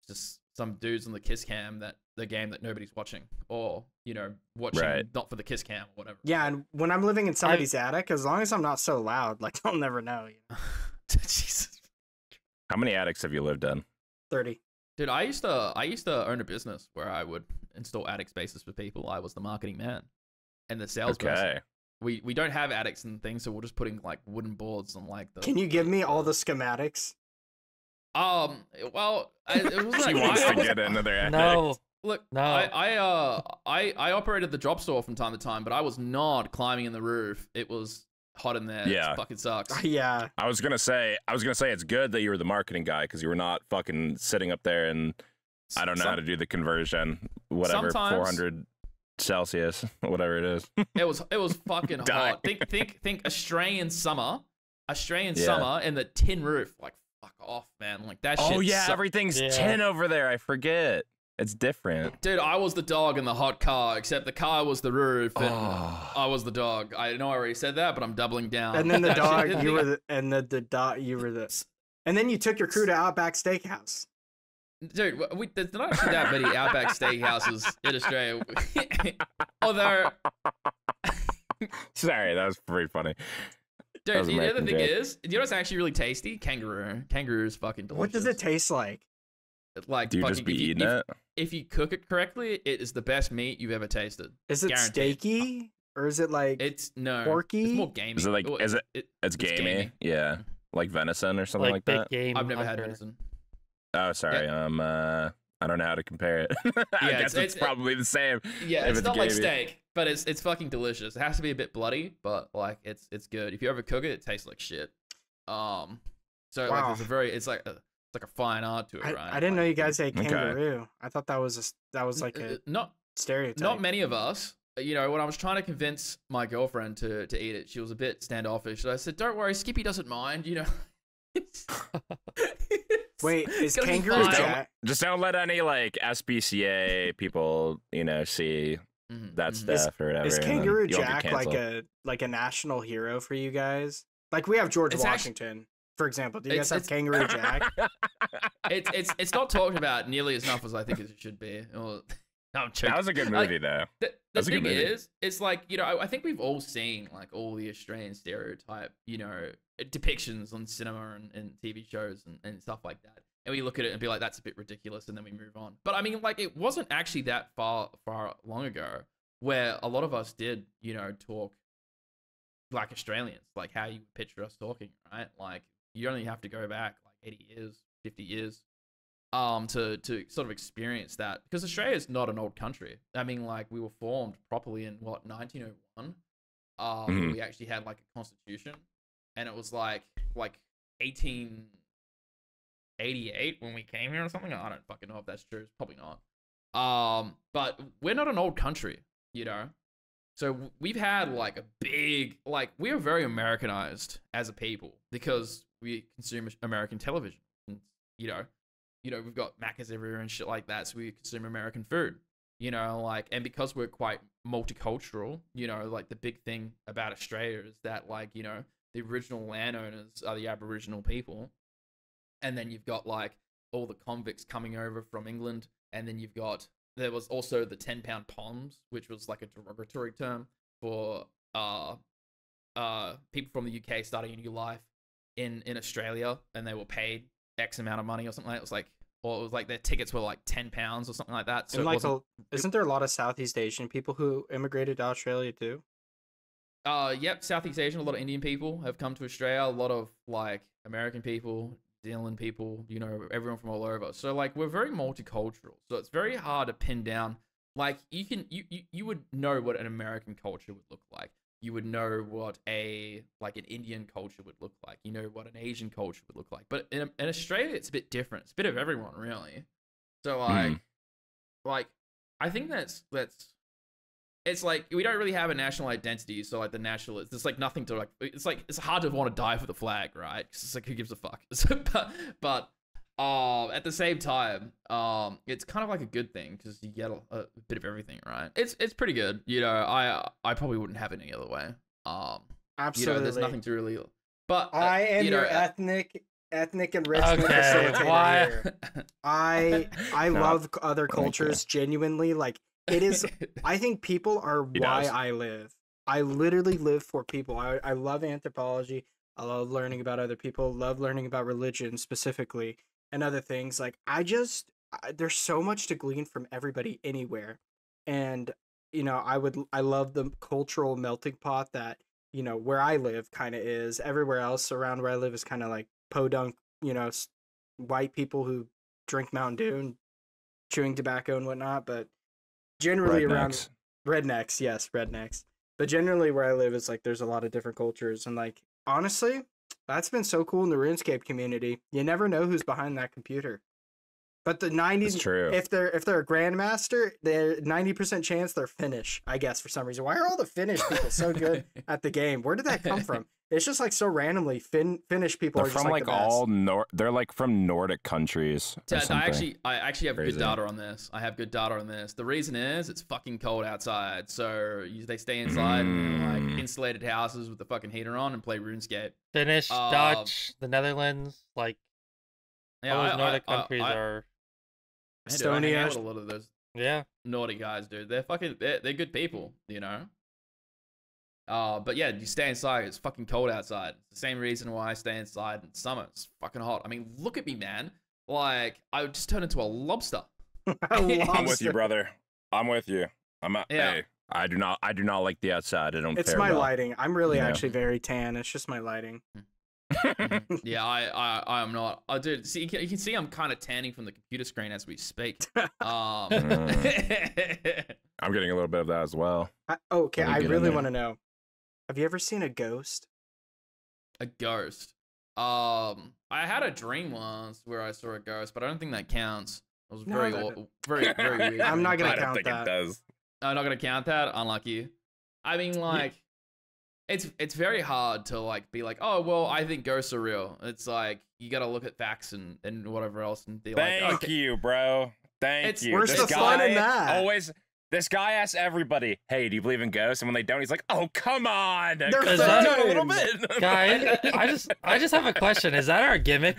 just some dudes on the kiss cam the game that nobody's watching, or you know, watching not for the kiss cam or whatever. Yeah, and when I'm living in somebody's attic, as long as I'm not so loud, like I'll never know. You know? Jesus. How many attics have you lived in? 30. Dude, I used to own a business where I would install attic spaces for people. I was the marketing man and the salesperson. Okay. We don't have attics and things, so we're just putting like wooden boards on like the. Can you give me all the schematics? Well, it was She like wants to get into their attic. No. Look, No. I operated the drop store from time to time, but I was not climbing in the roof. It was hot in there. Yeah. It fucking sucks. Yeah. I was gonna say it's good that you were the marketing guy because you were not fucking sitting up there and I don't know how to do the conversion, whatever, Sometimes- 400 Celsius, whatever it is. It was fucking hot. Think Australian summer in the tin roof. Like fuck off, man. Like that shit. Oh yeah, sucked. everything's tin over there. I forget. It's different. Dude, I was the dog in the hot car, except the car was the roof, and I was the dog. I know I already said that, but I'm doubling down. And then the dog, you were the, and the dog, you were the, and then you took your crew to Outback Steakhouse. Dude, there's not actually that many Outback Steakhouses in Australia. Although, Sorry, that was pretty funny. dude, the other American thing joke. is, you know what's actually really tasty? Kangaroo. Kangaroo is fucking delicious. What does it taste like? Like, Do you just fucking, be eating it? if you cook it correctly, it is the best meat you've ever tasted. Is it Guaranteed. steaky or is it like It's porky? It's more gamey. Is it like? Well, Is it? It's It's gamey. Yeah, like venison or something like big that. game. I've never had hunter. venison. Oh, sorry. I don't know how to compare it. I Yeah, guess it's probably the same. Yeah, if it's not like gamey. steak, but it's fucking delicious. It has to be a bit bloody, but like it's good. If you overcook it, it tastes like shit. So like there's a very it's like a fine art to it, right? I didn't know you guys ate Okay. kangaroo. I thought that was like a not stereotype. not many of us. You know, when I was trying to convince my girlfriend to eat it, she was a bit standoffish. So I said, "Don't worry, Skippy doesn't mind." You know. Wait, is It's gonna be kangaroo fine. jack? Just don't let any like SPCA people, see that stuff or whatever. Is and then Kangaroo you'll get Jack like canceled. a national hero for you guys? Like we have George It's Washington, for example. Do you guys it's- have Kangaroo Jack? It's not talked about nearly as enough as I think it should be. Well, no, I'm joking. That was a good movie though. The That's a good thing movie. is, it's like, I think we've all seen like all the Australian stereotype, depictions on cinema and TV shows and stuff like that. And we look at it and be like, that's a bit ridiculous, and then we move on. But I mean, like, it wasn't actually that far long ago where a lot of us did, talk like Australians, like how you picture us talking, right? Like, you only have to go back like 80 years, 50 years, to sort of experience that, because Australia is not an old country. I mean, like, we were formed properly in 1901. Where we actually had like a constitution, and it was like 1888 when we came here or something. I don't fucking know if that's true. It's probably not. But we're not an old country, So we've had like a big, like, we are very Americanized as a people because we consume American television. And, we've got Maccas everywhere and shit like that, so we consume American food. And because we're quite multicultural, like the big thing about Australia is that, like, the original landowners are the Aboriginal people. And then you've got like all the convicts coming over from England. And then there was also the 10-pound poms, which was like a derogatory term for people from the UK starting a new life in Australia, and they were paid X amount of money or something like that. It was like their tickets were like £10 or something like that. So And like, isn't there a lot of Southeast Asian people who immigrated to Australia too? Yep, Southeast Asian, a lot of Indian people have come to Australia, a lot of like American people, Zealand people, everyone from all over. So like, we're very multicultural. So it's very hard to pin down. Like, you would know what an American culture would look like. You would know what an Indian culture would look like. You know what an Asian culture would look like. But in Australia, it's a bit different. It's a bit of everyone, really. So like, I think that's it's like we don't really have a national identity. So like the nationalists, there's like nothing to like. It's hard to want to die for the flag, right? 'Cause it's like, who gives a fuck? but at the same time, it's kind of like a good thing because you get a bit of everything, right? It's pretty good. I probably wouldn't have it any other way. Absolutely. There's nothing to really. But I am your ethnic enrichment Okay, facilitator why- here. I No, love other cultures genuinely. Like, it is. I think people are He why does. I live. I literally live for people. I love anthropology. I love learning about other people. Love learning about religion specifically and other things. Like, there's so much to glean from everybody anywhere, and I love the cultural melting pot that where I live kind of is. Everywhere else around where I live is kind of like podunk, white people who drink Mountain Dew and chewing tobacco and whatnot, but generally around rednecks, yes, rednecks. But generally where I live is like there's a lot of different cultures, and like, honestly, that's been so cool in the RuneScape community. You never know who's behind that computer. But the 90s, That's true. if they're a Grandmaster, they're 90% chance they're Finnish, I guess, for some reason. Why are all the Finnish people so good at the game? Where did that come from? It's just like so randomly. Finnish people They're are just from like like the best. they're like from Nordic countries. Or something. I actually have Crazy. good data on this. I have good data on this. The reason is it's fucking cold outside, so they stay inside in like insulated houses with the fucking heater on and play RuneScape. Finnish, Dutch, the Netherlands, like all those Nordic countries are. Man, dude, I hang out Estonia. with a lot of those Yeah. naughty guys, dude. They're good people, But yeah, you stay inside. It's fucking cold outside. It's the same reason why I stay inside in summer. It's fucking hot. I mean, look at me, man. like I would just turn into a lobster. I'm with you, brother. I'm with you. Yeah. Hey, I do not like the outside. I don't. It's fare my well. lighting. I'm really actually very tan. It's just my lighting. Yeah, I am not. I dude, see, you can see I'm kind of tanning from the computer screen as we speak. I'm getting a little bit of that as well. Okay, Let me I get in really there. want to know. Have you ever seen a ghost? A ghost. I had a dream once where I saw a ghost, but I don't think that counts. It was No, very, that- very weird. I'm not gonna I don't count think that. it does. I'm not gonna count that. Unlucky. I mean, like, it's very hard to like be like, oh well, I think ghosts are real. It's like you gotta look at facts and whatever else and be like, Thank okay. you, bro. Thank you. Where's This the fun in guy that? always. This guy asks everybody, "Hey, do you believe in ghosts?" And when they don't, he's like, "Oh, come on, They're calm fun. down a little bit." Guys, I just have a question. Is that our gimmick?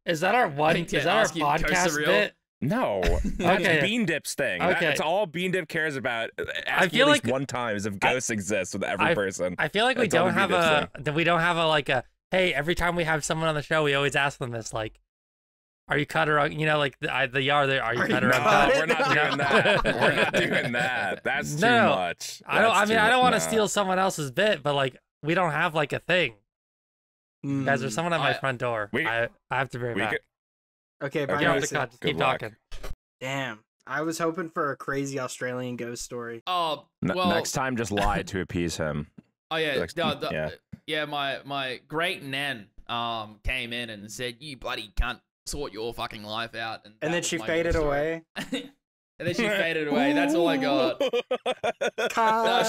Is that our one? think to Is that our ask you if ghosts are podcast real. bit? No, that's Okay. Beandip's thing. Okay. That's all Beandip cares about. Asking feel at least like- one time is if ghosts exist with every person. I feel like we That's all don't the have Beandip like a hey, every time we have someone on the show, we always ask them this like, are you cut or un-" you know, like are you cut or you No, cut? uncut? we're not You know? doing that. We're not doing that. That's too No, much. I don't. I That's mean, too I don't want to much. steal someone else's bit, but like we don't have like a thing. Guys, there's someone at my I- front door. we- I have to be right We back. could- Okay, bye. Okay. Get off the Mason. cut. Just Good keep luck. talking. Damn, I was hoping for a crazy Australian ghost story. Oh, well, next time, just lie to appease him. Oh yeah, Next- yeah. yeah. My great nan came in and said, "You bloody cunt, sort your fucking life out." And And that then was she my faded ghost story. away. And then she faded away. That's all I got. No,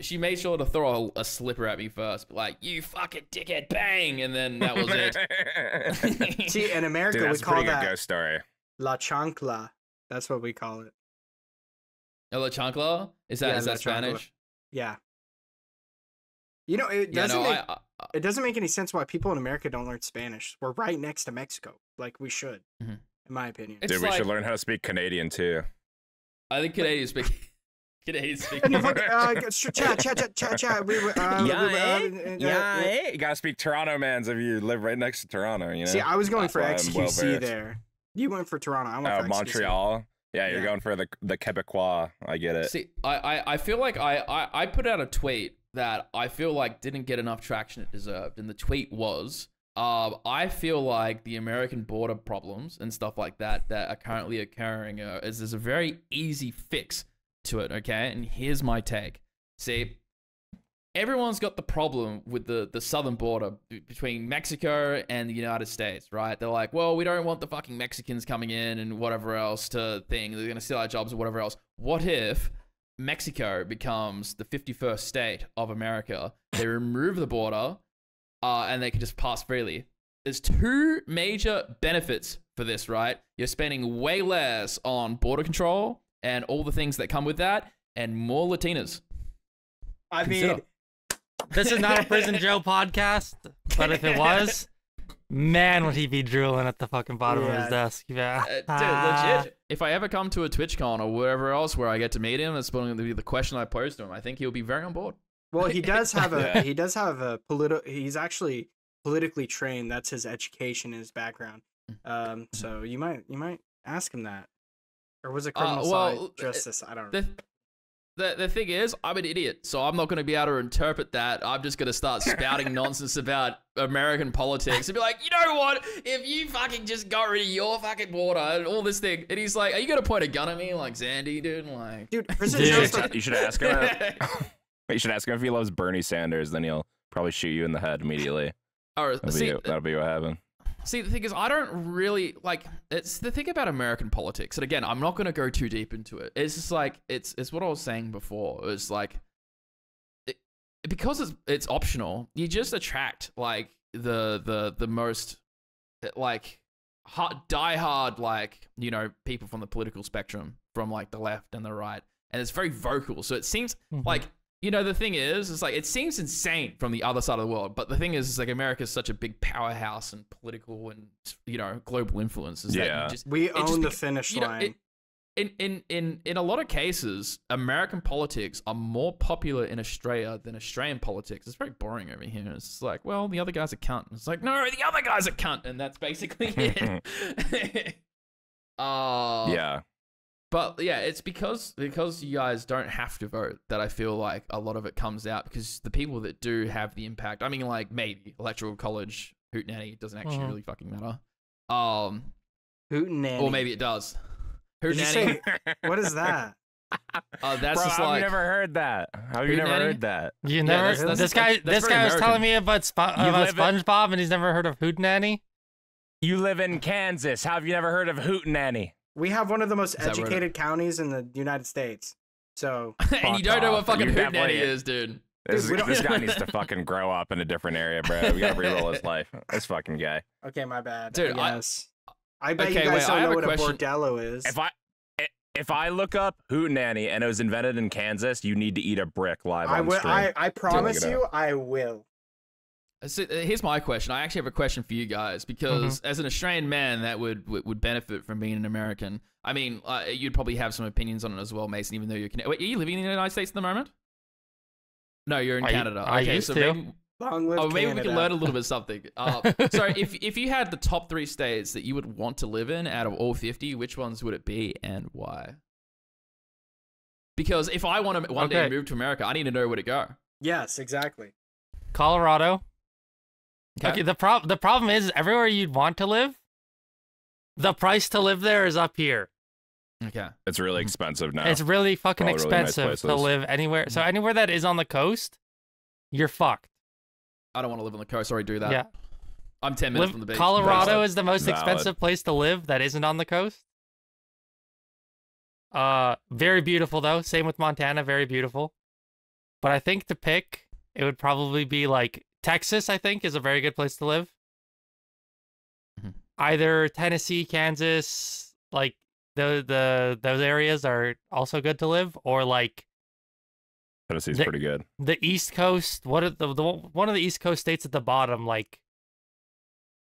she made sure to throw a slipper at me first, like you fucking dickhead, bang, and then that was it. See, in America, Dude, we that's a call pretty good that ghost story. la chancla. That's what we call it. La chancla? Is that Yeah, is la that chancla. Spanish? Yeah. You know, it Yeah, doesn't no, make I it doesn't make any sense why people in America don't learn Spanish. We're right next to Mexico, like we should, Mhm. in my opinion. It's Dude, we should like- learn how to speak Canadian too. I think Canadians speak. Canadians speak. And chat. We were, You gotta speak Toronto mans if you live right next to Toronto, you know? See, I was going for That's why I'm XQC well-versed. there. You went for Toronto. I went for XQC. Montreal. Yeah, you're Yeah. going for the Quebecois. I get it. See, I feel like I put out a tweet that I feel like didn't get enough traction it deserved, and the tweet was, I feel like the American border problems and stuff like that are currently occurring is there's a very easy fix to it, okay? And here's my take. See, everyone's got the problem with the southern border between Mexico and the United States, right? They're like, well, we don't want the fucking Mexicans coming in and whatever else to thing. They're going to steal our jobs or whatever else. What if Mexico becomes the 51st state of America? They remove the border and they can just pass freely. There's two major benefits for this, right? You're spending way less on border control and all the things that come with that, and more Latinas. I Consider. mean, This is not a Prison Joe podcast, but if it was, man, would he be drooling at the fucking bottom of Yeah. his desk? Yeah. Dude, legit. If I ever come to a TwitchCon or wherever else where I get to meet him, that's going to be the question I pose to him. I think he'll be very on board. well, he does have Yeah. he's actually politically trained. That's his education and his background. So you might ask him that. Or was it criminal well, side justice? I don't know. The thing is, I'm an idiot, so I'm not going to be able to interpret that. I'm just going to start spouting nonsense about American politics and be like, you know what? If you fucking just got rid of your fucking border and all this thing, and he's like, are you going to point a gun at me like Zandy, dude? Like, Dude, Prison Dude. Joe's the- You should ask him. You should ask him if he loves Bernie Sanders. Then he'll probably shoot you in the head immediately. or, That'll be what happened. See, the thing is, I don't really like. It's the thing about American politics, and again, I'm not going to go too deep into it. It's just like it's what I was saying before. It's like because it's optional. You just attract like the most like diehard like people from the political spectrum, from like the left and the right, and it's very vocal. So it seems like. The thing is, it's like, it seems insane from the other side of the world, but the thing is, like, America's such a big powerhouse and political and, global influence. Is that Yeah. you just, we it just own the bec- finish you know, line. in a lot of cases, American politics are more popular in Australia than Australian politics. It's very boring over here. It's like, well, the other guy's a cunt. It's like, no, the other guy's a cunt, and that's basically it. Yeah. But yeah, it's because you guys don't have to vote that I feel like a lot of it comes out, because the people that do have the impact. I mean, like maybe electoral college hootenanny doesn't actually really fucking matter. Hootenanny. Or maybe it does. Did you say, what is that? That's Bro, just how have like, you never heard that? How have you never Hootenanny? heard that? You never. that's- this guy that's very was telling American. me about live in- SpongeBob, and he's never heard of Hootenanny. You live in Kansas. How have you never heard of Hootenanny? We have one of the most Is that right? educated counties in the United States. So and you don't know what off. fucking You hootenanny definitely- is, dude. This, we don't- this guy needs to fucking grow up in a different area, bro. We gotta reroll his life. This fucking guy. okay, my bad. Dude, yes. I bet Okay, you guys wait, I don't have know a what question. a bordello is. If I look up Hootenanny and it was invented in Kansas, you need to eat a brick live I on will. stream. I promise it you, I will. So, here's my question. I actually have a question for you guys, because as an Australian man that would benefit from being an American. I mean, you'd probably have some opinions on it as well, Mason, even though you're Canadian. Wait, are you living in the United States at the moment? No, you're in Canada. I used to. maybe, Long live maybe we Canada. can learn a little bit of something. So if you had the top 3 states that you would want to live in out of all 50, which ones would it be and why? Because if I want to one day move to America, I need to know where to go. Yes, exactly. Colorado. Okay. The problem is everywhere you'd want to live, the price to live there is up here. Okay. It's really expensive now. It's really fucking All really nice expensive to places. live anywhere. So anywhere that is on the coast, you're fucked. I don't want to live on the coast. Sorry, do that. Yeah. I'm 10 minutes from the beach. Colorado is the most Valid. expensive place to live that isn't on the coast. Very beautiful though. Same with Montana, very beautiful. But I think to pick, it would probably be like Texas, I think, is a very good place to live. Either Tennessee, Kansas, like those areas are also good to live, or like Tennessee's pretty good. the East Coast. What are the one of the East Coast states at the bottom, like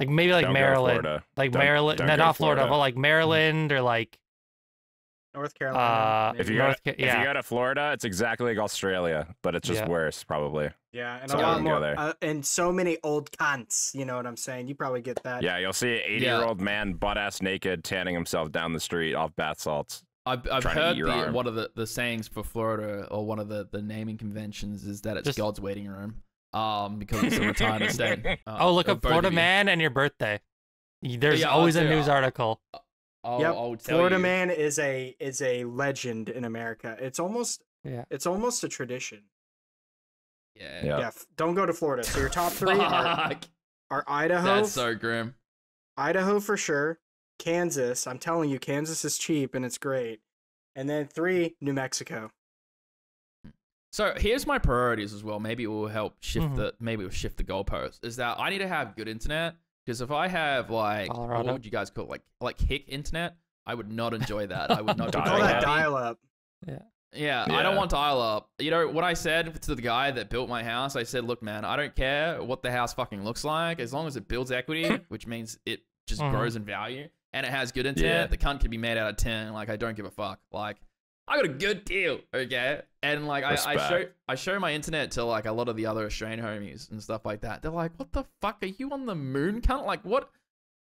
maybe like Don't go to Maryland, Florida. like Don't- Maryland, don't no, go to not Florida, Florida. but like Maryland or like North Carolina. If maybe. you, go, North Ca- if you yeah. go to Florida, it's exactly like Australia, but it's just Yeah. worse, probably. yeah, and So a I lot wouldn't go more, there. and so many old cunts. You know what I'm saying? You probably get that. Yeah, you'll see an 80-year-old man butt-ass naked tanning himself down the street off bath salts. I've trying to heard eat your arm. one of the sayings for Florida, or one of the naming conventions, is that it's Just- God's waiting room. Because it's a retirement state. oh, look of up both Florida of you. man and your birthday. There's Yeah, always a I'll tell you, news article. I'll tell Florida you. man is a legend in America. It's almost a tradition. Yeah. Yeah. Yeah, don't go to Florida. So your top 3 Fuck. are Idaho. That's so grim. Idaho for sure. Kansas. I'm telling you, Kansas is cheap and it's great. And then 3, New Mexico. So here's my priorities as well. Maybe it will help shift Mhm. maybe it will shift the goalpost. Is that I need to have good internet, because if I have like Colorado. what would you guys call it? Like hick internet, I would not enjoy that. I would not. We be call very that happy. dial up. Yeah, I Yeah. don't want dial up. You know what I said to the guy that built my house? I said, look, man, I don't care what the house fucking looks like, as long as it builds equity, which means it just Mhm. grows in value, and it has good internet. Yeah. The cunt can be made out of 10. Like, I don't give a fuck. Like, I got a good deal, okay? And like, I show my internet to like a lot of the other Australian homies and stuff like that. They're like, what the fuck? Are you on the moon, cunt? Like, what?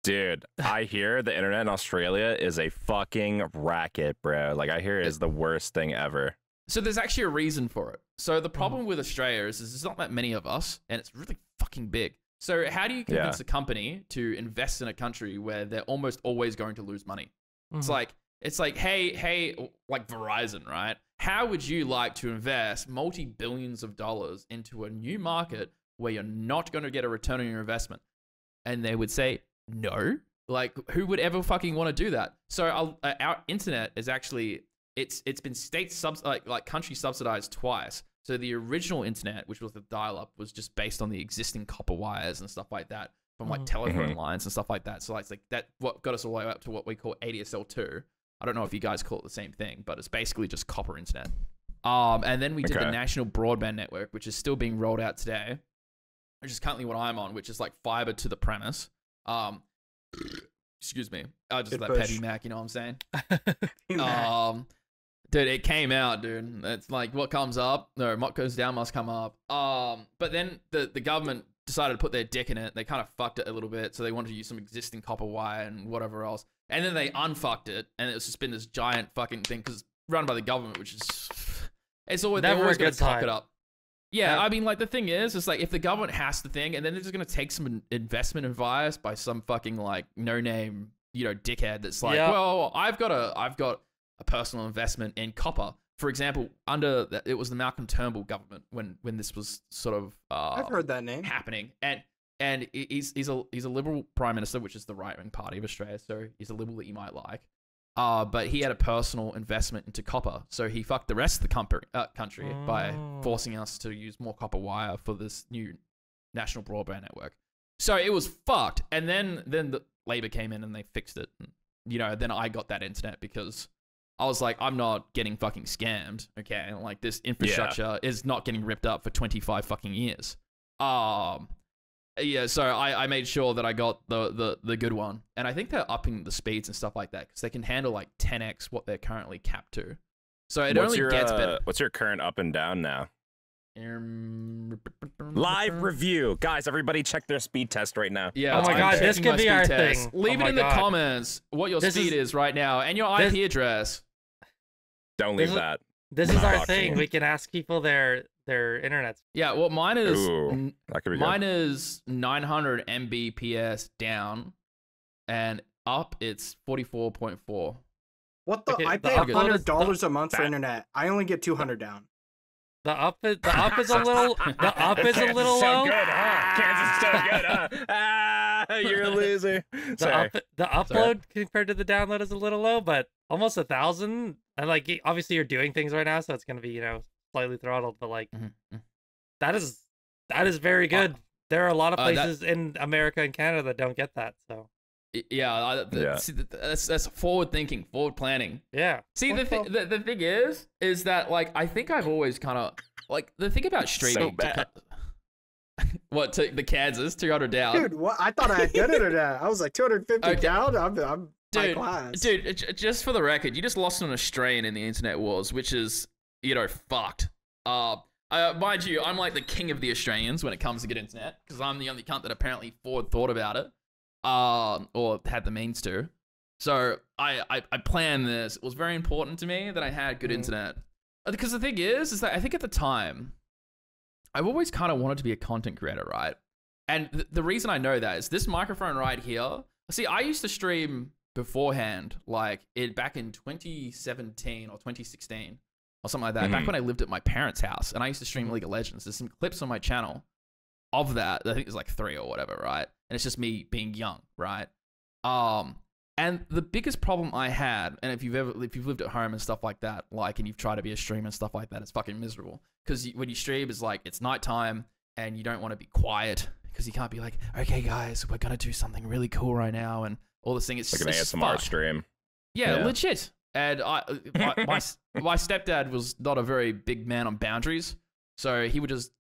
Dude, I hear the internet in Australia is a fucking racket, bro. Like, I hear it is the worst thing ever. So there's actually a reason for it. So the problem with Australia is there's not that many of us, and it's really fucking big. So how do you convince a company to invest in a country where they're almost always going to lose money? It's like, hey, like Verizon, right? How would you like to invest multi-billions of dollars into a new market where you're not going to get a return on your investment? And they would say, no. Like, who would ever fucking want to do that? So our internet is actually, it's been like country subsidized twice. So the original internet, which was the dial-up, was just based on the existing copper wires and stuff like that from like telephone lines and stuff like that. So it's like that what got us all the way up to what we call ADSL2. I don't know if you guys call it the same thing, but it's basically just copper internet. And then we did the National Broadband Network, which is still being rolled out today, which is currently what I'm on, which is like fiber to the premise. Excuse me. Just Good that push. petty Mac, you know what I'm saying? Nah. Dude, it came out, dude. It's like what comes up, no, what goes down must come up. But then the government decided to put their dick in it. They kind of fucked it a little bit, so they wanted to use some existing copper wire and whatever else. And then they unfucked it, and it's just been this giant fucking thing because run by the government, which is it's always they're always gonna cock it up. Yeah, I mean, like the thing is, it's like if the government has the thing, and then they're just gonna take some investment advice by some fucking like no name, you know, dickhead that's like, well, I've got a personal investment in copper. For example, it was the Malcolm Turnbull government when this was sort of I've heard that name happening, and he's a Liberal Prime Minister, which is the right wing party of Australia, so he's a Liberal that you might like. But he had a personal investment into copper, so he fucked the rest of the country by forcing us to use more copper wire for this new national broadband network. So it was fucked, and then the Labor came in and they fixed it. And, you know, then I got that internet because I was like, I'm not getting fucking scammed, okay? And like this infrastructure is not getting ripped up for 25 fucking years. Yeah, so I made sure that I got the good one. And I think they're upping the speeds and stuff like that because they can handle like 10x what they're currently capped to. So it only gets better. What's your current up and down now? Live review. Guys, everybody check their speed test right now. Yeah. Oh my god, this could be our thing. Leave it in the comments what your speed is right now and your IP address. Don't leave that. This is our thing. We can ask people their internet. Yeah, well, mine is that could be mine good. is 900 Mbps down, and up it's 44.4. What the? Okay, I the pay upload $100 a month for internet. I only get 200 down. The up is a little so low. Good, huh? Kansas is so good, huh? You're a loser. Sorry. The upload compared to the download is a little low, but almost 1,000. And like obviously you're doing things right now, so it's gonna be, you know, slightly throttled, but like that is very good. There are a lot of places in America and Canada that don't get that. So yeah, see, that's forward thinking, forward planning. Yeah. See, the thing is that like I think I've always kind of like the thing about streaming. So bad. What to the Kansas 200 down? Dude, what? I thought I had good internet. I was like 250 down. I'm high class. Dude, just for the record, you just lost an Australian in the internet wars, which is, you know, fucked. Mind you, I'm like the king of the Australians when it comes to good internet because I'm the only cunt that apparently forward thought about it, or had the means to. So I planned this. It was very important to me that I had good internet because the thing is that I think at the time I've always kind of wanted to be a content creator, right? And the reason I know that is this microphone right here. See, I used to stream beforehand, like back in 2017 or 2016 or something like that, back when I lived at my parents' house, and I used to stream League of Legends. There's some clips on my channel of that. I think there's like 3 or whatever, right? And it's just me being young, right? And the biggest problem I had, and if you've lived at home and stuff like that, like, and you've tried to be a streamer and stuff like that, it's fucking miserable. Because when you stream, it's like, it's nighttime and you don't want to be quiet because you can't be like, okay, guys, we're going to do something really cool right now. And all this thing, it's like an just ASMR stream. Yeah, legit. And my stepdad was not a very big man on boundaries. So he would just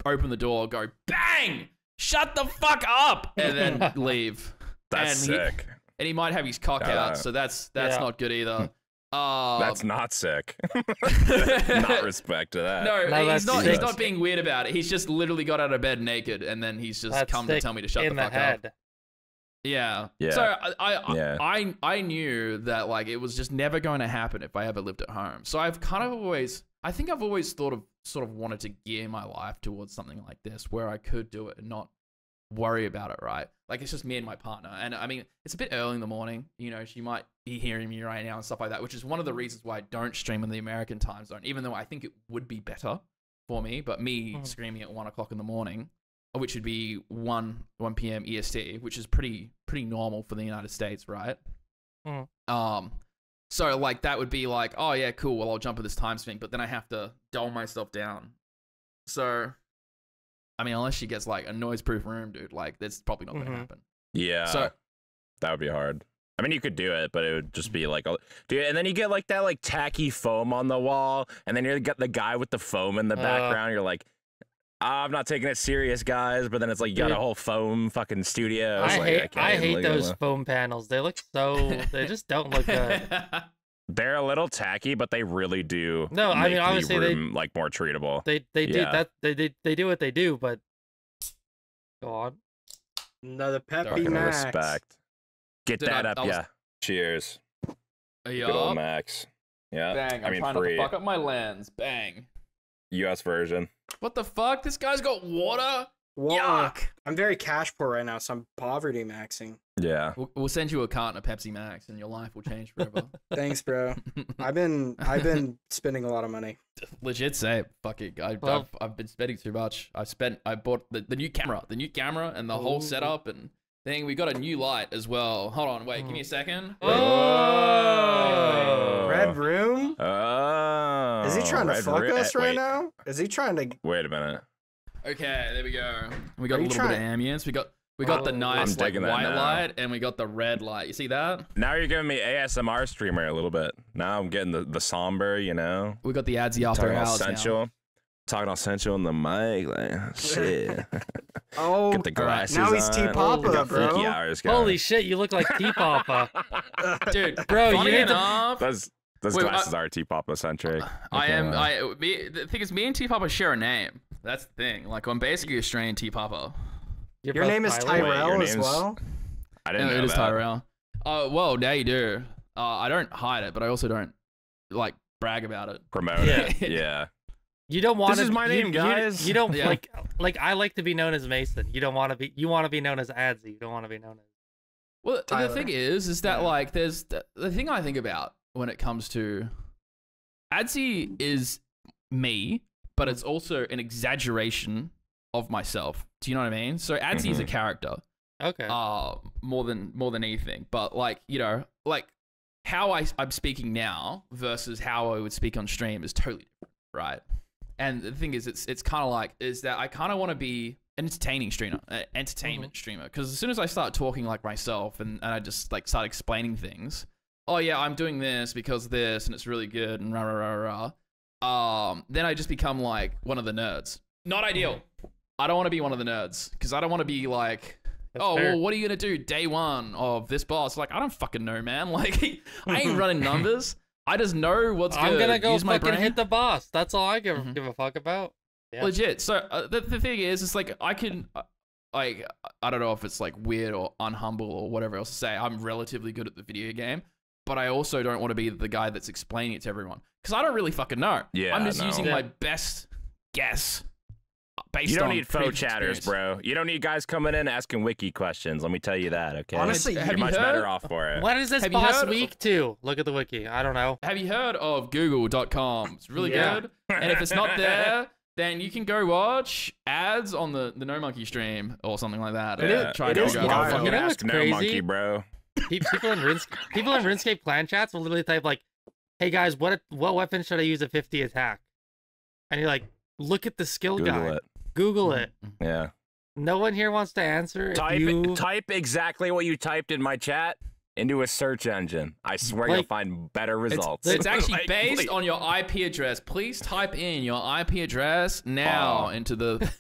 open the door, go, bang, shut the fuck up, and then leave. That's sick. And he might have his cock out, so that's not good either. That's not sick. Not respect to that. No, he's not being weird about it. He's just literally got out of bed naked, and then he's just come to tell me to shut the fuck up. Yeah. So I knew that like it was just never going to happen if I ever lived at home. So I've kind of always, I think I've always sort of wanted to gear my life towards something like this where I could do it and not worry about it, right? Like it's just me and my partner. And I mean, it's a bit early in the morning, you know, she might be hearing me right now and stuff like that, which is one of the reasons why I don't stream in the American time zone, even though I think it would be better for me, but me screaming at 1 o'clock in the morning, which would be 1 p.m. EST, which is pretty normal for the United States, right? So like that would be like, oh yeah, cool, well I'll jump at this time swing, but then I have to dull myself down. So I mean, unless she gets like a noise-proof room, dude, like that's probably not gonna happen. Yeah. So that would be hard. I mean, you could do it, but it would just be like, dude, and then you get like that like tacky foam on the wall, and then you get the guy with the foam in the background. You're like, I'm not taking it serious, guys. But then it's like you got a whole foam fucking studio. It's I hate those foam panels. They look so. They just don't look good. They're a little tacky, but they really do. No, I mean obviously they like more treatable. They do that. They do what they do, but go on. Another Peppy Fucking Max. respect. Get Dude, that I up, was- yeah. Cheers. Good Good old Max. Yeah. Bang! I I'm mean, trying free. not to fuck up my lens. Bang! U.S. version. What the fuck? This guy's got water. Well, Yuck! I'm very cash poor right now, so I'm poverty maxing. Yeah. We'll send you a carton of Pepsi Max, and your life will change forever. Thanks, bro. I've been spending a lot of money. Legit say, fuck it. I've been spending too much. I bought the new camera, and the whole setup and thing. We got a new light as well. Hold on, wait, give me a second. Oh, Red Room? Oh. Is he trying to fuck us right now? Is he trying to? Wait a minute. Okay, there we go. We got Are a you little bit of ambience. We got the nice I'm like digging that white now. light, and we got the red light. You see that? Now you're giving me ASMR streamer a little bit. Now I'm getting the somber, you know. We got the Adsy Osrs Talking all now. sensual. Talking all sensual on the mic, like shit. Oh, Get the glasses now he's on. T-Papa, Got bro. Funky hours going. holy shit! You look like T-Papa. Dude, Bro, you funny need to- enough, Those Wait, glasses are T-Papa centric. the thing is, me and T-Papa share a name. That's the thing. Like, I'm basically Australian T-Papa. Your both name is Tyler? Wait, your Tyrell as name's- well. I didn't know it is that. Tyrell. Well, now you do. I don't hide it, but I also don't, like, brag about it. Promote Yeah. it. Yeah. You don't want. This is my name, guys. You don't Yeah. like. I like to be known as Mason. You don't want to be. You want to be known as Adsy. You don't want to be known as. Well, Tyler. the thing is that, Yeah. like, there's the thing I think about when it comes to Adsy is me, but it's also an exaggeration of myself. Do you know what I mean? So Adsy is a character, Okay. more than anything. But like, you know, like how I'm speaking now versus how I would speak on stream is totally different, right? And the thing is, it's kind of like is that I kind of want to be an entertaining streamer, entertainment streamer, because as soon as I start talking like myself and I just like start explaining things, oh yeah, I'm doing this because of this and it's really good and rah rah rah rah. Then I just become like one of the nerds. Not ideal. I don't want to be one of the nerds because I don't want to be like, That's oh, fair. well, what are you gonna do day one of this boss? Like, I don't fucking know, man. Like, I ain't running numbers. I just know what's good. I'm gonna go Use my fucking brain. hit the boss. That's all I give Mhm. give a fuck about. Yeah. Legit. So the thing is, it's like I can, like, I don't know if it's like weird or unhumble or whatever else to say. I'm relatively good at the video game, but I also don't want to be the guy that's explaining it to everyone because I don't really fucking know. Yeah, I'm just no. using Yeah. my best guess. Based You don't on need faux previous chatters, experience. bro. You don't need guys coming in asking wiki questions. Let me tell you that, okay? Honestly, you're have you much heard? better off for it. What is this Have you boss heard- weak to? Look at the wiki. I don't know. Have you heard of Google.com? It's really Yeah. good. And if it's not there, then you can go watch ads on the No Monkey stream or something like that. It and is- try it to is go Go wild. fucking You know ask what's no crazy? monkey, bro. People in RuneScape clan chats will literally type like, "Hey guys, what weapon should I use at 50 attack?" And you're like, "Look at the skill Google guide. it. Google it." Yeah. No one here wants to answer. If Type you... type exactly what you typed in my chat into a search engine. I swear you'll Like, find better results. It's actually Like, based please. on your IP address. Please type in your IP address now Oh. into the.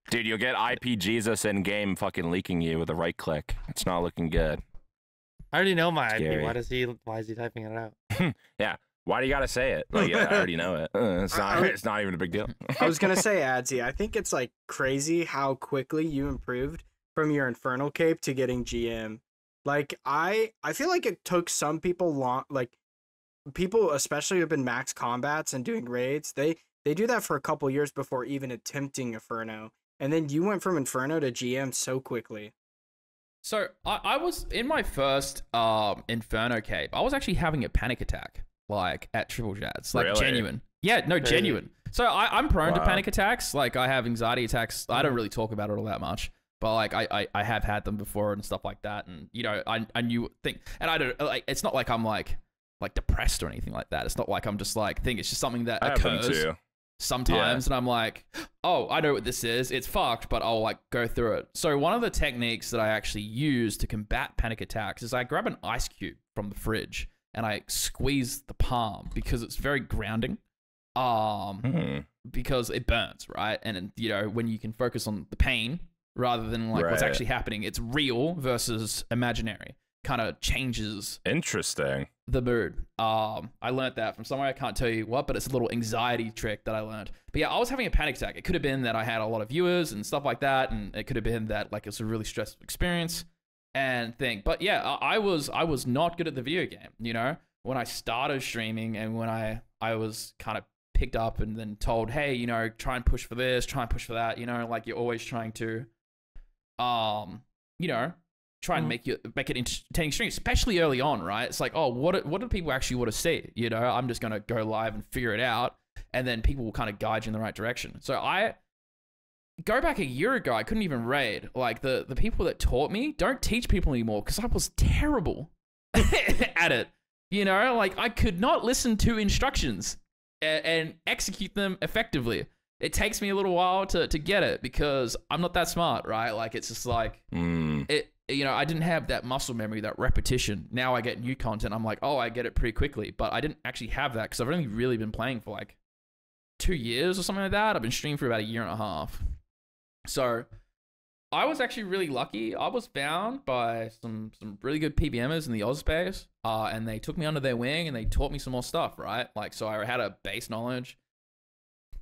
Dude, you'll get IP Jesus in game fucking leaking you with a right click. It's not looking good. I already know my Scary. IP. Why is he typing it out? Why do you gotta say it? Like, I already know it. It's not even a big deal. I was gonna say, Adsy, I think it's like crazy how quickly you improved from your Infernal Cape to getting GM. Like I feel like it took some people long, like people especially who've been max combats and doing raids. They do that for a couple years before even attempting Inferno, and then you went from Inferno to GM so quickly. So I was in my first Inferno Cape. I was actually having a panic attack, like at Triple Jazz, like Really? genuine. Yeah, no, Crazy. genuine. So I'm prone to Wow. panic attacks. Like I have anxiety attacks. I don't really talk about it all that much, but like I have had them before and stuff like that. And you know, I knew think, and I don't like. It's not like I'm like depressed or anything like that. It's not like I'm just like think. It's just something that I have them occurs too. sometimes, and I'm like, oh, I know what this is. It's fucked, but I'll like go through it. So one of the techniques that I actually use to combat panic attacks is I grab an ice cube from the fridge and I squeeze the palm because it's very grounding. because it burns, right? And you know, when you can focus on the pain rather than like what's actually happening, it's real versus imaginary. Kind of changes. Interesting. The mood. I learned that from somewhere. I can't tell you what, but it's a little anxiety trick that I learned. But yeah, I was having a panic attack. It could have been that I had a lot of viewers and stuff like that, and it could have been that like it's a really stressful experience and thing. But yeah, I was not good at the video game. You know, when I started streaming and when I was kind of picked up and then told, hey, you know, try and push for this, try and push for that. You know, like you're always trying to, you know, try and make it entertaining stream, especially early on, right? It's like, oh, what do people actually want to see? You know, I'm just gonna go live and figure it out, and then people will kind of guide you in the right direction. So I go back a year ago, I couldn't even raid. Like the people that taught me don't teach people anymore because I was terrible at it. You know, like I could not listen to instructions and execute them effectively. It takes me a little while to get it because I'm not that smart, right? Like it's just like you know, I didn't have that muscle memory, that repetition. Now I get new content. I'm like, oh, I get it pretty quickly. But I didn't actually have that because I've only really been playing for like 2 years or something like that. I've been streaming for about a year and a half. So I was actually really lucky. I was found by some really good PBMers in the Oz space. And they took me under their wing and they taught me some more stuff, right? Like, so I had a base knowledge.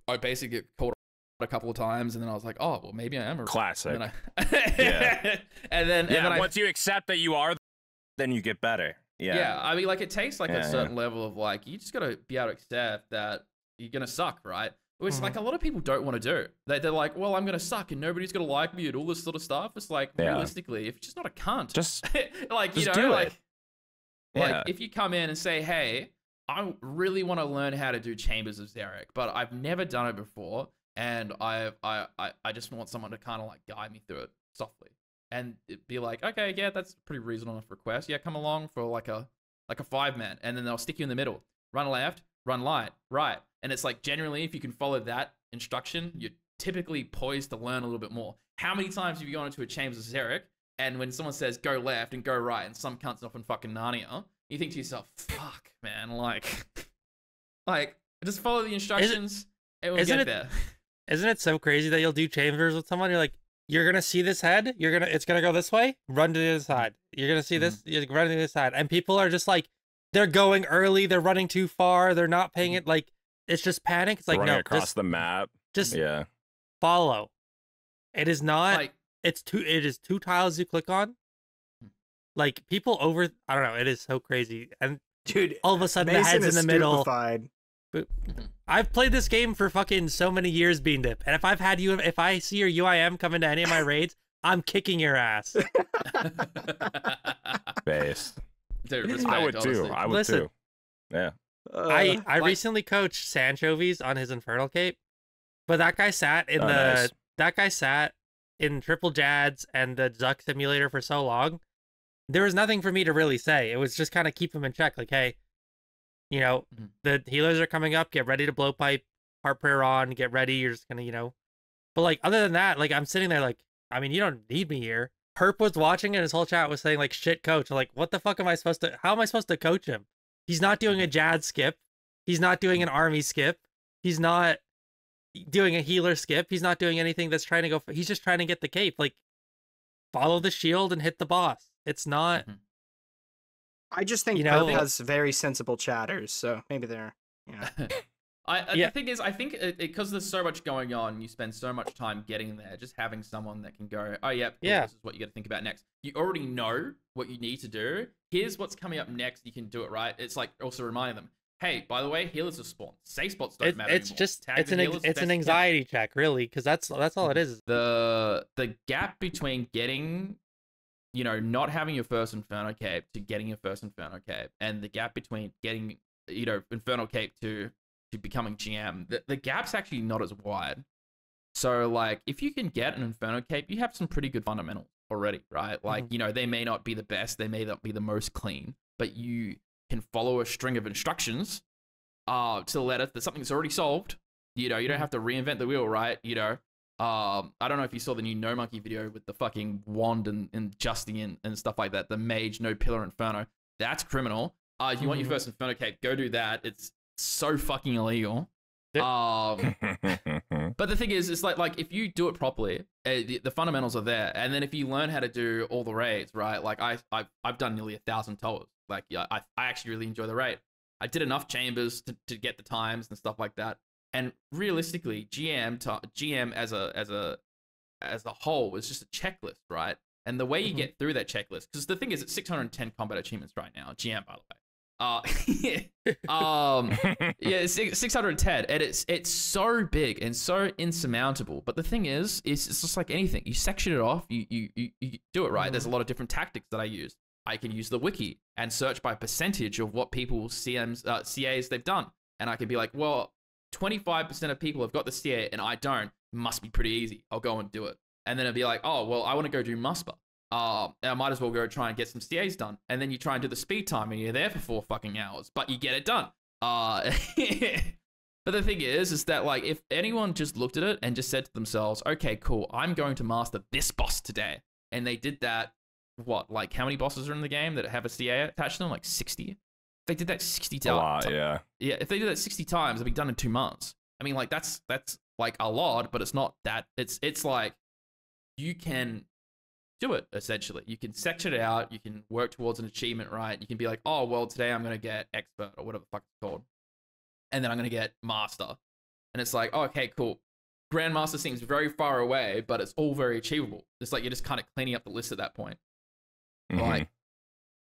I basically get called a couple of times and then I was like, oh, well, maybe I am a classic. And then and then once you accept that you are, then you get better. Yeah, I mean, like it takes like a certain level of like, you just gotta be able to accept that you're gonna suck, right? Which like a lot of people don't want to do. They're like, well, I'm gonna suck and nobody's gonna like me and all this sort of stuff. It's like realistically, if you're just not a cunt, just like you know, like if you come in and say, hey, I really want to learn how to do Chambers of Xeric, but I've never done it before. And I just want someone to kind of like guide me through it softly and it'd be like, okay, yeah, that's a pretty reasonable enough request. Yeah, come along for like a 5-man, and then they'll stick you in the middle, run left, run right. And it's like generally, if you can follow that instruction, you're typically poised to learn a little bit more. How many times have you gone into a Chambers of Xeric and when someone says go left and go right and some cunt's off in fucking Narnia, you think to yourself, fuck, man, like just follow the instructions and we'll get there. Isn't it so crazy that you'll do chambers with someone? You're like, you're gonna see this head. It's gonna go this way. Run to the other side. You're gonna see this. You're running to the other side. And people are just like, they're going early. They're running too far. They're not paying it. Like it's just panic. It's like running no, across the map. Just follow. It is not. Like, It is 2 tiles you click on. Like people I don't know. It is so crazy. And dude, all of a sudden the head's in the middle. But I've played this game for fucking so many years, Beandip, and if I see your UIM come into any of my raids, I'm kicking your ass. Base. Dude, respect, I would honestly. too. I would too. Yeah. I recently coached Sanchovies on his Infernal Cape, but that guy sat in that guy sat in Triple Jads and the Zuck Simulator for so long. There was nothing for me to really say. It was just kind of keep him in check, like, hey. You know, the healers are coming up. Get ready to blow pipe. Heart prayer on. Get ready. You're just gonna, you know. But like, other than that, like, I'm sitting there like, I mean, you don't need me here. Herp was watching and his whole chat was saying like, shit, coach. I'm like, what the fuck am I supposed to? How am I supposed to coach him? He's not doing a Jad skip. He's not doing an army skip. He's not doing a healer skip. He's not doing anything that's trying to go. He's just trying to get the cape. Like, follow the shield and hit the boss. It's not. I just think Herb has very sensible chatters, so maybe they're, you know. The thing is, I think because there's so much going on, you spend so much time getting there, just having someone that can go, oh, yeah, this is what you got to think about next. You already know what you need to do. Here's what's coming up next. You can do it, right? It's like also reminding them, hey, by the way, healers are spawned. Safe spots don't matter It's anymore. just, it's an anxiety check, really, because that's all it is. The gap between getting... you know, not having your first Inferno Cape to getting your first Inferno Cape, and the gap between getting, you know, Inferno Cape to becoming GM, the gap's actually not as wide. So, like, if you can get an Inferno Cape, you have some pretty good fundamentals already, right? Like, you know, they may not be the best, they may not be the most clean, but you can follow a string of instructions to the letter. There's something that's already solved. You know, you don't have to reinvent the wheel, right? You know, I don't know if you saw the new No Monkey video with the fucking wand and Justin and stuff like that. The mage, no pillar Inferno. That's criminal. If you want your first Inferno Cape, go do that. It's so fucking illegal. But the thing is, it's like if you do it properly, the fundamentals are there, and then if you learn how to do all the raids, right? Like I've done nearly 1,000 towers. Like yeah, I actually really enjoy the raid. I did enough chambers to get the times and stuff like that. And realistically, GM as a whole is just a checklist, right? And the way you get through that checklist, because the thing is, it's 610 combat achievements right now. GM, by the way. Yeah, it's 610, and it's so big and so insurmountable. But the thing is it's just like anything. You section it off. You do it right. There's a lot of different tactics that I use. I can use the wiki and search by percentage of what people's CAs they've done, and I can be like, well, 25% of people have got the CA and I don't. Must be pretty easy. I'll go and do it. And then it'll be like, oh, well, I want to go do Musper. I might as well go try and get some CAs done. And then you try and do the speed time and you're there for 4 fucking hours, but you get it done. But the thing is that like, if anyone just looked at it and just said to themselves, okay, cool, I'm going to master this boss today. And they did that, what, like how many bosses are in the game that have a CA attached to them? Like 60? If they did that 60 times. A lot, yeah. Yeah, if they did that 60 times, it'd be done in 2 months. I mean, like that's like a lot, but it's not that. It's like you can do it essentially. You can section it out. You can work towards an achievement, right? You can be like, oh well, today I'm gonna get expert or whatever the fuck it's called, and then I'm gonna get master. And it's like, oh, okay, cool. Grandmaster seems very far away, but it's all very achievable. It's like you're just kind of cleaning up the list at that point. Like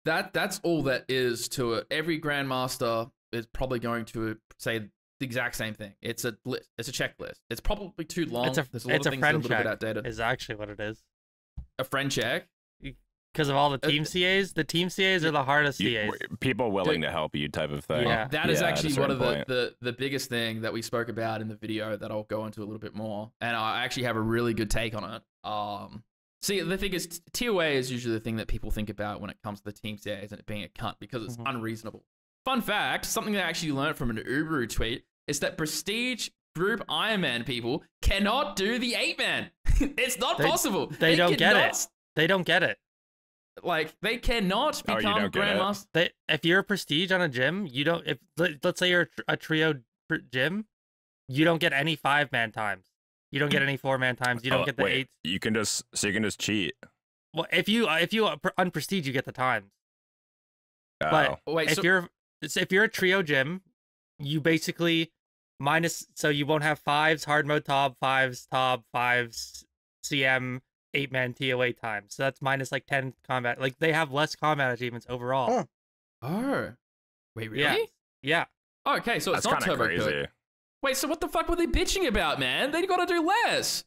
that's all that is to it. Every Grandmaster is probably going to say the exact same thing. It's a list. It's a checklist. It's probably too long. There's a lot of things that are a little bit outdated. Is actually what it is. A friend check? Because of all the team CAs. The team CAs are the hardest CAs. People willing to help you type of thing. Yeah. That is actually one of the biggest thing that we spoke about in the video that I'll go into a little bit more. And I actually have a really good take on it. See, the thing is, tier A is usually the thing that people think about when it comes to the team CAs and it being a cunt because it's unreasonable. Fun fact, something that I actually learned from an ubaru tweet is that prestige group Iron Man people cannot do the 8-man. It's not possible. They don't get it. They don't get it. Like, they cannot become Grandmaster. If you're a prestige on a gym, you don't. If let's say you're a trio gym, you don't get any 5-man times. You don't get any 4-man times. You don't get the 8. You can just cheat. Well, if you unprestige, you get the times. Oh. But if you're a trio gym, you basically minus, so you won't have 5s hard mode top, 5s top, 5s CM, 8-man TOA times. So that's minus like 10 combat. Like they have less combat achievements overall. Oh. Wait, really? Yeah. Oh, okay, so it's not turbo crazy. Wait, so what the fuck were they bitching about, man? They gotta do less.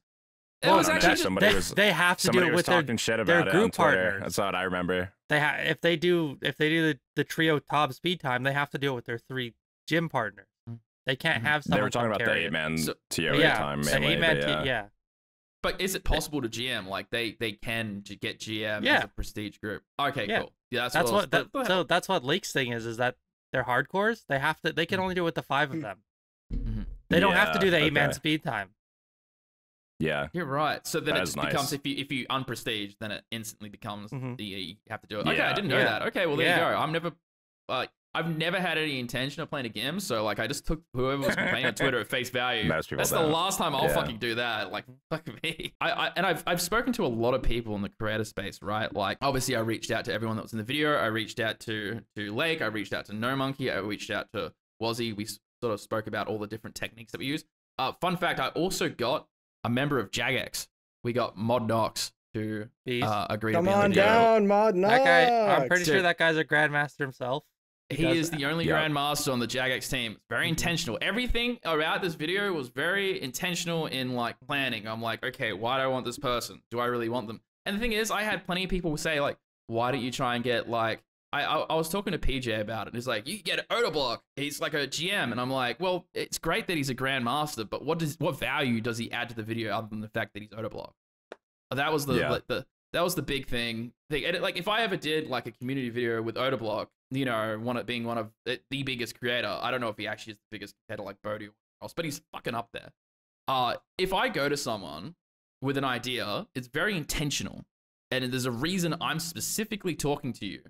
It was actually they have to do it with their group partners. That's what I remember. If they do the trio top speed time, they have to do it with their 3 gym partners. They can't have someone. They were talking about the 8-man TOA time mainly. 8-man But is it possible to GM? Like they can get GM as a prestige group. Okay, cool. Yeah, that's what Lake's thing is that they're hardcores. They can only do it with the 5 of them. They don't have to do the 8-man speed time. Yeah, you're right. So then it just becomes if you unprestige, then it instantly becomes you have to do it. Okay, I didn't know that. Okay, well there you go. I've never had any intention of playing a game, so like I just took whoever was complaining on Twitter at face value. That's the last time I'll fucking do that. Like fuck me. I've spoken to a lot of people in the creator space, right? Like obviously I reached out to everyone that was in the video. I reached out to Lake. I reached out to No Monkey. I reached out to Wazzy. We sort of spoke about all the different techniques that we use. Fun fact, I also got a member of Jagex. We got Mod Nox to agree to be on the video. Come on down, Mod Nox. That guy, I'm pretty sure that guy's a Grandmaster himself. He is the only Grandmaster on the Jagex team. Very intentional. Everything about this video was very intentional in like planning. I'm like, okay, why do I want this person? Do I really want them? And the thing is, I had plenty of people say like, why don't you try and get like, I was talking to PJ about it. He's like, you can get Odablock. He's like a GM. And I'm like, well, it's great that he's a Grandmaster, but what value does he add to the video other than the fact that he's Odablock? That was that was the big thing. And like, if I ever did like a community video with Odablock, you know, being one of the biggest creator, I don't know if he actually is the biggest creator like Bodhi or else, but he's fucking up there. If I go to someone with an idea, it's very intentional. And there's a reason I'm specifically talking to you.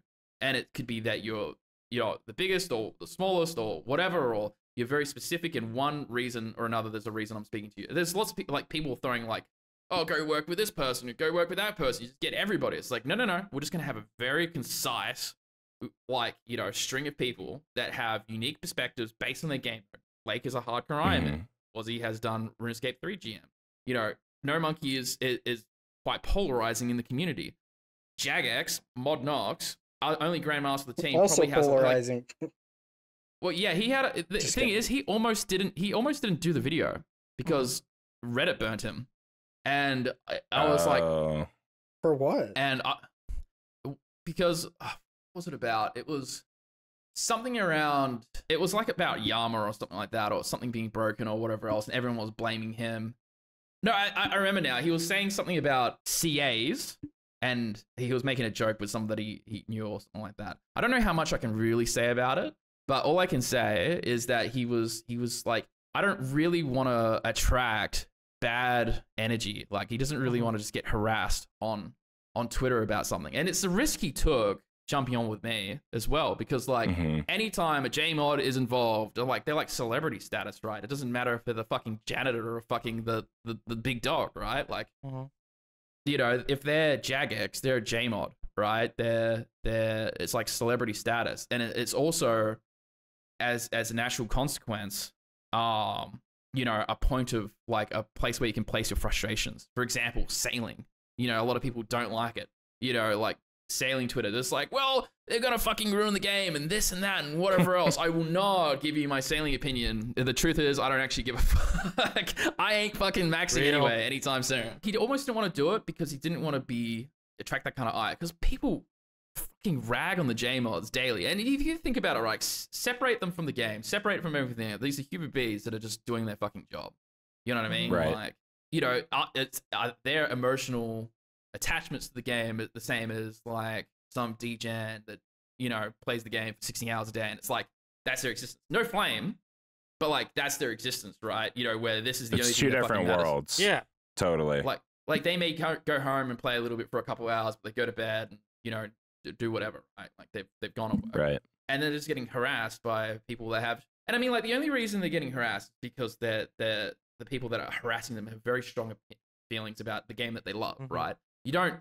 And it could be that you're the biggest or the smallest or whatever, or you're very specific in one reason or another. There's a reason I'm speaking to you. There's lots of people, like people throwing like, oh, go work with this person, go work with that person. You just get everybody. It's like, no. We're just going to have a very concise, like, you know, string of people that have unique perspectives based on their game. Lake is a hardcore Ironman. Ozzy has done RuneScape 3 GM. You know, No Monkey is quite polarizing in the community. Jagex, Mod Nox, only Grandmaster of the team, Also probably has polarizing. well, yeah, he had the thing is he almost didn't do the video because Reddit burnt him, and I was like, for what? and because what was it about? It was something around. It was like about Yama or something like that, or something being broken or whatever else, and everyone was blaming him. No, I remember now. He was saying something about CAs. And he was making a joke with somebody he knew or something like that. I don't know how much I can really say about it, but all I can say is that he was like, I don't really want to attract bad energy. Like, he doesn't really want to just get harassed on Twitter about something. And it's the risk he took jumping on with me as well, because like anytime a JMod is involved, they're like celebrity status, right? It doesn't matter if they're the fucking janitor or fucking the big dog, right? Like, you know, if they're Jagex, they're a JMod, right? It's like celebrity status, and it's also as a natural consequence, you know, a point of like a place where you can place your frustrations. For example, sailing. You know, a lot of people don't like it. You know, like sailing Twitter, there's like, well, they're gonna fucking ruin the game and this and that and whatever else. I will not give you my sailing opinion. The truth is, I don't actually give a fuck. I ain't fucking maxing anyway anytime soon. He almost didn't want to do it because he didn't want to attract that kind of eye, because people fucking rag on the JMods daily. And if you think about it, right, separate them from the game, separate it from everything. These are human beings that are just doing their fucking job. You know what I mean? Right. Like, you know, it's their emotional attachments to the game are the same as like some degen that, you know, plays the game for 16 hours a day, and it's like, that's their existence. No flame, but like that's their existence, right? You know, where this is the only It's thing two that different fucking matters. worlds. Yeah. Totally. Like they may go home and play a little bit for a couple hours, but they go to bed and, you know, do whatever, right? Like they've gone to work. Right. And they're just getting harassed by people that have, and I mean, like, the only reason they're getting harassed is because the people that are harassing them have very strong feelings about the game that they love, right? You don't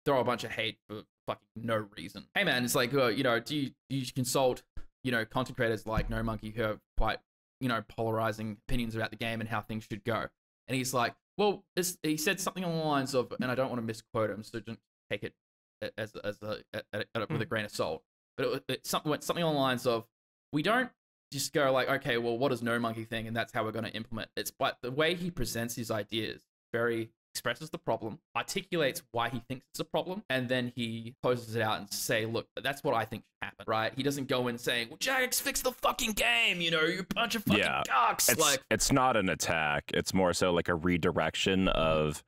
throw a bunch of hate for fucking no reason. Hey man, it's like, you know, do you consult, you know, content creators like No Monkey who have quite, you know, polarizing opinions about the game and how things should go? And he's like, well, he said something along the lines of, and I don't want to misquote him, so don't take it with a grain of salt, but it went something along the lines of, we don't just go like, okay, well, what does No Monkey think, and that's how we're going to implement. It's, but the way he presents his ideas very expresses the problem, articulates why he thinks it's a problem, and then he closes it out and say, look, that's what I think should happen, right? He doesn't go in saying, well, Jagex, fix the fucking game, you know, you bunch of fucking cocks. It's not an attack. It's more so like a redirection of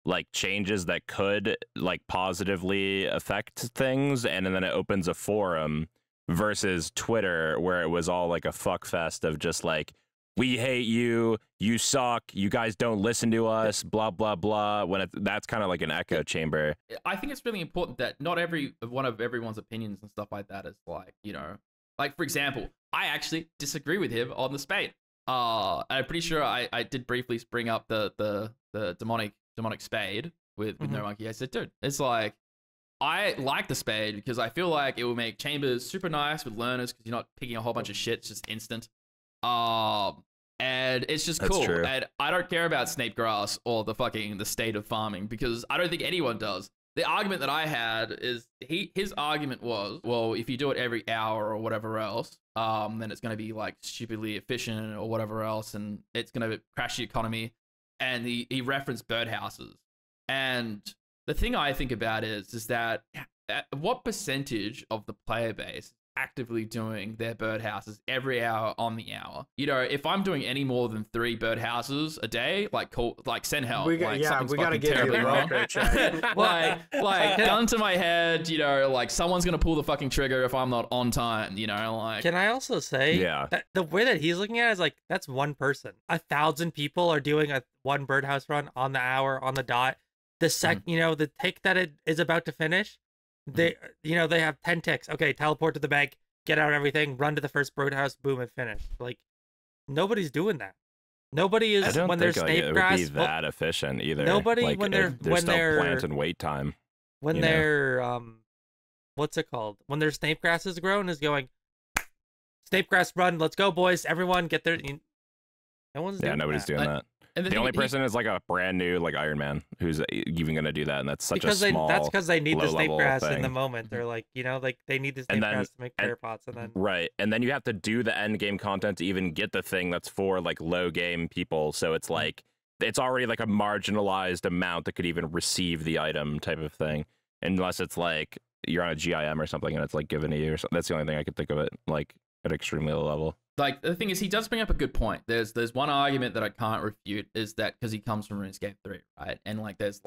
like changes that could like positively affect things, and then it opens a forum versus Twitter where it was all like a fuck fest of just like, we hate you, you suck, you guys don't listen to us, blah blah blah, when that's kind of like an echo chamber. I think it's really important that not one of everyone's opinions and stuff like that is like, you know, like, for example, I actually disagree with him on the spade. I'm pretty sure I did briefly bring up the demonic spade with No Monkey. I said, dude, it's like, I like the spade because I feel like it will make chambers super nice with learners because you're not picking a whole bunch of shit. It's just instant. And it's just cool. True. And I don't care about snake grass or the state of farming, because I don't think anyone does. The argument that I had is his argument was, well, if you do it every hour or whatever else, then it's going to be like stupidly efficient or whatever else, and it's going to crash the economy. And he referenced birdhouses. And the thing I think about is that what percentage of the player base actively doing their birdhouses every hour on the hour? You know, if I'm doing any more than 3 birdhouses a day, like send help. We gotta give you a welfare check. like gun to my head, you know, like someone's gonna pull the fucking trigger if I'm not on time, you know, like. Can I also say, that the way that he's looking at it is like, that's one person. 1,000 people are doing one birdhouse run on the hour, on the dot. The you know, the tick that it is about to finish, they, you know, they have 10 ticks. Okay, teleport to the bank, get out everything, run to the first birdhouse, boom, and finish. Like, nobody's doing that. Nobody is I don't when think there's like, snape it grass. would be that efficient either. Nobody like, when they're there's when still they're plant and wait time. when you know? they're what's it called? When their snape grass is grown, is going snape grass run. Let's go, boys! Everyone get there. No one's doing nobody's that. doing that. And The only person is like a brand new like Iron Man who's even gonna do that, and that's such a small. That's because they need the snape low-level grass in thing. the moment. They're like, like they need the snape grass to make prayer pots, and then Right, and then you have to do the end game content to even get the thing that's for like low game people. So it's like it's already like a marginalized amount that could even receive the item type of thing, unless it's like you're on a GIM or something and it's like given to you or something. That's the only thing I could think of it like at extremely low level. Like the thing is, he does bring up a good point. There's one argument that I can't refute is that because he comes from RuneScape 3, right? And like there's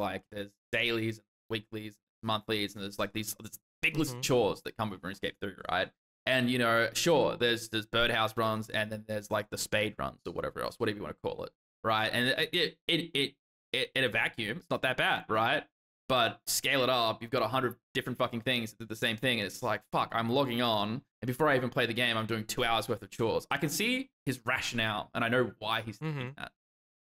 dailies, weeklies, monthlies, and there's like this big list of chores that come with RuneScape 3, right? And sure, there's birdhouse runs, and then there's like the spade runs or whatever else, whatever you want to call it, right? And it in a vacuum, it's not that bad, right? But scale it up, you've got 100 different fucking things that do the same thing, and it's like, fuck, I'm logging on, and before I even play the game, I'm doing 2 hours worth of chores. I can see his rationale, and I know why he's doing that.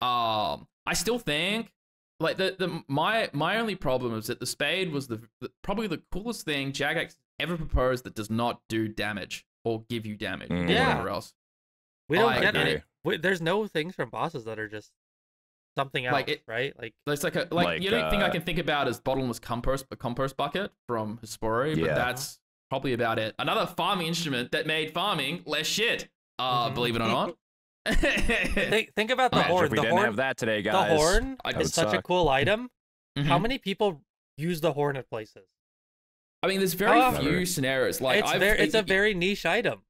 I still think, like, my only problem is that the spade was probably the coolest thing Jagex ever proposed that does not do damage or give you damage or whatever else. We don't get it. There's no things from bosses that are just something else, like right? Like it's like the only thing I can think about is bottomless compost bucket from Hespori, but that's probably about it. Another farming instrument that made farming less shit. Believe it or not. think about the horn. If we didn't have that today, guys. The horn is such a cool item. How many people use the horn at places? I mean, there's very few scenarios. Like it's a very niche item.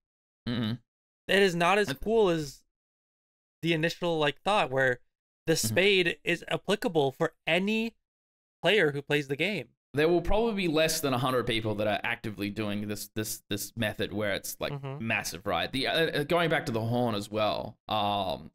It is not as cool as the initial like thought, where the spade is applicable for any player who plays the game. There will probably be less than 100 people that are actively doing this method where it's like massive, right? The going back to the horn as well.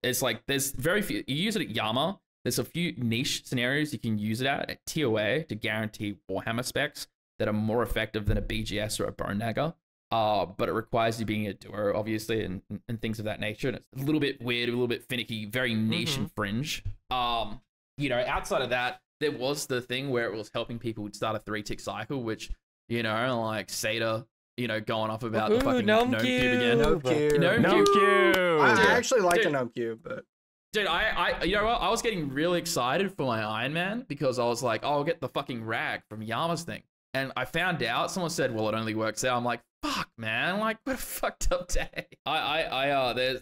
It's like there's very few. You use it at Yama. There's a few niche scenarios you can use it at TOA to guarantee Warhammer specs that are more effective than a BGS or a Bone Dagger. But it requires you being a duo, obviously, and things of that nature. And it's a little bit weird, a little bit finicky, very niche and fringe. Outside of that, there was the thing where it was helping people start a 3-tick cycle, which, like Sata, going off about the fucking gnome cube again. Gnome cube. Gnome cube. I actually like the gnome cube, but dude, I you know what? I was getting really excited for my Iron Man because I was like, oh, I'll get the fucking rag from Yama's thing. And I found out, someone said, well, it only works out. I'm like, fuck, man, like, what a fucked up day.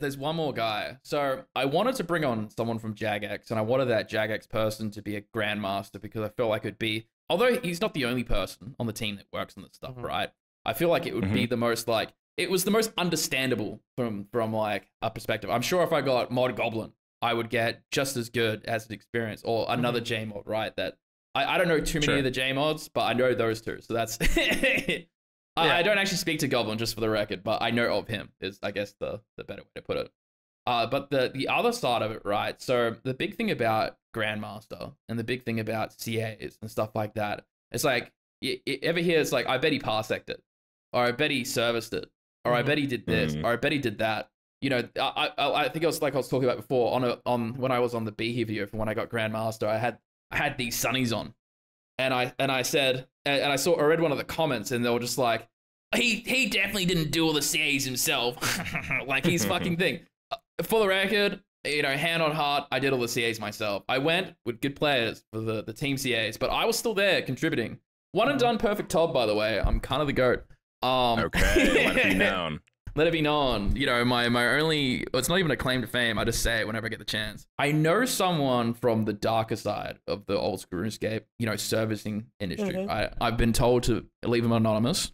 There's one more guy. So I wanted to bring on someone from Jagex, and I wanted that Jagex person to be a Grandmaster because I felt like it'd be, although he's not the only person on the team that works on this stuff, right? I feel like it would be the most, like, it was the most understandable from like a perspective. I'm sure if I got Mod Goblin, I would get just as good as an experience, or another J mod, right? That I don't know too many of the J mods, but I know those two. So that's I don't actually speak to Goblin, just for the record, but I know of him is, I guess, the better way to put it. But the other side of it, right? So the big thing about Grandmaster and the big thing about CAs and stuff like that, it's like, you ever hear it's like, I bet he parsec'd it, or I bet he serviced it, or I bet he did this, or I bet he did that. I think it was like I was talking about before on when I was on the Behe video for when I got Grandmaster, I had these sunnies on, and I said, and I read one of the comments, and they were just like, he definitely didn't do all the CAs himself, like he's fucking thing. For the record, hand on heart, I did all the CAs myself. I went with good players for the team CAs, but I was still there contributing. One and done perfect Todd, by the way. I'm kind of the GOAT. Okay, let it be known. Let it be known. My only, it's not even a claim to fame. I just say it whenever I get the chance. I know someone from the darker side of the old school RuneScape, servicing industry. I've been told to leave him anonymous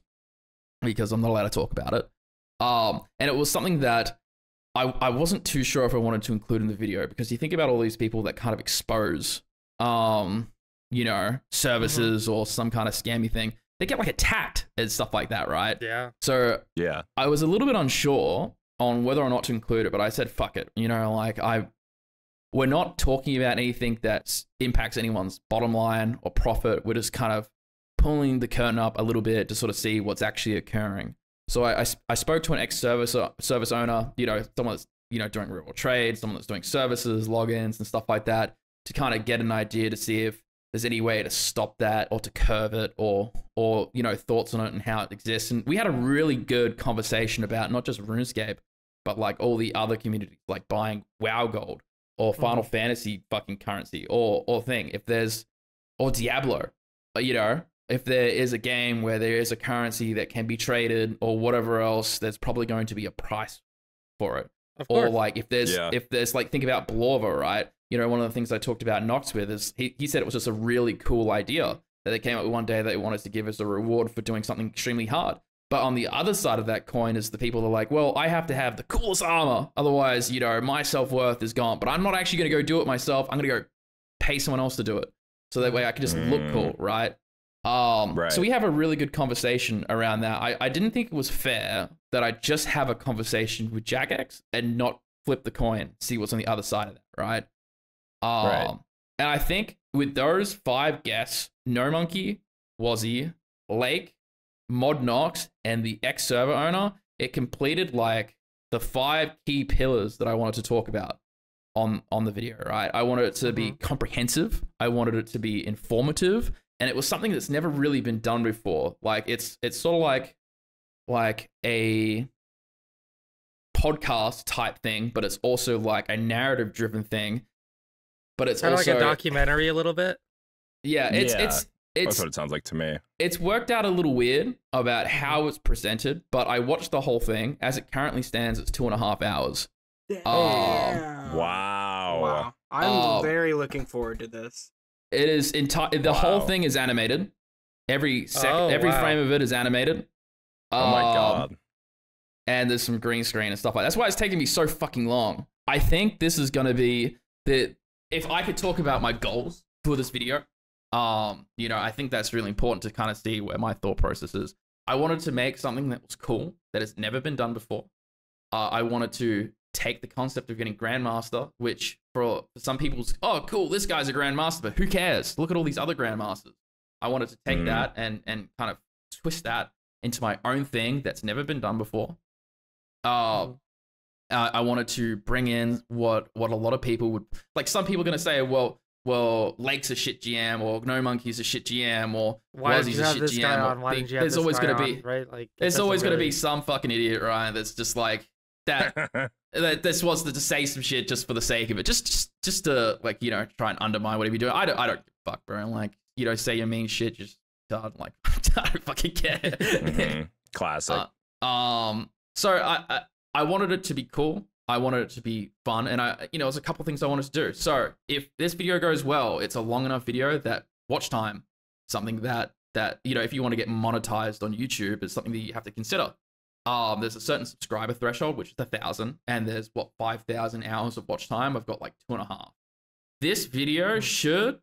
because I'm not allowed to talk about it. And it was something that I wasn't too sure if I wanted to include in the video, because you think about all these people that kind of expose, services or some kind of scammy thing. They get like attacked and stuff like that, right? Yeah. So I was a little bit unsure on whether or not to include it, but I said, fuck it. We're not talking about anything that impacts anyone's bottom line or profit. We're just kind of pulling the curtain up a little bit to sort of see what's actually occurring. So I spoke to an ex-service owner, someone that's, doing real trades, someone that's doing services, logins, and stuff like that, to kind of get an idea to see if there's any way to stop that or to curve it, or thoughts on it and how it exists. And we had a really good conversation about not just RuneScape, but like all the other communities, like buying WoW Gold or Final Fantasy fucking currency or thing. If there's, or Diablo, if there is a game where there is a currency that can be traded or whatever else, there's probably going to be a price for it. Of course. Or like if there's like, think about Blorva, right? One of the things I talked about Nox with is he said it was just a really cool idea that they came up with one day that they wanted to give us a reward for doing something extremely hard. But on the other side of that coin is the people that are like, well, I have to have the coolest armor. Otherwise, my self-worth is gone. But I'm not actually going to go do it myself. I'm going to go pay someone else to do it. So that way I can just look cool, right? Right. So we have a really good conversation around that. I didn't think it was fair that I just have a conversation with Jagex and not flip the coin, see what's on the other side of that, right? Right. And I think with those 5 guests, No Monkey, Wazzy, Lake, Mod Nox, and the ex-server owner, it completed like the 5 key pillars that I wanted to talk about on the video, right? I wanted it to be comprehensive. I wanted it to be informative. And it was something that's never really been done before. Like it's sort of like a podcast type thing, but it's also like a narrative driven thing. But it's kind of also like a documentary a little bit. Yeah, that's what it sounds like to me. It's worked out a little weird about how it's presented, but I watched the whole thing. As it currently stands, it's 2.5 hours. Wow. I'm very looking forward to this. It is the whole thing is animated. Every frame of it is animated. Oh my god. And there's some green screen and stuff like that. That's why it's taking me so fucking long. I think this is going to be if I could talk about my goals for this video, I think that's really important to kind of see where my thought process is. I wanted to make something that was cool, that has never been done before. I wanted to take the concept of getting Grandmaster, which for some people's, oh, cool, this guy's a Grandmaster, but who cares? Look at all these other Grandmasters. I wanted to take that and kind of twist that into my own thing that's never been done before. I wanted to bring in what a lot of people would, like some people are going to say, well, Lake's a shit GM, or No Monkey's a shit GM, or why did you have this guy on? Why did you have this guy on, right? Like, there's always going to be some fucking idiot, right? That's just like that. That this was to say some shit just for the sake of it, just to like try and undermine whatever you're doing. I don't give a fuck, bro. Like say your mean shit, just like I don't fucking care. Classic. So I wanted it to be cool. I wanted it to be fun, and there's a couple things I wanted to do. So if this video goes well, it's a long enough video that watch time, something that if you want to get monetized on YouTube, is something that you have to consider. There's a certain subscriber threshold, which is 1,000, and there's 5,000 hours of watch time. I've got like 2.5. This video should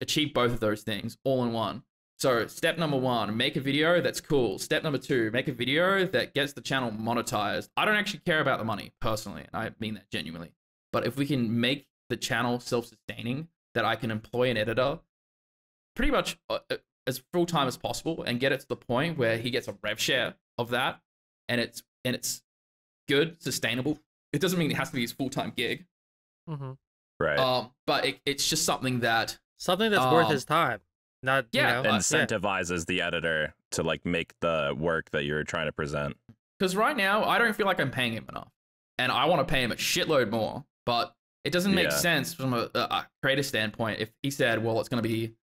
achieve both of those things all in one. So step number 1, make a video that's cool. Step number 2, make a video that gets the channel monetized. I don't actually care about the money personally, and I mean that genuinely. But if we can make the channel self-sustaining, that I can employ an editor pretty much as full-time as possible and get it to the point where he gets a rev share of that, and it's good, sustainable. It doesn't mean it has to be his full-time gig. Right. But it's just something that's worth his time. Not incentivizes the editor to like make the work that you're trying to present. Because right now I don't feel like I'm paying him enough, and I want to pay him a shitload more. But it doesn't make sense from a creator standpoint if he said, well, it's going to be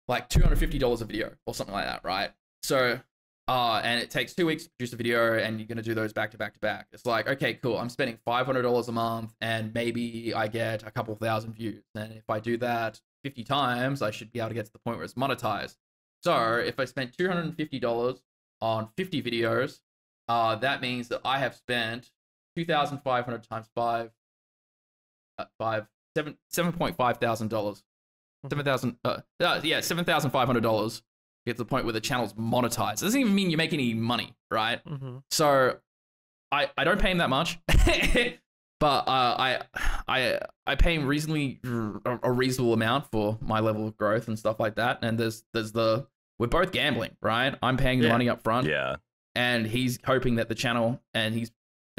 like $250 a video or something like that, right? So, and it takes 2 weeks to produce a video, and you're going to do those back to back to back. It's like, okay, cool. I'm spending $500 a month, and maybe I get a couple thousand views. And if I do that 50 times, I should be able to get to the point where it's monetized. So if I spent $250 on 50 videos, that means that I have spent 2,500 times 5, $7.5 thousand. $7,500 to get to the point where the channel's monetized. It doesn't even mean you make any money, right? So I don't pay him that much. But I pay him a reasonable amount for my level of growth and stuff like that. And we're both gambling, right? I'm paying the money up front. Yeah. And he's hoping that the channel, and he's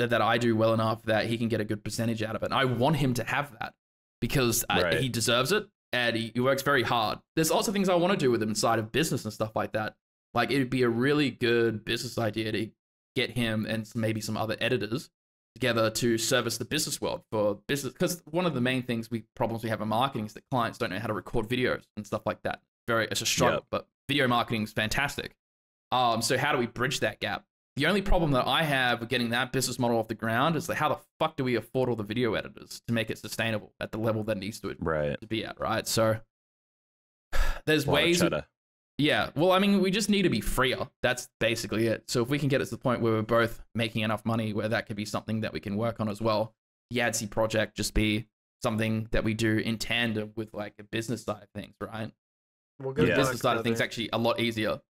that I do well enough that he can get a good percentage out of it. And I want him to have that because he deserves it and he works very hard. There's also things I want to do with him inside of business and stuff like that. Like it'd be a really good business idea to get him and maybe some other editors together to service the business world for business. Because one of the main problems we have in marketing is that clients don't know how to record videos and stuff like that. It's a struggle, but video marketing is fantastic. So how do we bridge that gap? The only problem that I have with getting that business model off the ground is that how the fuck do we afford all the video editors to make it sustainable at the level that it needs to be at, right? So there's ways. Yeah, well, I mean, we just need to be freer. That's basically it. So if we can get it to the point where we're both making enough money where that could be something that we can work on as well, the Adsy project just be something that we do in tandem with like a business side of things, right? Well, the business side of things actually a lot easier.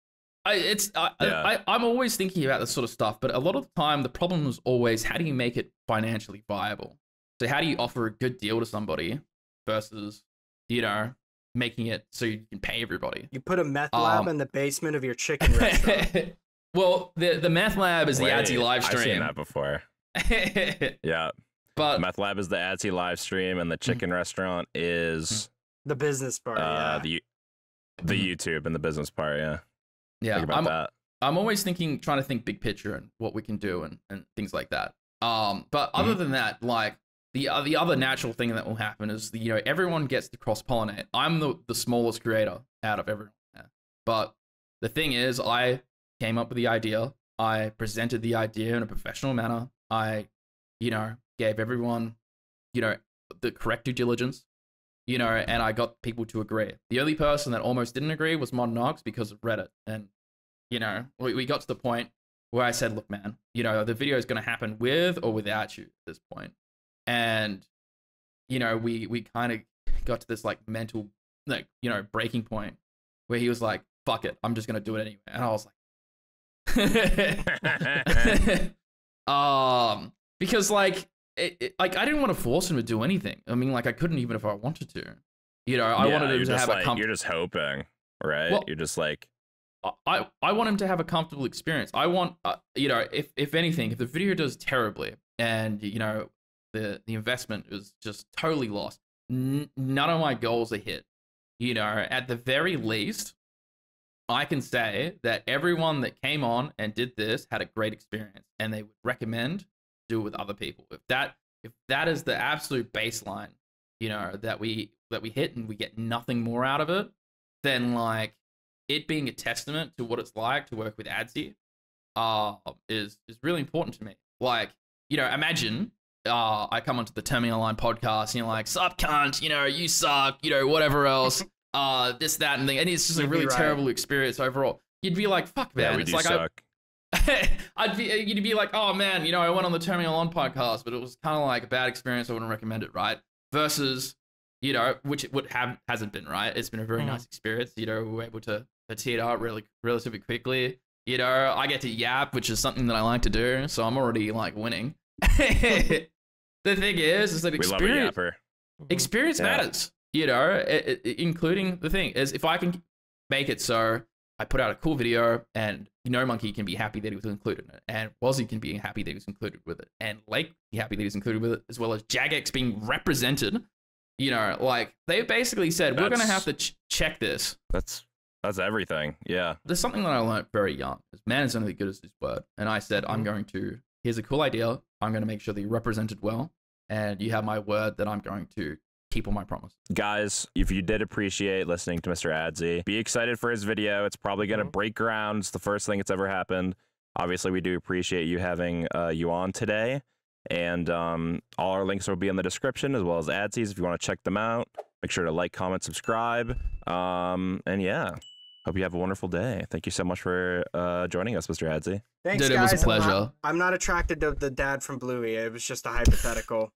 I'm always thinking about this sort of stuff, but a lot of the time the problem is always how do you make it financially viable? So how do you offer a good deal to somebody versus, you know, making it so you can pay everybody? You put a meth lab in the basement of your chicken restaurant. Well, the meth lab is the Adsy live stream. I've seen that before. Yeah. But the meth lab is the Adsy live stream and the chicken restaurant is the business part. The YouTube and the business part, yeah. Yeah, think about that. I'm always trying to think big picture and what we can do and things like that. But other than that, like the other natural thing that will happen is everyone gets to cross pollinate. I'm the smallest creator out of everyone there. But the thing is, I came up with the idea. I presented the idea in a professional manner. I, gave everyone, the correct due diligence. And I got people to agree. The only person that almost didn't agree was Monetization because of Reddit. And, we got to the point where I said, look, man, the video is going to happen with or without you at this point. And, we kind of got to this like mental, like, breaking point where he was like, fuck it, I'm just going to do it anyway. And I was like, because like, I didn't want to force him to do anything. I mean, like, I couldn't even if I wanted to. I wanted him to have a you're just hoping, right? Well, you're just like, I want him to have a comfortable experience. I want, if anything, if the video does terribly and, the investment is just totally lost, none of my goals are hit. At the very least, I can say that everyone that came on and did this had a great experience and they would recommend do it with other people. If that is the absolute baseline, that we hit and we get nothing more out of it, then like it being a testament to what it's like to work with Adsy is really important to me. Like, imagine I come onto the Terminal Line podcast and you're like, sup cunt, you suck, whatever else, this, that, and thing. And it's just a really terrible experience overall. You'd be like, fuck, man. Yeah, it's like suck. You'd be like, oh man, I went on the Terminal On podcast, but it was kind of like a bad experience. I wouldn't recommend it, right? Versus, which it hasn't been, right? It's been a very nice experience. We were able to tee it up relatively quickly. I get to yap, which is something that I like to do, so I'm already like winning. The thing is that experience matters. Including the thing is, if I can make it so I put out a cool video and Monkey can be happy that he was included in it, and Wozzy can be happy that he was included with it, and Lake be happy that he's included with it, as well as Jagex being represented. Like they basically said, we're gonna have to check this. That's everything. Yeah. There's something that I learned very young. Man is only as good as his word, and I said, here's a cool idea. I'm going to make sure that you're represented well, and you have my word that I'm going to keep on my promise. Guys, if you did appreciate listening to Mr. Adsy, be excited for his video. It's probably going to break ground. It's the first thing that's ever happened. Obviously, we do appreciate you having you on today. And all our links will be in the description, as well as Adsy's if you want to check them out. Make sure to like, comment, subscribe. And yeah, hope you have a wonderful day. Thank you so much for joining us, Mr. Adsy. Thanks, dude, guys. It was a pleasure. I'm not attracted to the dad from Bluey. It was just a hypothetical.